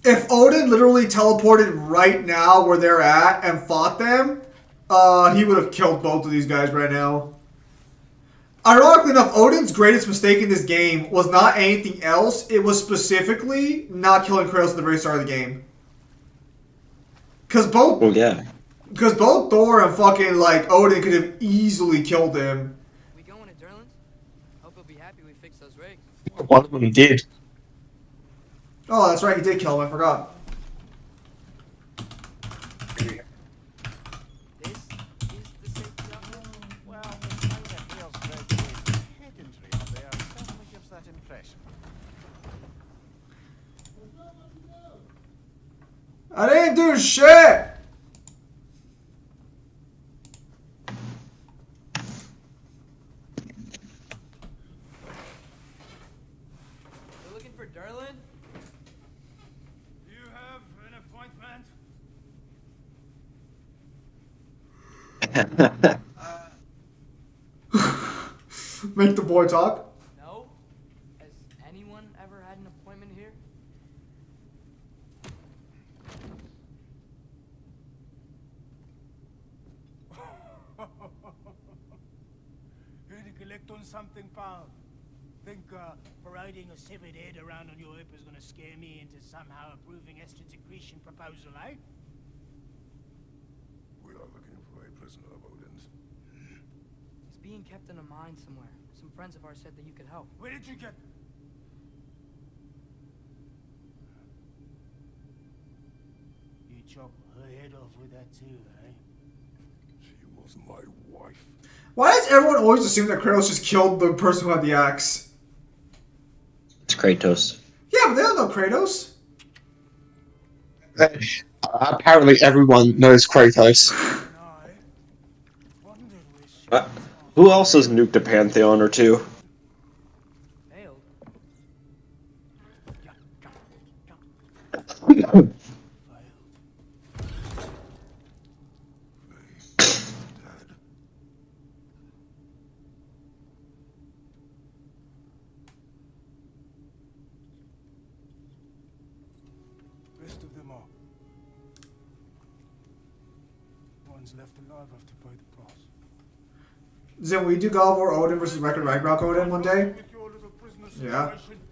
If Odin literally teleported right now where they're at and fought them, he would have killed both of these guys right now. Ironically enough, Odin's greatest mistake in this game was not anything else. It was specifically not killing Kratos at the very start of the game. Because both Thor and fucking like Odin could have easily killed him. We going to Durlin's? Hope he'll be happy we fixed those rigs. One of them did. Oh, that's right, he did kill him. I forgot. This is the safety outfit? Well, the sign that Hale's graduated pedantry up there certainly gives that impression. I didn't do shit! You're looking for Durlin? You have an appointment? Make the boy talk. No? Has anyone ever had an appointment here? Here to collect on something, pal. Think parading a severed head around on your hip is gonna scare me into somehow approving estrogen secretion proposal, eh? We are looking for a prisoner of Odin's. He's being kept in a mine somewhere. Some friends of ours said that you could help. Where did you get? You chop her head off with that too, eh? She was my wife. Why does everyone always assume that Kratos just killed the person who had the axe? It's Kratos. Yeah, but they don't know Kratos. Apparently, everyone knows Kratos. I wondered where she Who else has nuked a pantheon or two? Failed. Rest of them are. One's left alive have to pay the price. Zin, we do God of War Odin versus Ragnarok Odin one day? With your little prisoner Yeah. situation.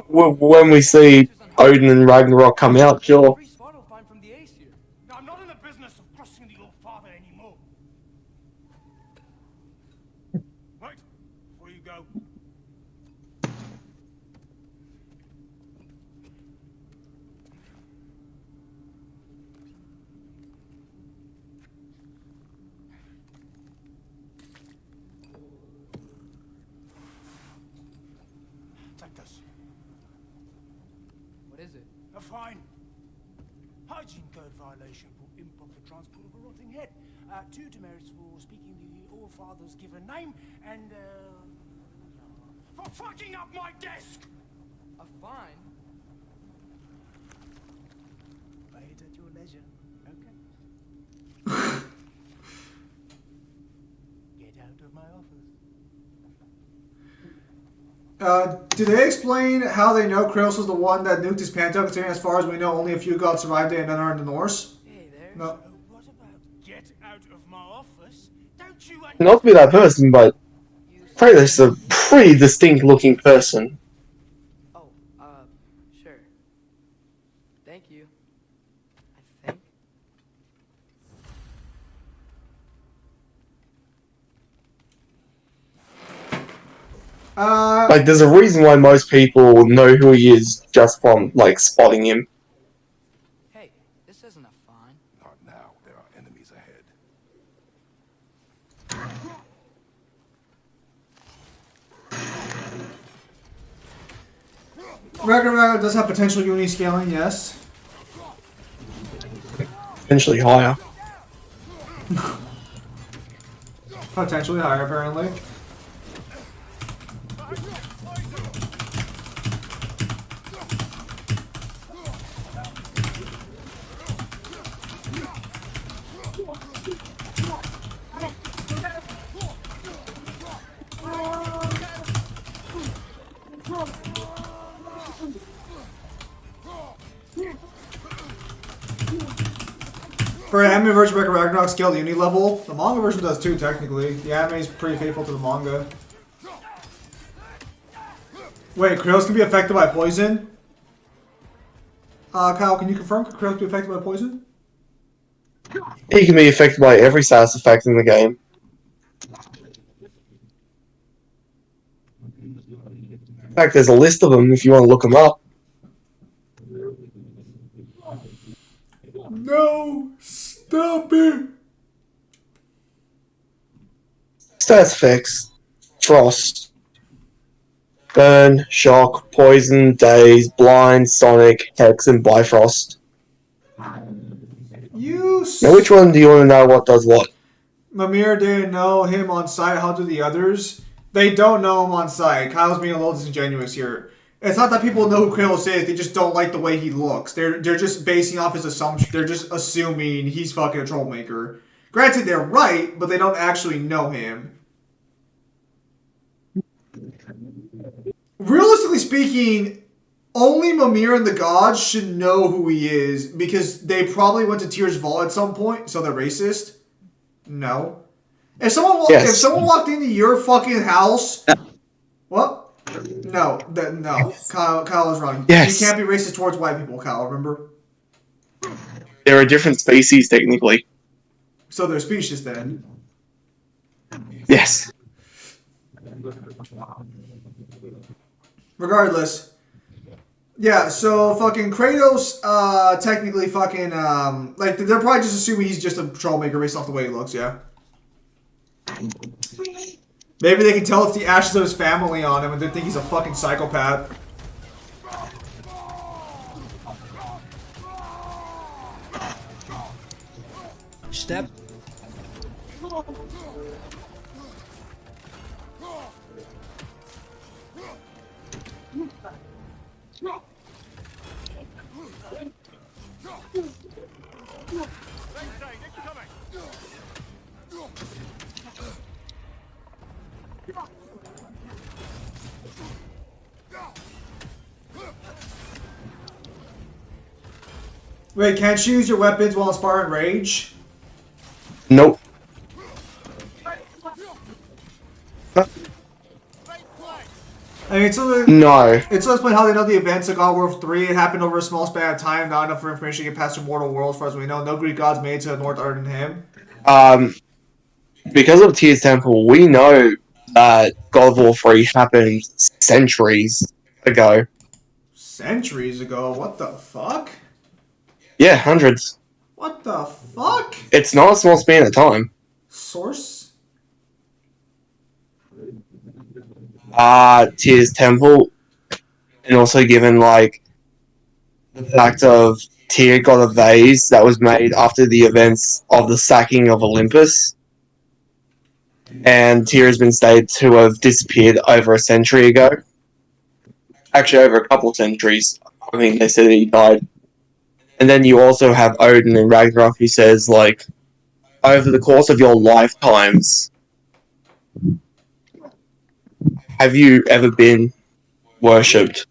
When we see Odin and Ragnarok come out, sure. Free Svartalfheim find from the Ace here. Now, I'm not in the business of crossing the old father anymore. Right, before you go. Take this. What is it? A fine. hygiene code violation for improper transport of a rotting head. 2 demerits for speaking the All-Father's given name, and for fucking up my desk! A fine? Pay it at your leisure, okay? Get out of my office. Did they explain how they know Kratos was the one that nuked his Panther, considering as far as we know only a few gods survived it and none are in the Norse? Hey there. No. So what about get out of my office? Don't you Not to be that person, but You Kratos is a pretty distinct looking person. Oh, sure. Thank you. I think. Like, there's a reason why most people know who he is just from, like, spotting him. Hey, this isn't a fine. Not now. There are enemies ahead. Ragnarok does have potential uni scaling, yes. Potentially higher. Potentially higher, apparently. For an anime version of Ragnarok scale uni level, the manga version does too, technically. The anime is pretty faithful to the manga. Wait, Kratos can be affected by poison? Kyle, can you confirm could Kratos be affected by poison? He can be affected by every status effect in the game. In fact, there's a list of them if you want to look them up. No! Stop it! Status effects: Frost, Burn, Shock, Poison, Daze, Blind, Sonic, Hex, and Bifrost. You Now, which one do you want to know what does what? Mimir didn't know him on site. How do the others? They don't know him on site. Kyle's being a little disingenuous here. It's not that people know who Kratos is. They just don't like the way he looks. They're just basing off his assumption. They're just assuming he's fucking a troublemaker. Granted, they're right, but they don't actually know him. Realistically speaking, only Mimir and the gods should know who he is because they probably went to Tyr's vault at some point, so they're racist. No. If someone walked into your fucking house, what? No, no. Kyle is wrong. Yes. You can't be racist towards white people, Kyle. Remember? They're a different species, technically. So they're species then. Yes. Regardless. Yeah, so fucking Kratos, technically fucking, like, they're probably just assuming he's just a troublemaker based off the way he looks, yeah? Maybe they can tell it's the ashes of his family on him and they think he's a fucking psychopath. Step. Wait, can't you use your weapons while inspiring rage? Nope. I mean, so No. it's to explain how they know the events of God of War 3. It happened over a small span of time, not enough for information to get past the mortal world, as far as we know. No Greek gods made to the north other than him. Because of Tyr's Temple, we know that God of War 3 happened centuries ago. Centuries ago? What the fuck? Yeah, hundreds. What the fuck? It's not a small span of time. Source? Tyr's Temple, and also given, like, the fact of Tyr got a vase that was made after the events of the sacking of Olympus, and Tyr has been stated to have disappeared over a century ago. Actually, over a couple of centuries. I mean, they said that he died. And then you also have Odin in Ragnarok who says, like, over the course of your lifetimes, have you ever been worshipped?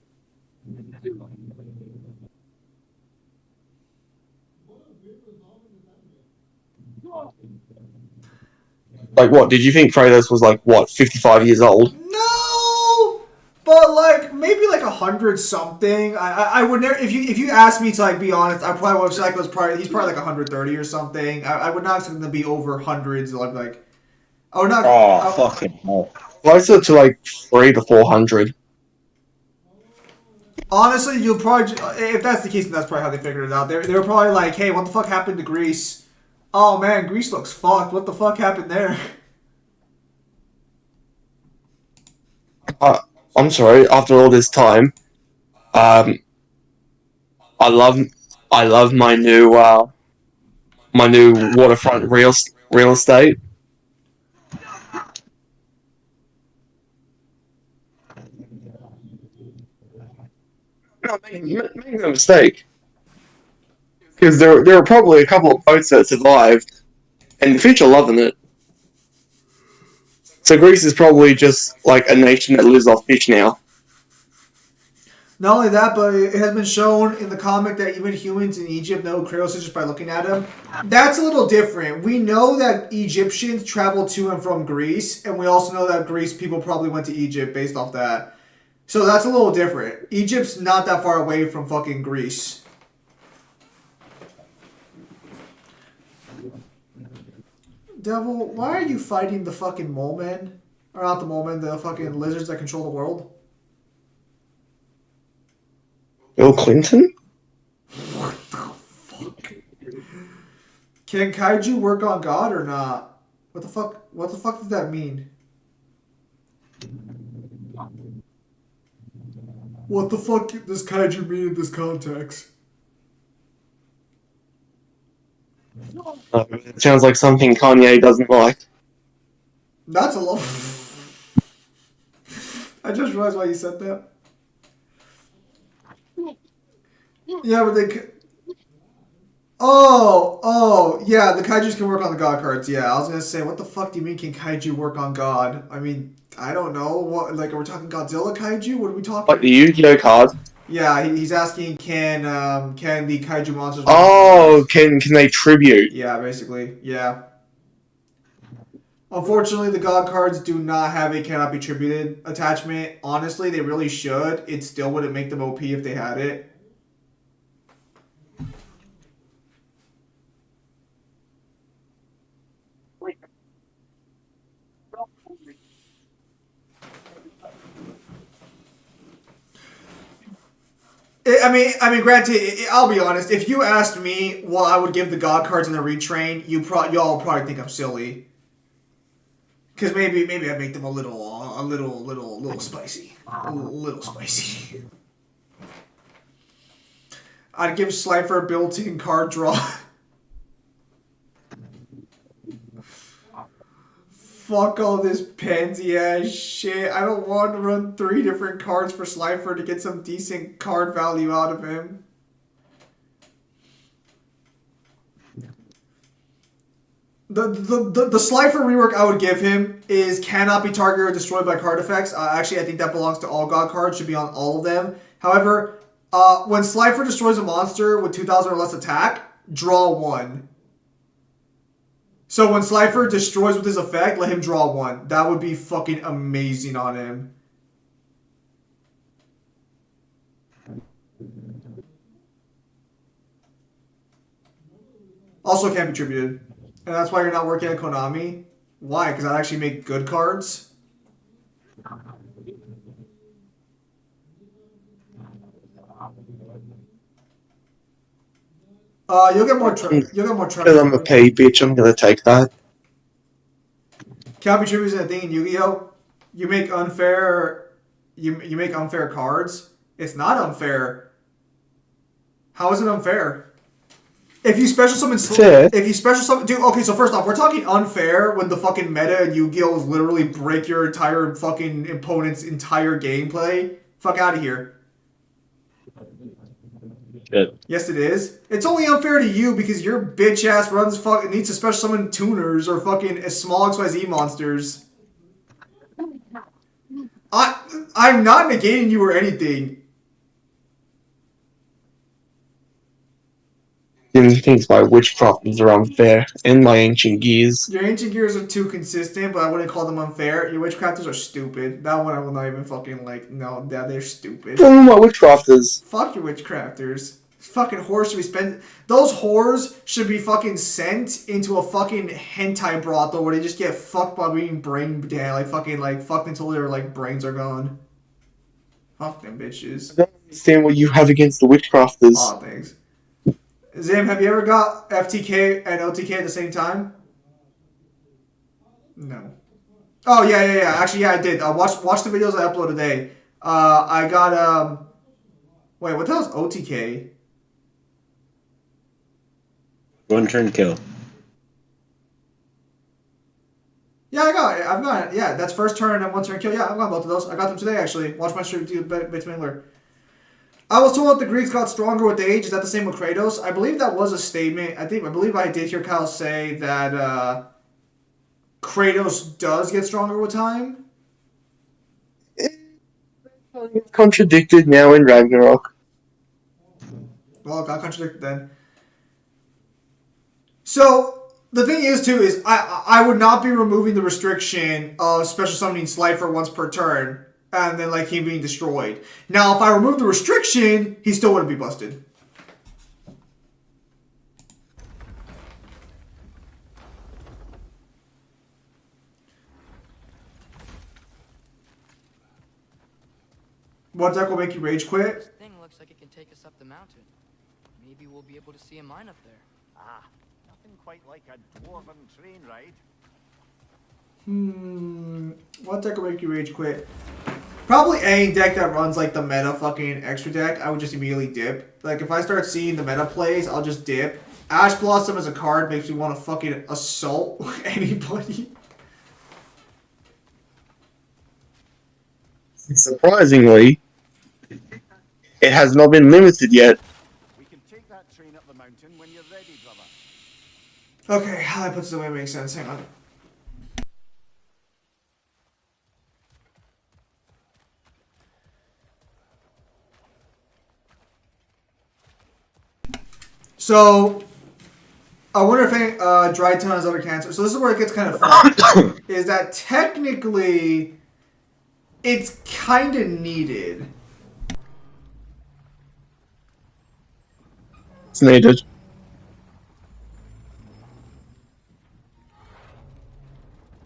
Like, what? Did you think Kratos was, like, what, 55 years old? No, but like maybe like 100 something. I would never if you asked me to like be honest, I probably would say like he's probably like 130 or something. I would not expect him to be over hundreds. Like I would not. Oh, fucking hell. Closer to, like, 3 to 400. Honestly, you'll probably if that's the case, then that's probably how they figured it out. They were probably like, hey, what the fuck happened to Greece? Oh man, Greece looks fucked. What the fuck happened there? I'm sorry, after all this time, I love my new waterfront real estate. No, make no mistake, because there are probably a couple of boats that survived, and the Fitch are loving it. So Greece is probably just like a nation that lives off fish now. Not only that, but it has been shown in the comic that even humans in Egypt know Kratos is just by looking at him. That's a little different. We know that Egyptians traveled to and from Greece, and we also know that Greece people probably went to Egypt based off that. So that's a little different. Egypt's not that far away from fucking Greece. Devil, why are you fighting the fucking mole men? Or not the mole men, the fucking lizards that control the world? Bill Clinton? What the fuck? Can kaiju work on God or not? What the fuck? What the fuck does that mean? What the fuck does kaiju mean in this context? It sounds like something Kanye doesn't like. That's a lot. I just realized why you said that. Yeah, but they. Oh, yeah. The kaiju's can work on the god cards. Yeah, I was gonna say, what the fuck do you mean? Can kaiju work on God? I mean, I don't know. What like are we talking Godzilla kaiju? What are we talking? Like the Yu-Gi-Oh card. Yeah, he's asking, can the kaiju monsters? Oh, can they tribute? Yeah, basically, yeah. Unfortunately, the god cards do not have a cannot be tributed attachment. Honestly, they really should. It still wouldn't make them OP if they had it. I mean, granted, I'll be honest. If you asked me what I would give the god cards in the retrain, y'all probably think I'm silly. Because maybe I make them a little spicy, a little spicy. I'd give Slifer built-in card draw. Fuck all this pansy ass shit. I don't want to run 3 different cards for Slifer to get some decent card value out of him. The Slifer rework I would give him is cannot be targeted or destroyed by card effects. Actually, I think that belongs to all god cards. Should be on all of them. However, when Slifer destroys a monster with 2,000 or less attack, draw 1. So when Slifer destroys with his effect, let him draw 1. That would be fucking amazing on him. Also can't be tributed. And that's why you're not working at Konami. Why? Because I'd actually make good cards. You'll get more Because I'm a pay bitch, I'm gonna take that. Can't be tributed is a thing in Yu-Gi-Oh! You make unfair. You make unfair cards. It's not unfair. How is it unfair? If you special summon, Fair. if you special summon, dude. Okay, so first off, we're talking unfair when the fucking meta and Yu-Gi-Oh! Literally break your entire fucking opponent's entire gameplay. Fuck out of here. Shit. Yes, it is. It's only unfair to you because your bitch ass runs fucking needs to special summon tuners or fucking small XYZ monsters. I'm not negating you or anything. Jim thinks my witchcrafters are unfair, and my ancient gears. Your ancient gears are too consistent, but I wouldn't call them unfair. Your witchcrafters are stupid. That one I will not even fucking like. No, they're stupid. Oh, my witchcrafters. Fuck your witchcrafters. Fucking whores should be spent. Those whores should be fucking sent into a fucking hentai brothel where they just get fucked by being brain dead, like fucked until their like brains are gone. Fuck them bitches. I don't understand what you have against the witchcrafters. Aw, thanks. Zim, have you ever got FTK and OTK at the same time? No. Oh yeah. Actually, yeah, I did. Watch the videos I uploaded today. I got Wait, what the hell is OTK? One turn kill. Yeah, I've got it. Yeah, that's first turn and one turn kill. Yeah, I've got both of those. I got them today, actually. Watch my stream to Bitmingler. I was told that the Greeks got stronger with age. Is that the same with Kratos? I believe that was a statement. I believe I did hear Kyle say that Kratos does get stronger with time. It's contradicted now in Ragnarok. Well, it got contradicted then. So, the thing is, too, is I would not be removing the restriction of special summoning Slifer once per turn, and then, like, him being destroyed. Now, if I remove the restriction, he still wouldn't be busted. What deck will make you rage quit? This thing looks like it can take us up the mountain. Maybe we'll be able to see a mine up there. Ah, nothing quite like a dwarven train ride. What deck will make you rage quit? Probably any deck that runs like the meta fucking extra deck. I would just immediately dip. Like if I start seeing the meta plays, I'll just dip. Ash Blossom as a card makes me want to fucking assault anybody. Surprisingly, it has not been limited yet. We can take that train up the mountain when you're ready, brother. Okay, how I put this away makes sense. Hang on. So, I wonder if any dry tongue has other cancer. So this is where it gets kind of fun. Is that technically, it's kind of needed. It's needed.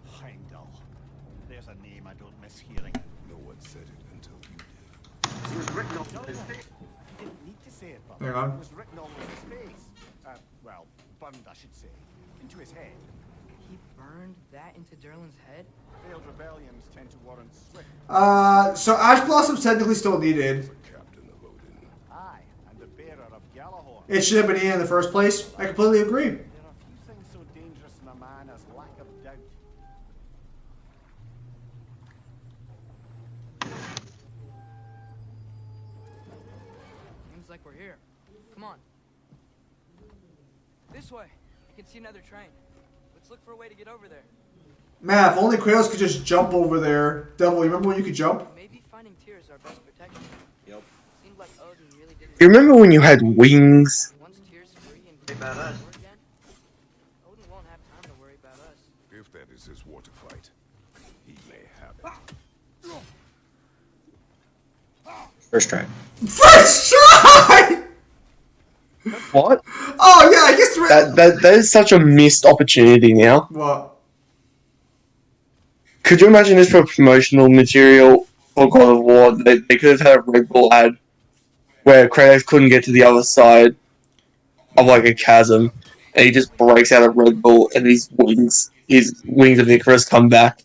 Heimdall. There's a name I don't miss hearing. No one said it until you did. He didn't need to say it, but Hang on. it was written all over his face. Well, burned, I should say. Into his head. He burned that into Derlin's head? Failed rebellions tend to warrant swift. So Ash Blossom's technically still needed. Captain of Odin. Aye, and the bearer of Galahorn. It should have been in the first place. I completely agree. There are few things so dangerous in a man as lack of doubt. Seems like we're here. Come on. This way. I can see another train. Let's look for a way to get over there. Man, if only Kratos could just jump over there. Devil, you remember when you could jump? Maybe finding Tyr's our best protection. Yep. Seemed like Odin really did his You remember when you had wings? Once Tyr's free and can go again, Odin won't have time to worry about us. If that is his war to fight, he may have it. First try. First try! What? Oh yeah, I guess That is such a missed opportunity now. What? Could you imagine this for promotional material for God of War? They could have had a Red Bull ad where Kratos couldn't get to the other side of like a chasm, and he just breaks out of Red Bull, and his wings of Icarus come back.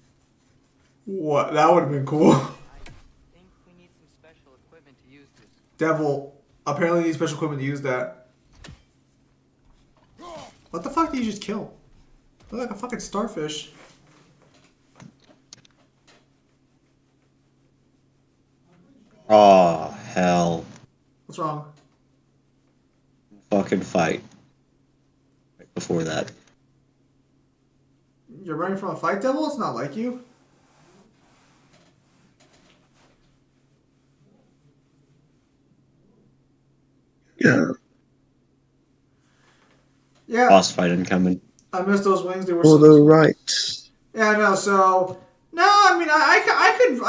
What? That would have been cool. I think we need some special equipment to use this. Devil, Apparently, you need special equipment to use that. What the fuck did you just kill? Look like a fucking starfish. Oh, hell. What's wrong? Fucking fight. Right before that. You're running from a fight, Devil? It's not like you. Yeah. Yeah, Boss fight incoming. I missed those wings. They were For so the right. Yeah, no. So no, I mean, I could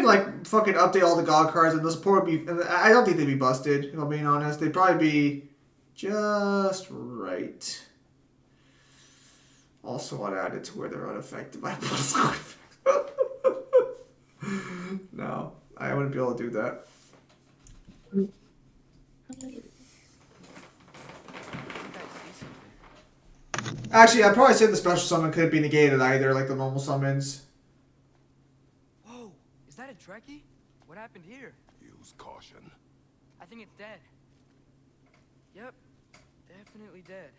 like fucking update all the god cards, and the support would be. I don't think they'd be busted. If I'm being honest, they'd probably be just right. Also, I'd add it to where they're unaffected by plus effects. No, I wouldn't be able to do that. Actually, I'd probably say the special summon could be negated either, like the normal summons. Whoa, is that a Trekkie? What happened here? Use caution. I think it's dead. Yep, definitely dead.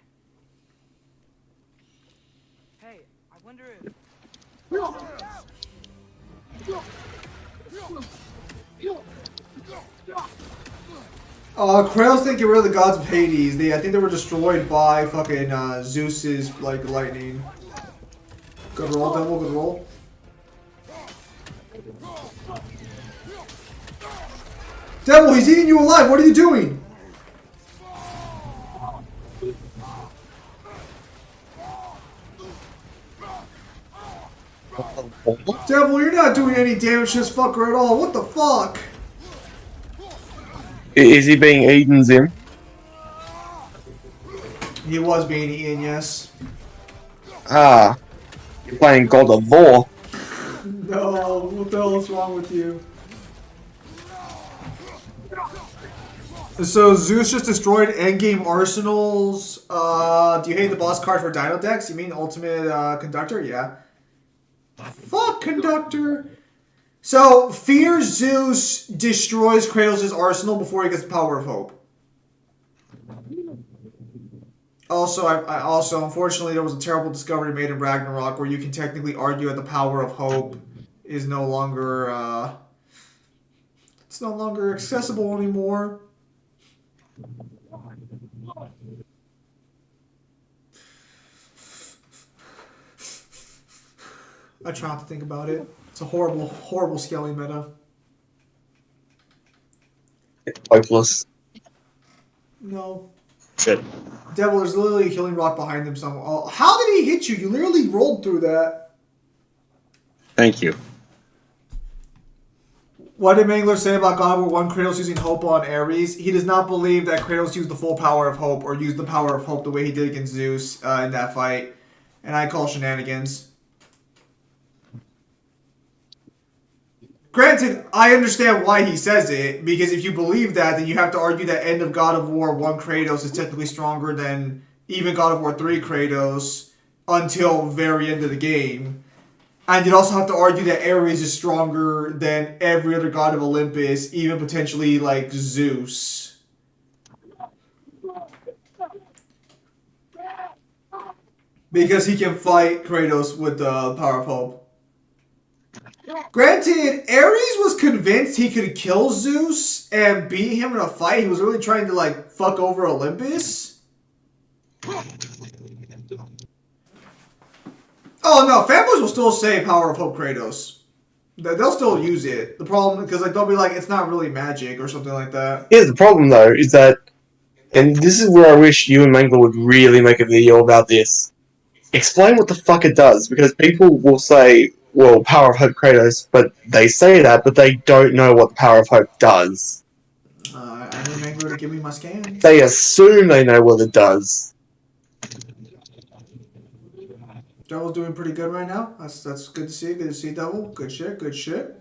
Hey, I wonder if... Krails think get rid of the gods of Hades. I think they were destroyed by fucking Zeus's like lightning. Good roll, Devil. Good roll. Devil, he's eating you alive. What are you doing? Devil, you're not doing any damage to this fucker at all. What the fuck? Is he being eaten, Zim? He was being eaten, yes. Ah. You're playing God of War. No, what the hell is wrong with you? So Zeus just destroyed endgame arsenals. Do you hate the boss card for Dino Dex? You mean Ultimate Conductor? Yeah. Fuck Conductor. So Fear Zeus destroys Kratos' arsenal before he gets the Power of Hope. Also, I unfortunately there was a terrible discovery made in Ragnarok where you can technically argue that the Power of Hope is no longer it's no longer accessible anymore. I try not to think about it. It's a horrible, horrible scaling meta. It's hopeless. No. Shit. Devil, there's literally a healing rock behind him somewhere. Oh, how did he hit you? You literally rolled through that. Thank you. What did Mangler say about God of War 1 Kratos using Hope on Ares? He does not believe that Kratos used the full power of Hope or used the power of Hope the way he did against Zeus in that fight. And I call shenanigans. Granted, I understand why he says it, because if you believe that, then you have to argue that end of God of War 1 Kratos is technically stronger than even God of War 3 Kratos until very end of the game. And you'd also have to argue that Ares is stronger than every other god of Olympus, even potentially like Zeus. Because he can fight Kratos with the power of hope. Granted, Ares was convinced he could kill Zeus and beat him in a fight. He was really trying to like fuck over Olympus. Oh no, fanboys will still say Power of Hope Kratos. They'll still use it. The problem, because like they'll be like, it's not really magic or something like that. Here's the problem though, is that, and this is where I wish you and Mangler would really make a video about this. Explain what the fuck it does, because people will say, well, Power of Hope Kratos, but they say that, but they don't know what the Power of Hope does. I need Mangler to give me my scans. They assume they know what it does. Devil's doing pretty good right now. That's good to see. Good to see, Devil. Good shit. Good shit.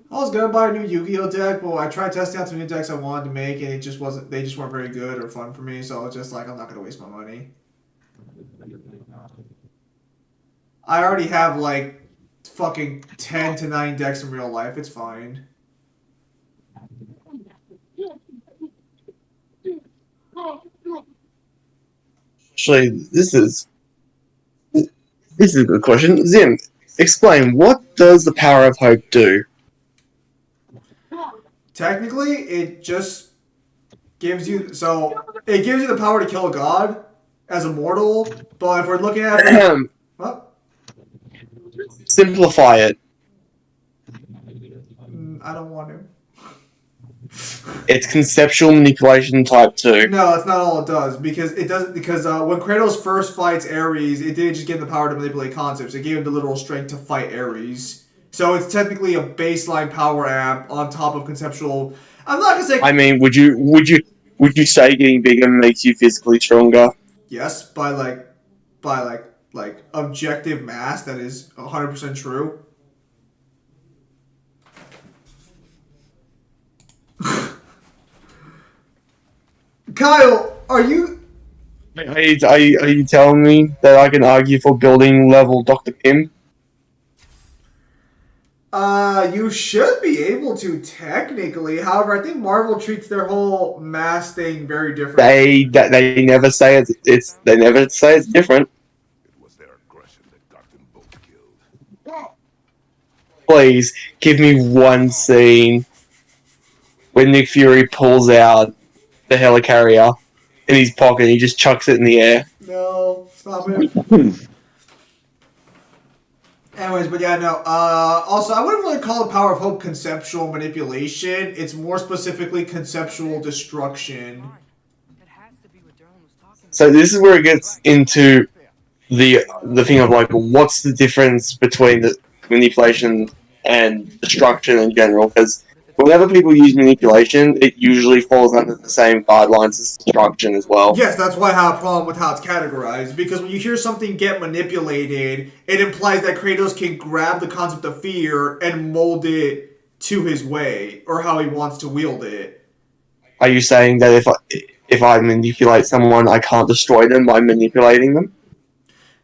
I was gonna buy a new Yu-Gi-Oh deck, but I tried testing out some new decks I wanted to make, and it just wasn't. They just weren't very good or fun for me. So I was just like, I'm not gonna waste my money. I already have like fucking 10 to 9 decks in real life. It's fine. Actually, this is a good question. Zim, explain, what does the power of hope do? Technically, it just gives you it gives you the power to kill a god as a mortal. But if we're looking at it, what? Simplify it. I don't want to. It's conceptual manipulation type 2. No, that's not all it does because it doesn't. Because when Kratos first fights Ares, it didn't just give him the power to manipulate concepts. It gave him the literal strength to fight Ares. So it's technically a baseline power amp on top of conceptual. I'm not gonna say I mean, would you say getting bigger makes you physically stronger? yes by like objective mass. That is 100% true. Kyle, are you? Are you telling me that I can argue for building level Dr. Kim? You should be able to technically. However, I think Marvel treats their whole mass thing very differently. They never say they never say it's different. It was their aggression that got them both killed. Please give me one scene when Nick Fury pulls out the helicarrier in his pocket and he just chucks it in the air. No, stop it. Anyways, but yeah, no. Also, I wouldn't really call it Power of Hope conceptual manipulation. It's more specifically conceptual destruction. That has to be what Derlin was talking about. So this is where it gets into the thing of like, what's the difference between the manipulation and destruction in general? Because whenever people use manipulation, it usually falls under the same guidelines as destruction as well. Yes, that's why I have a problem with how it's categorized. Because when you hear something get manipulated, it implies that Kratos can grab the concept of fear and mold it to his way or how he wants to wield it. Are you saying that if I manipulate someone, I can't destroy them by manipulating them?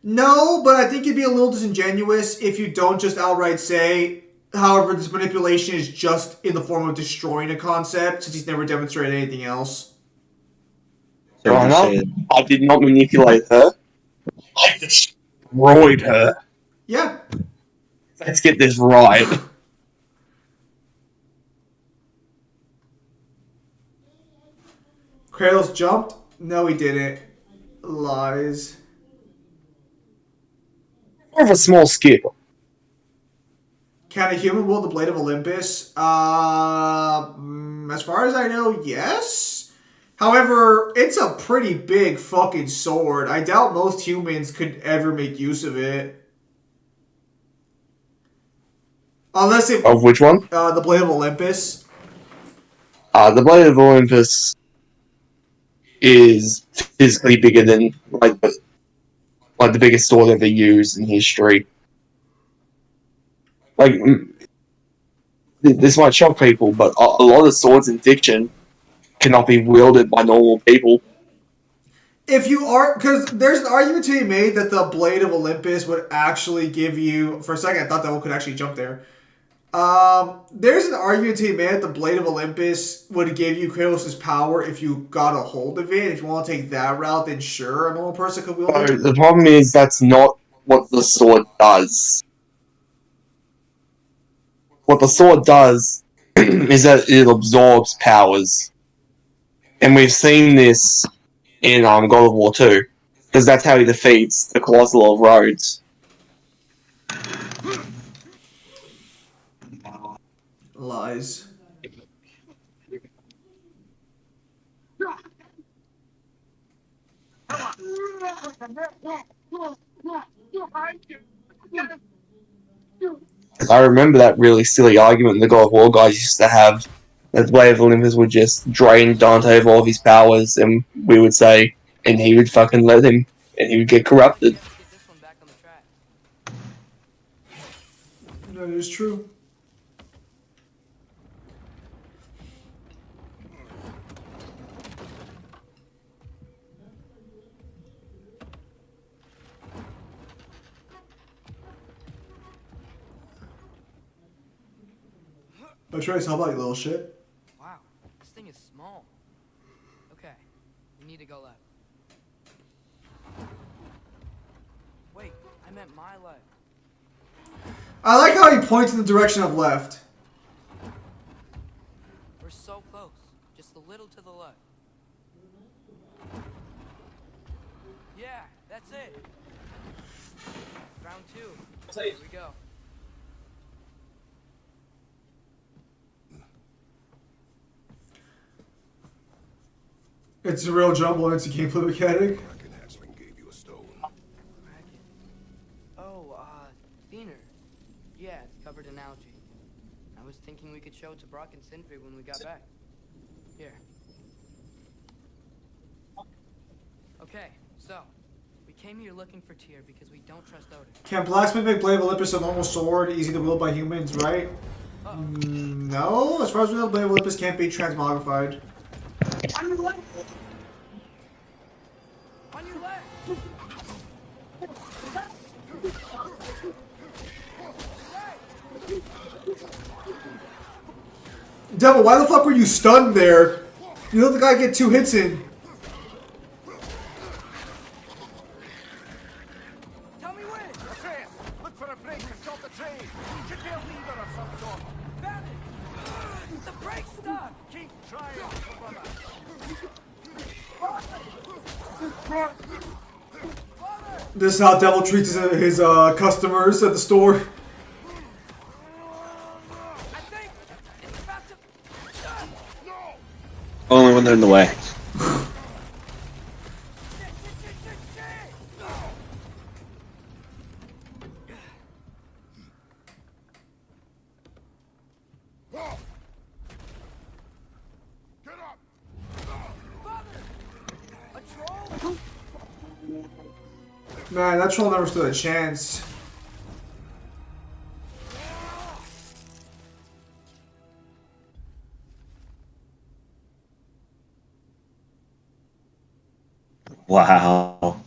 No, but I think it'd be a little disingenuous if you don't just outright say, however, this manipulation is just in the form of destroying a concept, since he's never demonstrated anything else. So Right you up. say I did not manipulate her. I destroyed her. Yeah. Let's get this right. Kratos jumped? No, he didn't. Lies. More of a small skip. Can a human wield the Blade of Olympus? As far as I know, yes. However, it's a pretty big fucking sword. I doubt most humans could ever make use of it. Unless it... Of which one? the Blade of Olympus. The Blade of Olympus is physically bigger than like the biggest sword ever used in history. Like, this might shock people, but a lot of swords in fiction cannot be wielded by normal people. If you are... Because there's an argument to be made that the Blade of Olympus would actually give you... For a second, I thought that one could actually jump there. There's an argument to be made that the Blade of Olympus would give you Kratos' power if you got a hold of it. If you want to take that route, then sure, a normal person could wield it. The problem is that's not what the sword does. What the sword does is that it absorbs powers. And we've seen this in God of War 2, because that's how he defeats the Colossal of Rhodes. Lies. I remember that really silly argument the God of War guys used to have, that the Blade of Olympus would just drain Dante of all of his powers, and we would say, and he would fucking let him, and he would get corrupted. Get this one back on the track. That is true. Trace, how about you, little shit? Wow, this thing is small. Okay, we need to go left. Wait, I meant my left. I like how he points in the direction of left. We're so close, just a little to the left. Yeah, that's it. Round 2. Here we go. It's a real jumble and it's a gameplay mechanic. Kraken hatchling gave you a stone. Kraken. Oh, Thinner. Yeah, it's covered in algae. I was thinking we could show it to Brock and Sindri when we got back. Here. Okay, so we came here looking for Tyr because we don't trust Odin. Can blacksmith make Blade of Olympus a normal sword, easy to wield by humans, right? No, as far as we know, Blade of Olympus can't be transmogrified. On your left! Devil, why the fuck were you stunned there? You let the guy get 2 hits in. Tell me when! Atreus, look for a break to stop the train. Should be a lever of some sort. Found it! The brake's stuck! Keep trying, brother. This is how Devil treats his customers at the store. I think it's about to... Only when they're in the way. Get up! A troll? Man, that troll never stood a chance. Wow.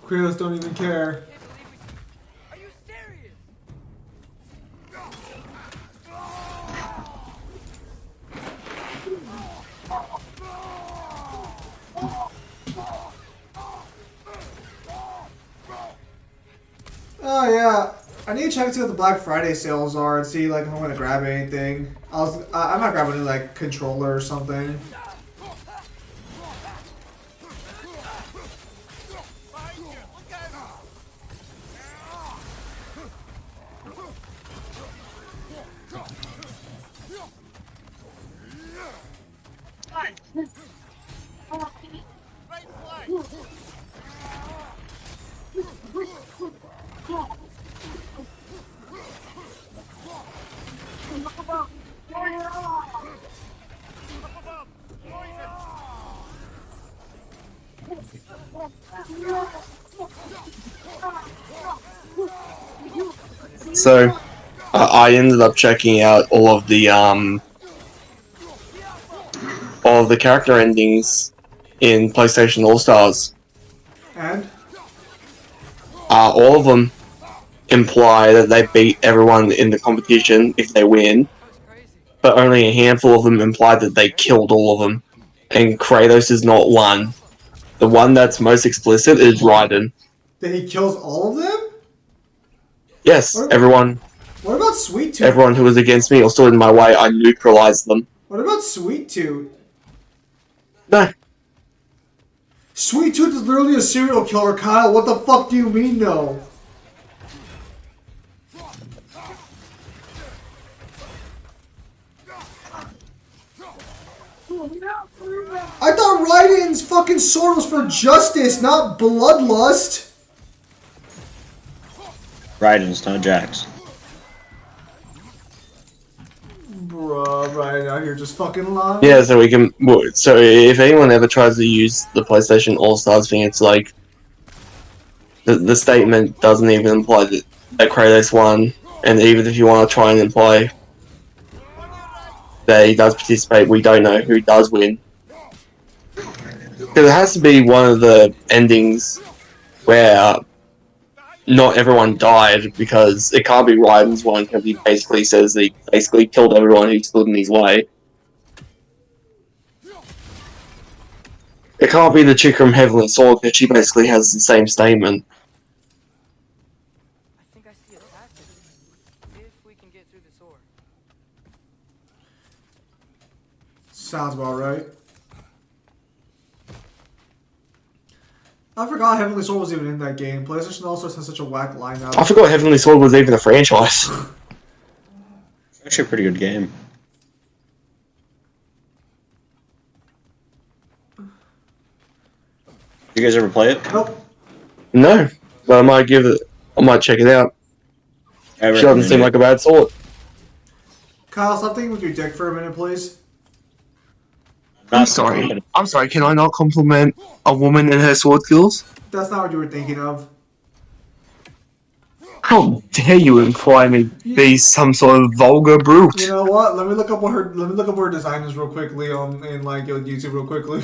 Kratos don't even care. Are you serious? Oh yeah, I need to check to see what the Black Friday sales are and see like if I'm gonna grab anything. I might grab a new like controller or something. So, I ended up checking out all of the character endings in PlayStation All Stars. And All of them imply that they beat everyone in the competition if they win, but only a handful of them imply that they killed all of them. And Kratos is not one. The one that's most explicit is Raiden. that he kills all of them? Yes, What everyone about Sweet Tooth? everyone who was against me or stood in my way, I neutralized them. What about Sweet Tooth? No. Sweet Tooth is literally a serial killer, Kyle. What the fuck do you mean, no? I thought Raiden's fucking sword was for justice, not bloodlust. Raiden's not Jax. Bruh, Raiden out here just fucking lying. Yeah, so we can. So if anyone ever tries to use the PlayStation All Stars thing, it's like the statement doesn't even imply that Kratos won, and even if you want to try and imply that he does participate, we don't know who does win. Because it has to be one of the endings where not everyone died, because it can't be Raiden's one, because he basically says that he basically killed everyone who stood in his way. It can't be the chick from Heavenly Sword, because she basically has the same statement. I think I see a passage. If we can get through this ore. Sounds about right. I forgot Heavenly Sword was even in that game. PlayStation also has such a whack lineup. I forgot Heavenly Sword was even a franchise. It's actually a pretty good game. You guys ever play it? Nope. No, but I might check it out. I She doesn't seem like a bad sword. Kyle, stop thinking with your dick for a minute, please. I'm sorry. I'm sorry, can I not compliment a woman and her sword skills? That's not what you were thinking of. How dare you imply me be some sort of vulgar brute? You know what? Let me look up what her design is real quickly on YouTube real quickly.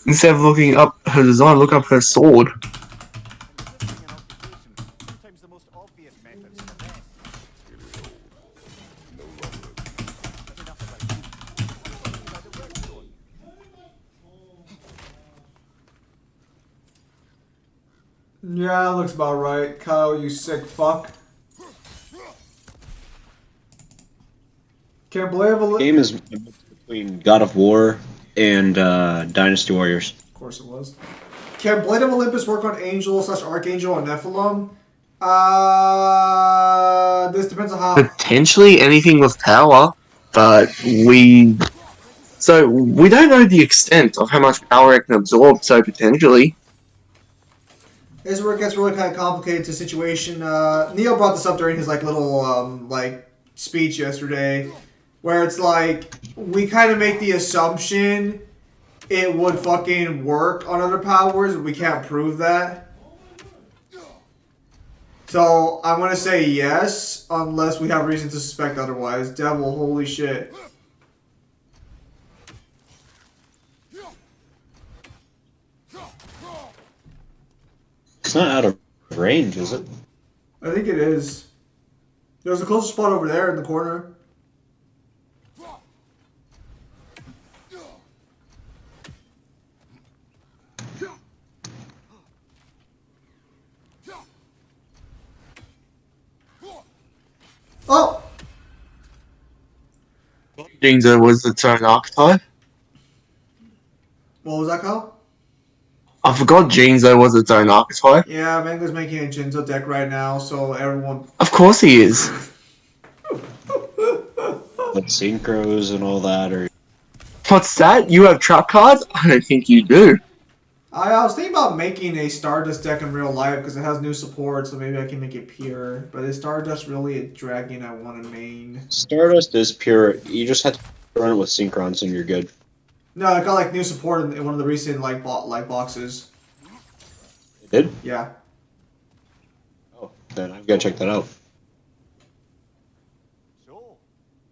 Instead of looking up her design, look up her sword. Sometimes the most obvious methods are the best. Yeah, looks about right. Kyle, you sick fuck. Can't believe The game is a mix between God of War and Dynasty Warriors. Of course it was. Can Blade of Olympus work on Angel / Archangel and Nephilim? This depends on how. Potentially anything with power, but we don't know the extent of how much power it can absorb, so potentially. This is where it gets really kind of complicated to situation. Neil brought this up during his little speech yesterday, where it's like we kind of make the assumption it would fucking work on other powers, but we can't prove that. So I'm gonna say yes, unless we have reason to suspect otherwise. Devil, holy shit. It's not out of range, is it? I think it is. There's a closest spot over there in the corner. Oh! Jinzo was its own archetype. What was that, Kyle? I forgot Jinzo was its own archetype. Yeah, Mango's making a Jinzo deck right now, so everyone... Of course he is. Like synchros and all that, or What's that? You have trap cards? I don't think you do. I was thinking about making a Stardust deck in real life because it has new support, so maybe I can make it pure. But is Stardust really a dragon I want to main? Stardust is pure. You just have to run it with Synchrons and you're good. No, it got new support in one of the recent boxes. It did? Yeah. Oh, then I've got to check that out. So,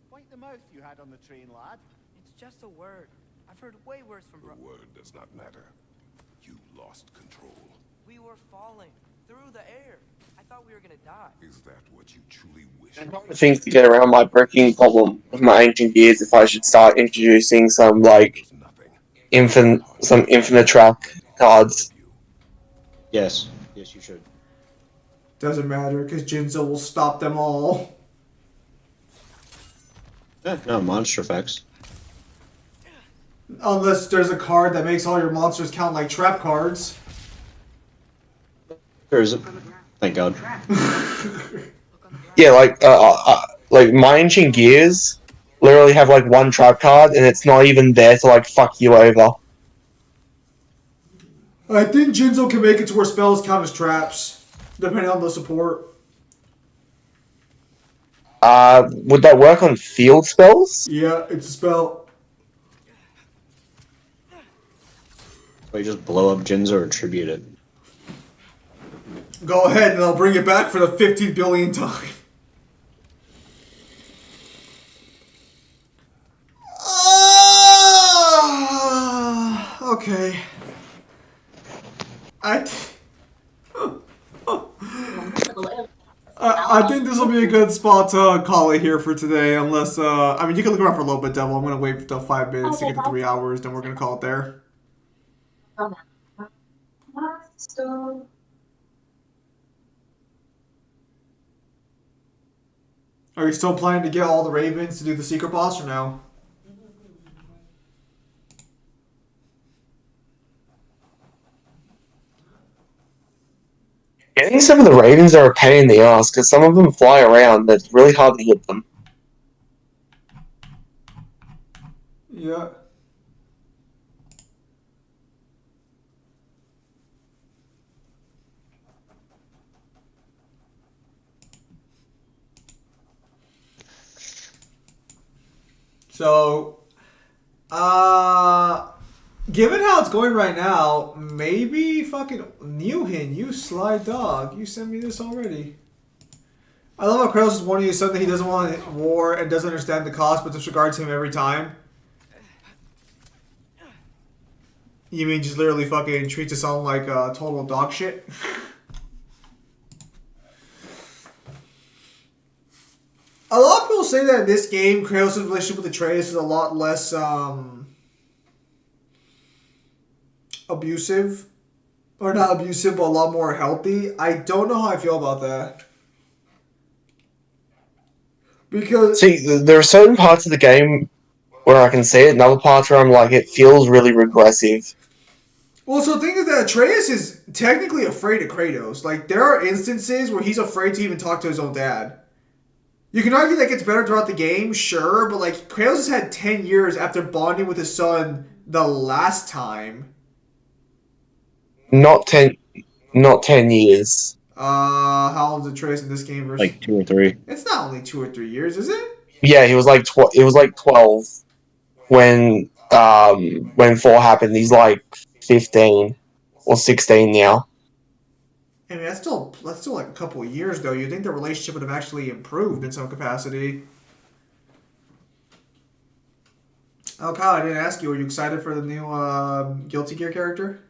point the mouth you had on the train, lad. It's just a word. I've heard way worse from The word does not matter. You lost control. We were falling through the air. I thought we were gonna die. Is that what you truly wish? I'm trying to think to get around my breaking problem with my ancient gears if I should start introducing some infinite trap cards. Yes. Yes, you should. Doesn't matter because Jinzo will stop them all. No, monster effects. Unless there's a card that makes all your monsters count like trap cards. There isn't. Thank God. Yeah, like my ancient gears literally have one trap card, and it's not even there to fuck you over. I think Jinzo can make it to where spells count as traps, depending on the support. Would that work on field spells? Yeah, it's a spell. So you just blow up Jinzo or tribute it. Go ahead and I'll bring it back for the 15 billion time. Okay. I think this will be a good spot to call it here for today, unless, I mean, you can look around for a little bit, Devil. I'm going to wait until 5 minutes to get to 3 hours, then we're going to call it there. Are you still planning to get all the Ravens to do the secret boss or no? Getting some of the Ravens are a pain in the ass because some of them fly around. That's really hard to hit them. Yeah. So, given how it's going right now, maybe fucking Newhin, you sly dog, you sent me this already. I love how Kratos is warning you something he doesn't want war and doesn't understand the cost, but disregards him every time. You mean just literally fucking treats us all like total dog shit? A lot of people say that in this game, Kratos' relationship with Atreus is a lot less abusive. Or not abusive, but a lot more healthy. I don't know how I feel about that. Because... See, there are certain parts of the game where I can see it, and other parts where I'm like, it feels really regressive. Well, so the thing is that Atreus is technically afraid of Kratos. Like, there are instances where he's afraid to even talk to his own dad. You can argue that gets better throughout the game, sure, but like, Kratos has had 10 years after bonding with his son the last time. Not 10 years. How old is Atreus in this game versus... Like 2 or 3. It's not only 2 or 3 years, is it? Yeah, he was like it was like 12 when 4 happened. He's like 15 or 16 now. I mean, that's still like a couple of years, though. You'd think the relationship would have actually improved in some capacity. Oh, Kyle, I didn't ask you. Are you excited for the new Guilty Gear character?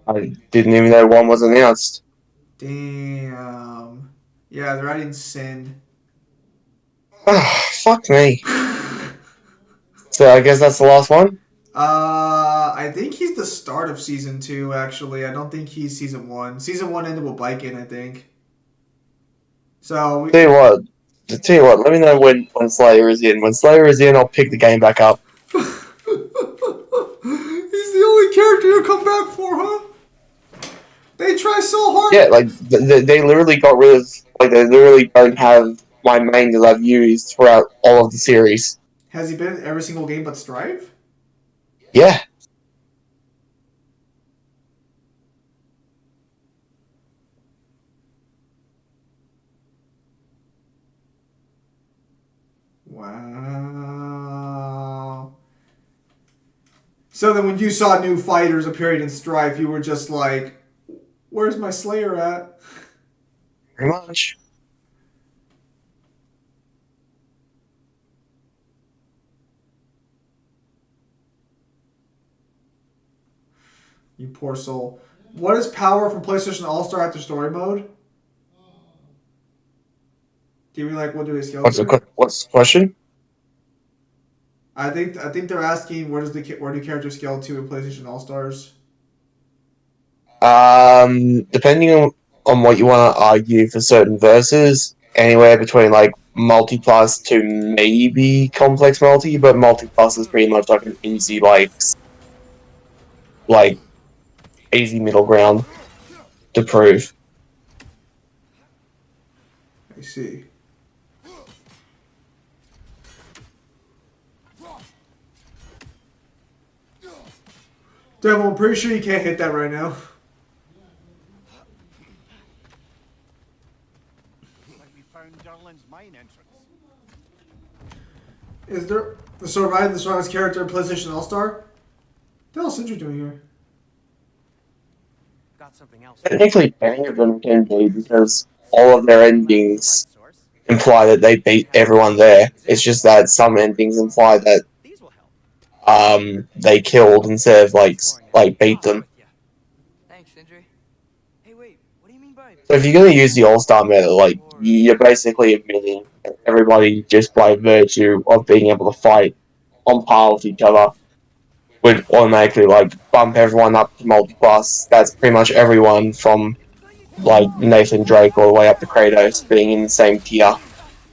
I didn't even know one was announced. Damn. Yeah, they're adding Sin. Fuck me. So I guess that's the last one? I think he's the start of Season 2, actually. I don't think he's Season 1. Season 1 ended with Biken, I think. So... Tell you what, let me know when Slayer is in. When Slayer is in, I'll pick the game back up. He's the only character you come back for, huh? They try so hard. Yeah, like, they literally got rid of... Like, they literally don't have my main that I've used throughout all of the series. Has he been in every single game but Strive? Yeah. Wow. So then when you saw new fighters appearing in Strife, you were just like, where's my Slayer at? Pretty much. You poor soul. What is power from PlayStation All-Star after story mode? Do you mean like what do they scale to? What's the question? I think they're asking where do characters scale to in PlayStation All Stars? Depending on what you want to argue for certain verses, anywhere between like multi-plus to maybe complex multi, but multi-plus is pretty much like an easy like easy middle ground to prove. I see. Devil, I'm pretty sure you can't hit that right now. Like we found Durlin's mine entrance. Is there the surviving the strongest character in PlayStation All Star? What the hell is Sindri doing here? Got something else. Technically, any of them can be because all of their endings imply that they beat everyone there. It's just that some endings imply that they killed instead of like beat them. Thanks, Sindri. Hey, wait. What do you mean by? So if you're going to use the All-Star meta, like, you're basically admitting that everybody, just by virtue of being able to fight on par with each other, would automatically, like, bump everyone up to multi-class. That's pretty much everyone from, like, Nathan Drake all the way up to Kratos being in the same tier.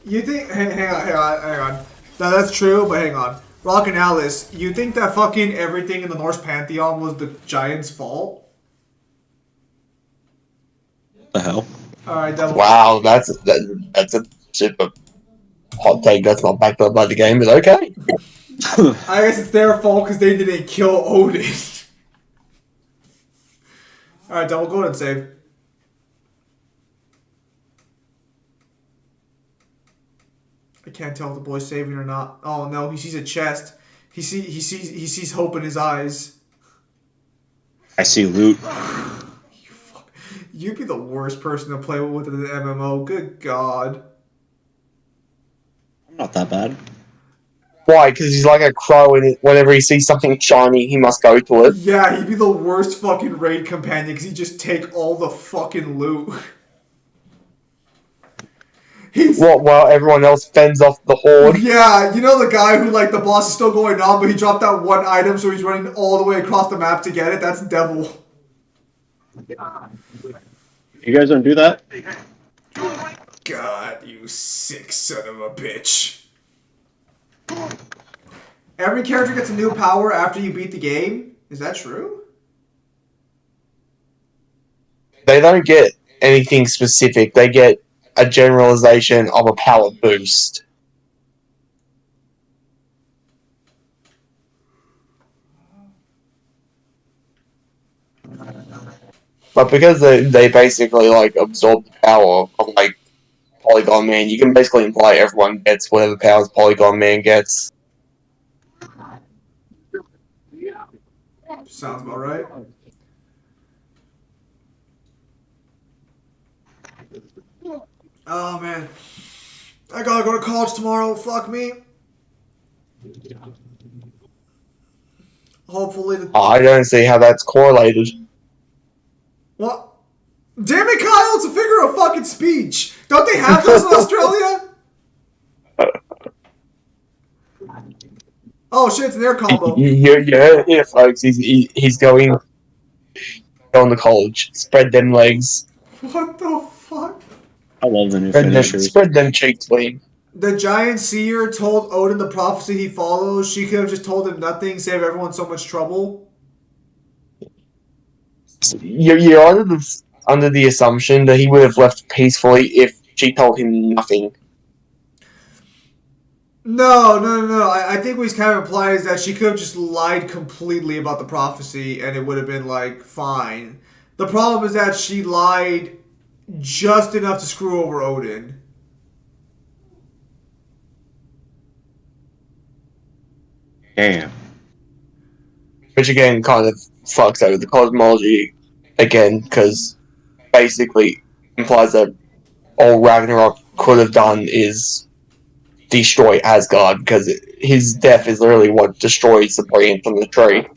You think? Hang on. That's true, but hang on. Rock and Alice, you think that fucking everything in the Norse pantheon was the giants' fault? The hell? All right, Devil. Wow, that's a super hot take. That's not backed up by the game, but okay. I guess it's their fault because they didn't kill Odin. All right, Devil, go ahead and save. I can't tell if the boy's saving or not. Oh no, he sees a chest. He sees hope in his eyes. I see loot. You'd be the worst person to play with in an MMO. Good God. I'm not that bad. Why? Because he's like a crow, and whenever he sees something shiny, he must go to it. Yeah, he'd be the worst fucking raid companion because he'd just take all the fucking loot. While everyone else fends off the horde. Yeah, you know the guy who, like, the boss is still going on, but he dropped that one item, so he's running all the way across the map to get it? That's Devil. You guys don't do that? God, you sick son of a bitch. Every character gets a new power after you beat the game? Is that true? They don't get anything specific. They get a generalization of a power boost. But because they basically, like, absorb the power of, like, Polygon Man, you can basically imply everyone gets whatever powers Polygon Man gets. Sounds about right. Oh, man. I gotta go to college tomorrow. Fuck me. Hopefully I don't see how that's correlated. What? Damn it, Kyle! It's a figure of fucking speech. Don't they have those in Australia? Oh shit! It's an air combo. Yeah, folks. He's going to college. Spread them legs. What the fuck? I love the new finishers. Spread them cheeks, William. The giant seer told Odin the prophecy he follows. She could have just told him nothing, save everyone so much trouble. You're under the assumption that he would have left peacefully if she told him nothing. No. I think what he's kind of implying is that she could have just lied completely about the prophecy and it would have been, like, fine. The problem is that she lied just enough to screw over Odin. Damn. Which again kind of fucks over the cosmology again, because basically implies that all Ragnarok could have done is destroy Asgard, because his death is literally what destroys the branch on the tree.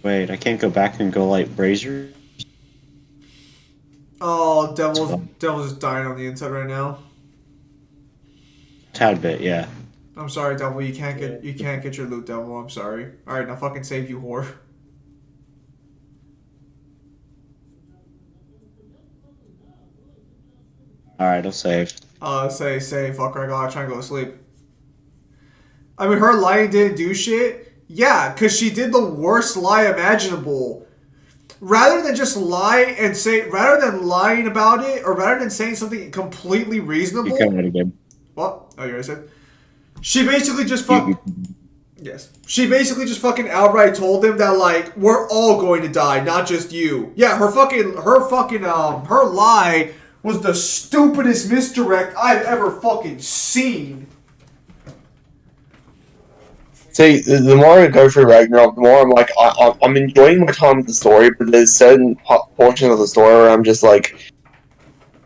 Wait, I can't go back and go light brazier? Oh, Devil's just dying on the inside right now. Tad bit, yeah. I'm sorry, Devil. You can't get your loot, Devil. I'm sorry. All right, now fucking save you, whore. All right, I'll save. Say, fucker. I gotta try and go to sleep. I mean, her lying didn't do shit. Yeah, because she did the worst lie imaginable. Rather than just lie and say, rather than lying about it, or rather than saying something completely reasonable. You come out again. What? Oh, you already said? She basically just Yes. She basically just fucking outright told him that, like, we're all going to die, not just you. Yeah, her lie was the stupidest misdirect I've ever fucking seen. See, the more I go through Ragnarok, the more I'm like, I'm enjoying my time with the story, but there's certain portions of the story where I'm just like,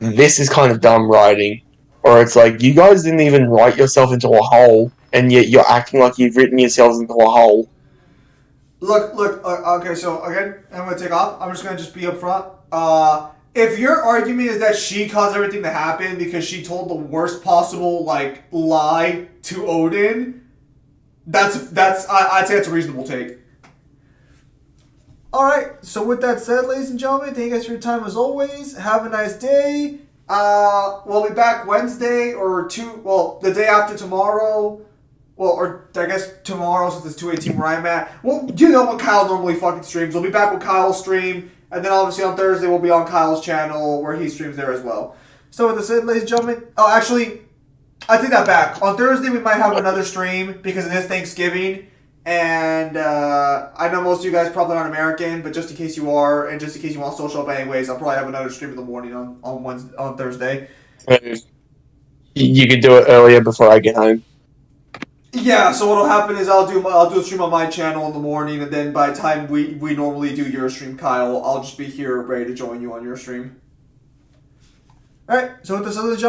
this is kind of dumb writing. Or it's like, you guys didn't even write yourself into a hole, and yet you're acting like you've written yourselves into a hole. Look. Okay, so again, I'm gonna take off. I'm just gonna be upfront. If your argument is that she caused everything to happen because she told the worst possible lie to Odin, I'd say it's a reasonable take. All right. So with that said, ladies and gentlemen, thank you guys for your time as always. Have a nice day. We'll be back Wednesday or the day after tomorrow. Well, or I guess tomorrow since it's 2:18 where I'm at. Well, you know what Kyle normally fucking streams. We'll be back with Kyle's stream, and then obviously on Thursday we'll be on Kyle's channel where he streams there as well. So with that said, ladies and gentlemen, actually, I take that back. On Thursday we might have another stream because it is Thanksgiving, and I know most of you guys probably aren't American, but just in case you are, and just in case you want to social up anyways, I'll probably have another stream in the morning on Thursday. You could do it earlier before I get home. Yeah, so what'll happen is I'll do a stream on my channel in the morning, and then by the time we normally do your stream, Kyle, I'll just be here ready to join you on your stream. Alright, so with this other jump.